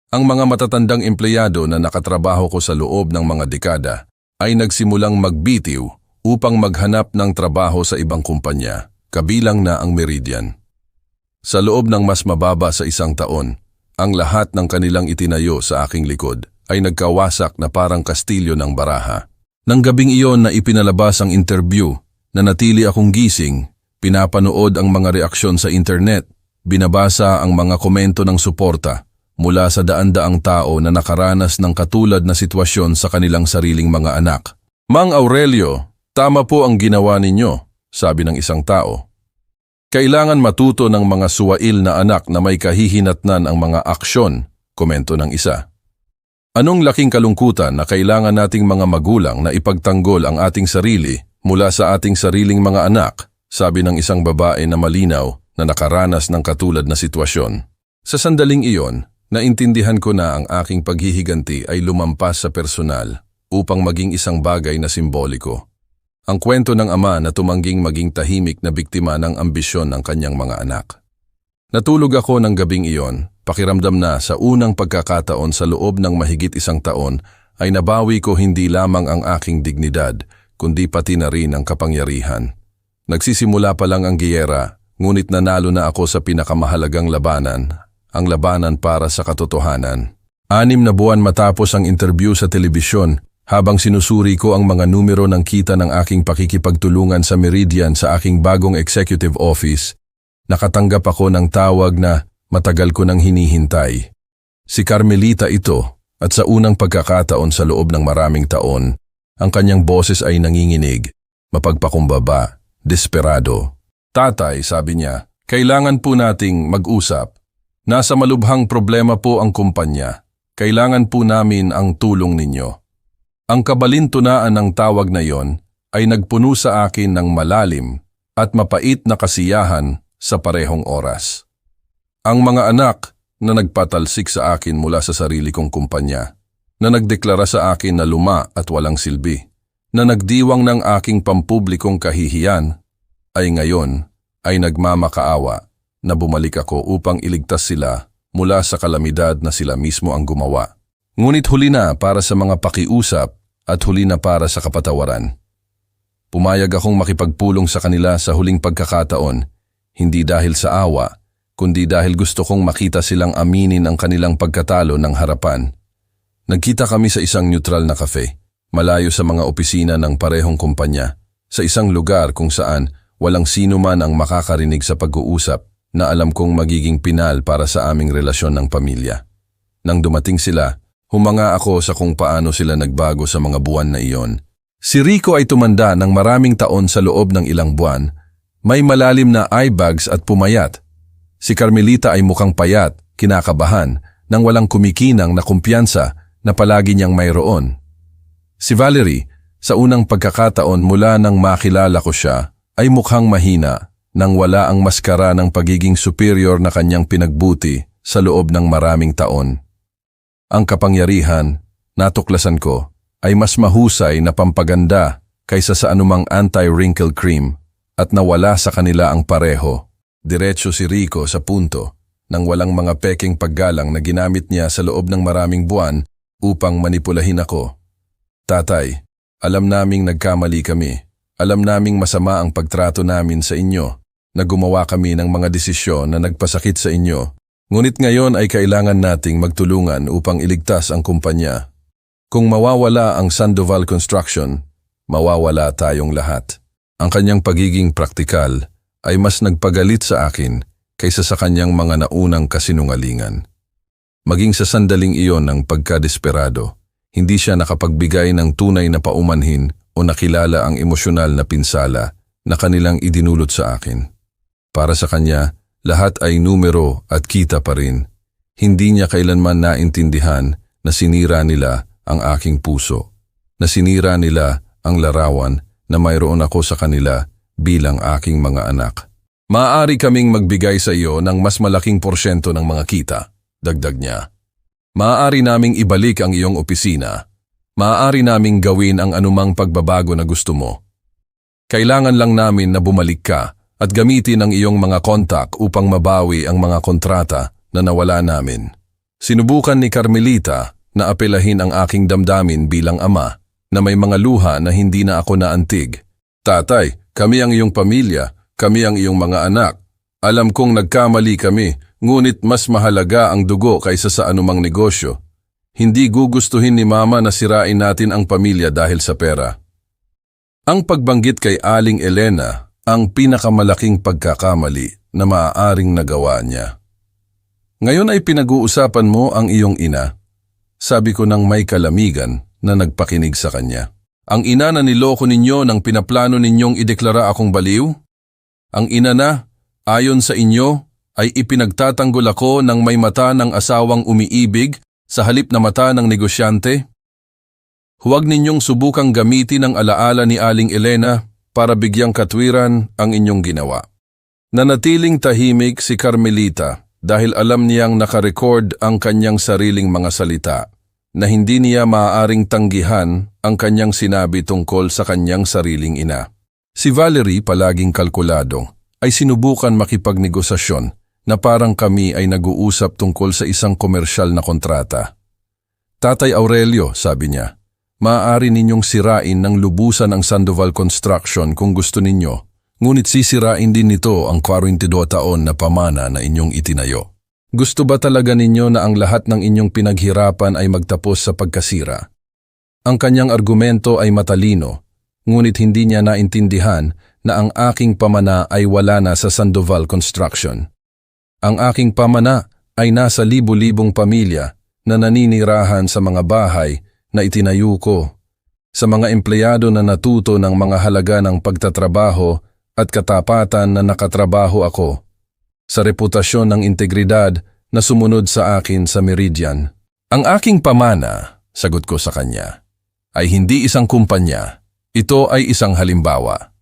Ang mga matatandang empleyado na nakatrabaho ko sa loob ng mga dekada ay nagsimulang magbitiw upang maghanap ng trabaho sa ibang kumpanya, kabilang na ang Meridian. Sa loob ng mas mababa sa 1 taon, ang lahat ng kanilang itinayo sa aking likod ay nagkawasak na parang kastilyo ng baraha. Nang gabing iyon na ipinalabas ang interview, nanatili akong gising, pinapanood ang mga reaksyon sa internet, binabasa ang mga komento ng suporta mula sa daan-daang tao na nakaranas ng katulad na sitwasyon sa kanilang sariling mga anak. Mang Aurelio, tama po ang ginawa ninyo, sabi ng isang tao. Kailangan matuto ng mga suwail na anak na may kahihinatnan ang mga aksyon, komento ng isa. Anong laking kalungkutan na kailangan nating mga magulang na ipagtanggol ang ating sarili mula sa ating sariling mga anak, sabi ng isang babae na malinaw na nakaranas ng katulad na sitwasyon. Sa sandaling iyon, naintindihan ko na ang aking paghihiganti ay lumampas sa personal upang maging isang bagay na simboliko. Ang kwento ng ama na tumangging maging tahimik na biktima ng ambisyon ng kanyang mga anak. Natulog ako ng gabing iyon, pakiramdam na sa unang pagkakataon sa loob ng mahigit isang taon ay nabawi ko hindi lamang ang aking dignidad, kundi pati na rin ang kapangyarihan. Nagsisimula pa lang ang giyera, ngunit nanalo na ako sa pinakamahalagang labanan, ang labanan para sa katotohanan. 6 na buwan matapos ang interview sa telebisyon, habang sinusuri ko ang mga numero ng kita ng aking pakikipagtulungan sa Meridian sa aking bagong executive office, nakatanggap ako ng tawag na matagal ko nang hinihintay. Si Carmelita ito, at sa unang pagkakataon sa loob ng maraming taon, ang kanyang boses ay nanginginig, mapagpakumbaba, desperado. Tatay, sabi niya, kailangan po nating mag-usap. Nasa malubhang problema po ang kumpanya. Kailangan po namin ang tulong ninyo. Ang kabalintunaan ng tawag na yon ay nagpuno sa akin ng malalim at mapait na kasiyahan sa parehong oras. Ang mga anak na nagpatalsik sa akin mula sa sarili kong kumpanya, na nagdeklara sa akin na luma at walang silbi, na nagdiwang ng aking pampublikong kahihiyan, ay ngayon ay nagmamakaawa na bumalik ako upang iligtas sila mula sa kalamidad na sila mismo ang gumawa. Ngunit huli na para sa mga pakiusap at huli na para sa kapatawaran. Pumayag akong makipagpulong sa kanila sa huling pagkakataon, hindi dahil sa awa, kundi dahil gusto kong makita silang aminin ang kanilang pagkatalo ng harapan. Nagkita kami sa isang neutral na cafe, malayo sa mga opisina ng parehong kumpanya, sa isang lugar kung saan walang sino man ang makakarinig sa pag-uusap na alam kong magiging pinal para sa aming relasyon ng pamilya. Nang dumating sila, humanga ako sa kung paano sila nagbago sa mga buwan na iyon. Si Rico ay tumanda ng maraming taon sa loob ng ilang buwan, may malalim na eye bags at pumayat. Si Carmelita ay mukhang payat, kinakabahan, nang walang kumikinang na kumpiyansa na palagi niyang mayroon. Si Valerie, sa unang pagkakataon mula nang makilala ko siya, ay mukhang mahina nang wala ang maskara ng pagiging superior na kanyang pinagbuti sa loob ng maraming taon. Ang kapangyarihan, natuklasan ko, ay mas mahusay na pampaganda kaysa sa anumang anti-wrinkle cream at nawala sa kanila ang pareho. Diretso si Rico sa punto nang walang mga peking paggalang na ginamit niya sa loob ng maraming buwan upang manipulahin ako. Tatay, alam naming nagkamali kami. Alam naming masama ang pagtrato namin sa inyo, na gumawa kami ng mga desisyon na nagpasakit sa inyo. Ngunit ngayon ay kailangan nating magtulungan upang iligtas ang kumpanya. Kung mawawala ang Sandoval Construction, mawawala tayong lahat. Ang kanyang pagiging praktikal ay mas nagpagalit sa akin kaysa sa kanyang mga naunang kasinungalingan. Maging sa sandaling iyon ng pagkadesperado, hindi siya nakapagbigay ng tunay na paumanhin o nakilala ang emosyonal na pinsala na kanilang idinulot sa akin. Para sa kanya, lahat ay numero at kita pa rin. Hindi niya kailanman naintindihan na sinira nila ang aking puso, na sinira nila ang larawan na mayroon ako sa kanila bilang aking mga anak. Maaari kaming magbigay sa iyo ng mas malaking porsyento ng mga kita, dagdag niya. Maaari naming ibalik ang iyong opisina. Maaari naming gawin ang anumang pagbabago na gusto mo. Kailangan lang namin na bumalik ka at gamitin ang iyong mga kontak upang mabawi ang mga kontrata na nawala namin. Sinubukan ni Carmelita na apelahin ang aking damdamin bilang ama na may mga luha na hindi na ako naantig. Tatay, kami ang iyong pamilya, kami ang iyong mga anak. Alam kong nagkamali kami, ngunit mas mahalaga ang dugo kaysa sa anumang negosyo. Hindi gugustuhin ni Mama na sirain natin ang pamilya dahil sa pera. Ang pagbanggit kay Aling Elena ang pinakamalaking pagkakamali na maaaring nagawa niya. Ngayon ay pinag-uusapan mo ang iyong ina. Sabi ko nang may kalamigan na nagpakinig sa kanya. Ang ina na niloko ninyo nang pinaplano ninyong ideklara akong baliw? Ang ina na, ayon sa inyo, ay ipinagtatanggol ako ng may mata ng asawang umiibig Sa halip na mata ng negosyante, huwag ninyong subukang gamitin ang alaala ni Aling Elena para bigyang katwiran ang inyong ginawa. Nanatiling tahimik si Carmelita dahil alam niyang nakarecord ang kanyang sariling mga salita na hindi niya maaaring tanggihan ang kanyang sinabi tungkol sa kanyang sariling ina. Si Valerie, palaging kalkulado, ay sinubukan makipagnegosasyon na parang kami ay nag-uusap tungkol sa isang komersyal na kontrata. Tatay Aurelio, sabi niya, maaari ninyong sirain ng lubusan ang Sandoval Construction kung gusto ninyo, ngunit sisirain din nito ang 42 taon na pamana na inyong itinayo. Gusto ba talaga ninyo na ang lahat ng inyong pinaghirapan ay magtapos sa pagkasira? Ang kanyang argumento ay matalino, ngunit hindi niya naintindihan na ang aking pamana ay wala na sa Sandoval Construction. Ang aking pamana ay nasa libu-libong pamilya na naninirahan sa mga bahay na itinayo ko, sa mga empleyado na natuto ng mga halaga ng pagtatrabaho at katapatan na nakatrabaho ako, sa reputasyon ng integridad na sumunod sa akin sa Meridian. Ang aking pamana, sagot ko sa kanya, ay hindi isang kumpanya, ito ay isang halimbawa.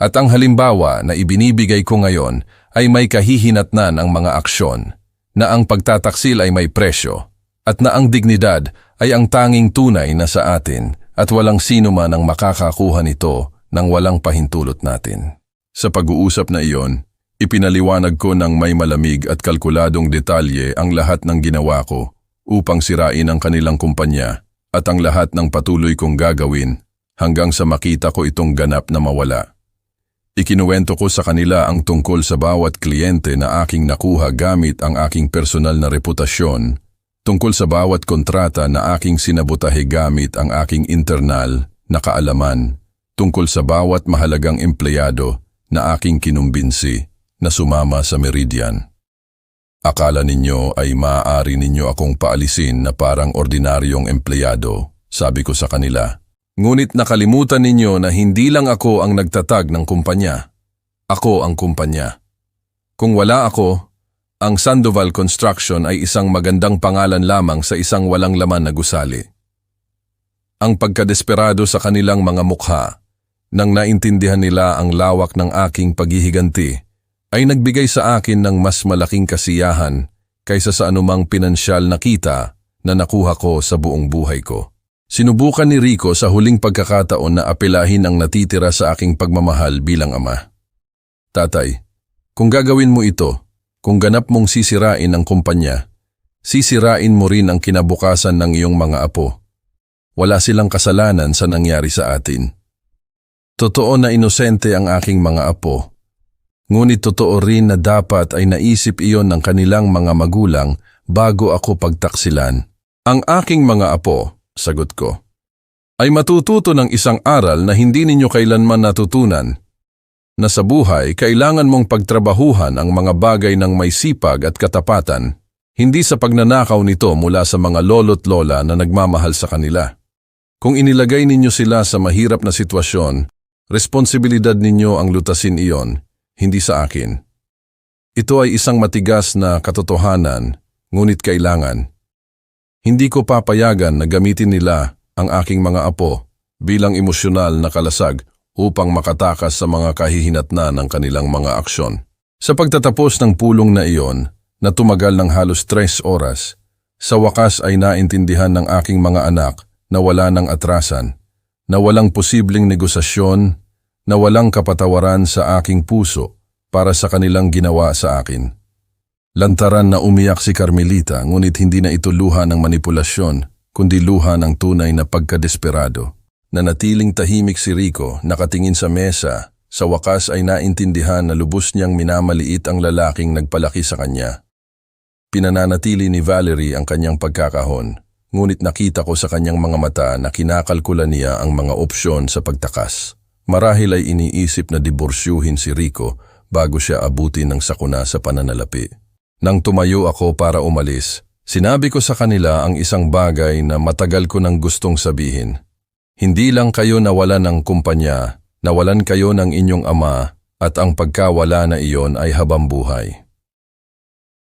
At ang halimbawa na ibinibigay ko ngayon ay may kahihinatnan ang mga aksyon, na ang pagtataksil ay may presyo, at na ang dignidad ay ang tanging tunay na sa atin at walang sino man ang makakakuha nito nang walang pahintulot natin. Sa pag-uusap na iyon, ipinaliwanag ko ng may malamig at kalkuladong detalye ang lahat ng ginawa ko upang sirain ang kanilang kumpanya at ang lahat ng patuloy kong gagawin hanggang sa makita ko itong ganap na mawala. Ikinuwento ko sa kanila ang tungkol sa bawat kliyente na aking nakuha gamit ang aking personal na reputasyon, tungkol sa bawat kontrata na aking sinabotahe gamit ang aking internal na kaalaman, tungkol sa bawat mahalagang empleyado na aking kinumbinsi na sumama sa Meridian. Akala ninyo ay maaari ninyo akong paalisin na parang ordinaryong empleyado, sabi ko sa kanila. Ngunit nakalimutan ninyo na hindi lang ako ang nagtatag ng kumpanya. Ako ang kumpanya. Kung wala ako, ang Sandoval Construction ay isang magandang pangalan lamang sa isang walang laman na gusali. Ang pagkadesperado sa kanilang mga mukha, nang naintindihan nila ang lawak ng aking paghihiganti, ay nagbigay sa akin ng mas malaking kasiyahan kaysa sa anumang pinansyal na kita na nakuha ko sa buong buhay ko. Sinubukan ni Rico sa huling pagkakataon na apelahin ang natitira sa aking pagmamahal bilang ama. Tatay, kung gagawin mo ito, kung ganap mong sisirain ang kumpanya, sisirain mo rin ang kinabukasan ng iyong mga apo. Wala silang kasalanan sa nangyari sa atin. Totoo na inosente ang aking mga apo, ngunit totoo rin na dapat ay naisip iyon ng kanilang mga magulang bago ako pagtaksilan. Ang aking mga apo, sagot ko, ay matututo ng isang aral na hindi ninyo kailanman natutunan, na sa buhay kailangan mong pagtrabahuhan ang mga bagay ng may sipag at katapatan, hindi sa pagnanakaw nito mula sa mga lolo't lola na nagmamahal sa kanila. Kung inilagay ninyo sila sa mahirap na sitwasyon, responsibilidad ninyo ang lutasin iyon, hindi sa akin. Ito ay isang matigas na katotohanan, ngunit kailangan. Hindi ko papayagan na gamitin nila ang aking mga apo bilang emosyonal na kalasag upang makatakas sa mga kahihinatnan ng kanilang mga aksyon. Sa pagtatapos ng pulong na iyon, na tumagal ng halos 3 oras, sa wakas ay naintindihan ng aking mga anak na wala ng atrasan, na walang posibleng negosasyon, na walang kapatawaran sa aking puso para sa kanilang ginawa sa akin. Lantaran na umiyak si Carmelita, ngunit hindi na ito luha ng manipulasyon, kundi luha ng tunay na pagkadesperado. Nanatiling tahimik si Rico, nakatingin sa mesa, sa wakas ay naintindihan na lubos niyang minamaliit ang lalaking nagpalaki sa kanya. Pinananatili ni Valerie ang kanyang pagkakahon, ngunit nakita ko sa kanyang mga mata na kinakalkula niya ang mga opsyon sa pagtakas. Marahil ay iniisip na diborsyuhin si Rico bago siya abutin ng sakuna sa pananalapi. Nang tumayo ako para umalis, sinabi ko sa kanila ang isang bagay na matagal ko nang gustong sabihin. Hindi lang kayo nawalan ng kumpanya, nawalan kayo ng inyong ama at ang pagkawala na iyon ay habambuhay.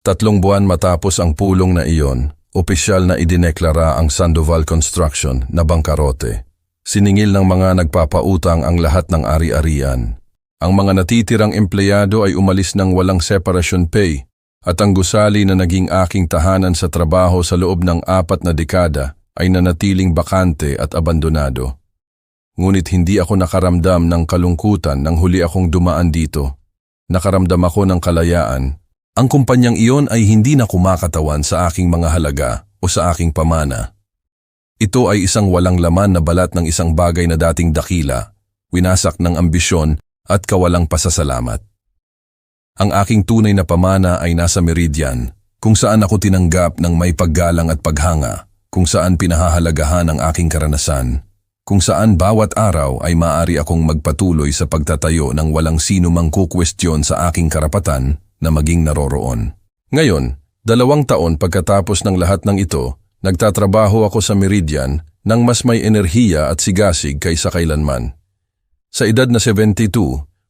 3 buwan matapos ang pulong na iyon, opisyal na idineklara ang Sandoval Construction na bangkarote. Siningil ng mga nagpapautang ang lahat ng ari-arian. Ang mga natitirang empleyado ay umalis ng walang separation pay at ang gusali na naging aking tahanan sa trabaho sa loob ng 4 na dekada ay nanatiling bakante at abandonado. Ngunit hindi ako nakaramdam ng kalungkutan nang huli akong dumaan dito. Nakaramdam ako ng kalayaan. Ang kumpanyang iyon ay hindi na kumakatawan sa aking mga halaga o sa aking pamana. Ito ay isang walang laman na balat ng isang bagay na dating dakila, winasak ng ambisyon at kawalang pasasalamat. Ang aking tunay na pamana ay nasa Meridian, kung saan ako tinanggap ng may paggalang at paghanga, kung saan pinahahalagahan ang aking karanasan, kung saan bawat araw ay maaari akong magpatuloy sa pagtatayo ng walang sino mang kukwestiyon sa aking karapatan na maging naroroon. Ngayon, 2 taon pagkatapos ng lahat ng ito, nagtatrabaho ako sa Meridian nang mas may enerhiya at sigasig kaysa kailanman. Sa edad na 72,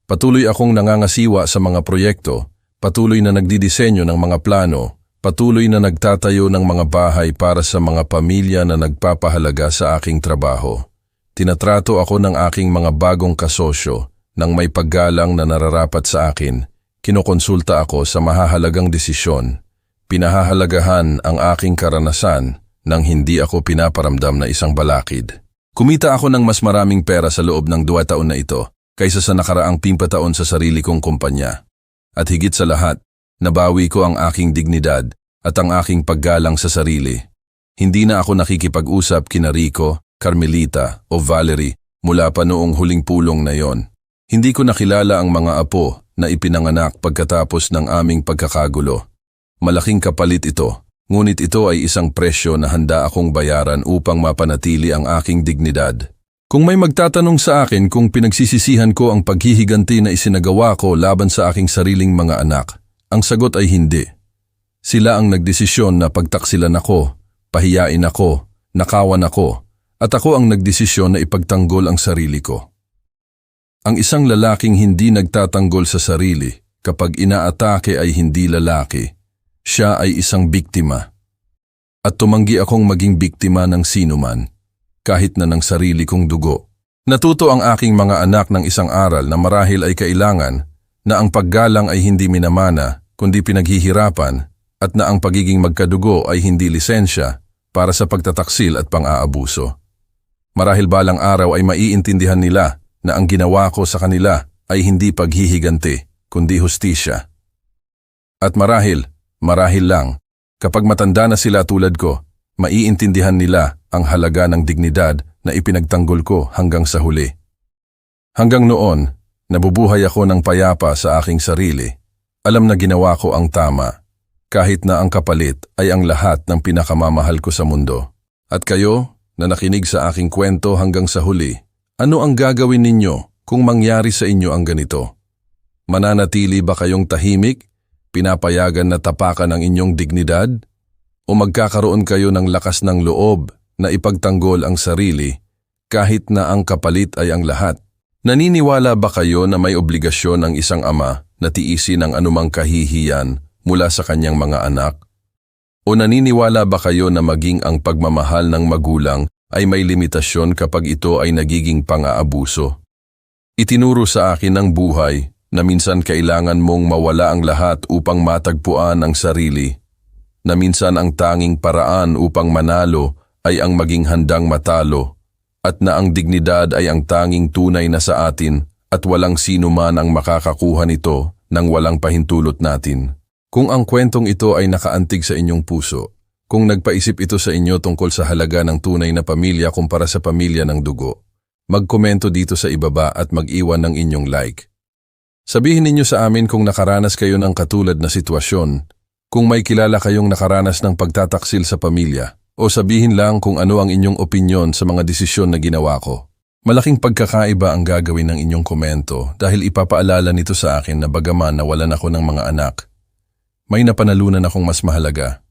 patuloy akong nangangasiwa sa mga proyekto, patuloy na nagdidisenyo ng mga plano, patuloy na nagtatayo ng mga bahay para sa mga pamilya na nagpapahalaga sa aking trabaho. Tinatrato ako ng aking mga bagong kasosyo nang may paggalang na nararapat sa akin. Kinokonsulta ako sa mahahalagang desisyon. Pinahahalagahan ang aking karanasan nang hindi ako pinaparamdam na isang balakid. Kumita ako ng mas maraming pera sa loob ng 2 taon na ito kaysa sa nakaraang 5 taon sa sarili kong kumpanya. At higit sa lahat, nabawi ko ang aking dignidad at ang aking paggalang sa sarili. Hindi na ako nakikipag-usap kina Rico, Carmelita o Valerie mula pa noong huling pulong na yon. Hindi ko nakilala ang mga apo na ipinanganak pagkatapos ng aming pagkakagulo. Malaking kapalit ito, ngunit ito ay isang presyo na handa akong bayaran upang mapanatili ang aking dignidad. Kung may magtatanong sa akin kung pinagsisisihan ko ang paghihiganti na isinagawa ko laban sa aking sariling mga anak, ang sagot ay hindi. Sila ang nagdesisyon na pagtaksilan ako, pahiyain ako, nakawan ako, at ako ang nagdesisyon na ipagtanggol ang sarili ko. Ang isang lalaking hindi nagtatanggol sa sarili kapag inaatake ay hindi lalaki. Siya ay isang biktima. At tumanggi akong maging biktima ng sinuman, kahit na ng sarili kong dugo. Natuto ang aking mga anak ng isang aral na marahil ay kailangan na ang paggalang ay hindi minamana kundi pinaghihirapan at na ang pagiging magkadugo ay hindi lisensya para sa pagtataksil at pang-aabuso. Marahil balang araw ay maiintindihan nila na ang ginawa ko sa kanila ay hindi paghihiganti, kundi hustisya. At marahil lang, kapag matanda na sila tulad ko, maiintindihan nila ang halaga ng dignidad na ipinagtanggol ko hanggang sa huli. Hanggang noon, nabubuhay ako ng payapa sa aking sarili. Alam na ginawa ko ang tama, kahit na ang kapalit ay ang lahat ng pinakamamahal ko sa mundo. At kayo, na nakinig sa aking kwento hanggang sa huli, ano ang gagawin ninyo kung mangyari sa inyo ang ganito? Mananatili ba kayong tahimik, pinapayagan na tapakan ang inyong dignidad? O magkakaroon kayo ng lakas ng loob na ipagtanggol ang sarili kahit na ang kapalit ay ang lahat? Naniniwala ba kayo na may obligasyon ang isang ama na tiisin ang anumang kahihiyan mula sa kanyang mga anak? O naniniwala ba kayo na maging ang pagmamahal ng magulang ay may limitasyon kapag ito ay nagiging pang-aabuso? Itinuro sa akin ng buhay na minsan kailangan mong mawala ang lahat upang matagpuan ang sarili, na minsan ang tanging paraan upang manalo ay ang maging handang matalo, at na ang dignidad ay ang tanging tunay na sa atin at walang sino man ang makakakuha nito nang walang pahintulot natin. Kung ang kwentong ito ay nakaantig sa inyong puso, kung nagpaisip ito sa inyo tungkol sa halaga ng tunay na pamilya kumpara sa pamilya ng dugo, magkomento dito sa ibaba at mag-iwan ng inyong like. Sabihin ninyo sa amin kung nakaranas kayo ng katulad na sitwasyon, kung may kilala kayong nakaranas ng pagtataksil sa pamilya, o sabihin lang kung ano ang inyong opinyon sa mga desisyon na ginawa ko. Malaking pagkakaiba ang gagawin ng inyong komento dahil ipapaalala nito sa akin na bagaman nawalan ako ng mga anak, may napanalunan akong mas mahalaga.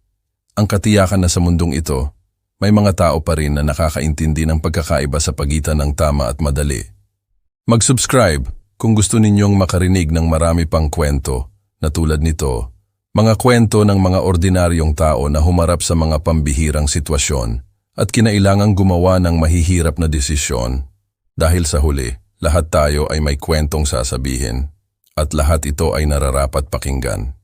Ang katiyakan na sa mundong ito, may mga tao pa rin na nakakaintindi ng pagkakaiba sa pagitan ng tama at madali. Mag-subscribe kung gusto ninyong makarinig ng marami pang kwento na tulad nito. Mga kwento ng mga ordinaryong tao na humarap sa mga pambihirang sitwasyon at kinailangang gumawa ng mahihirap na desisyon. Dahil sa huli, lahat tayo ay may kwentong sasabihin at lahat ito ay nararapat pakinggan.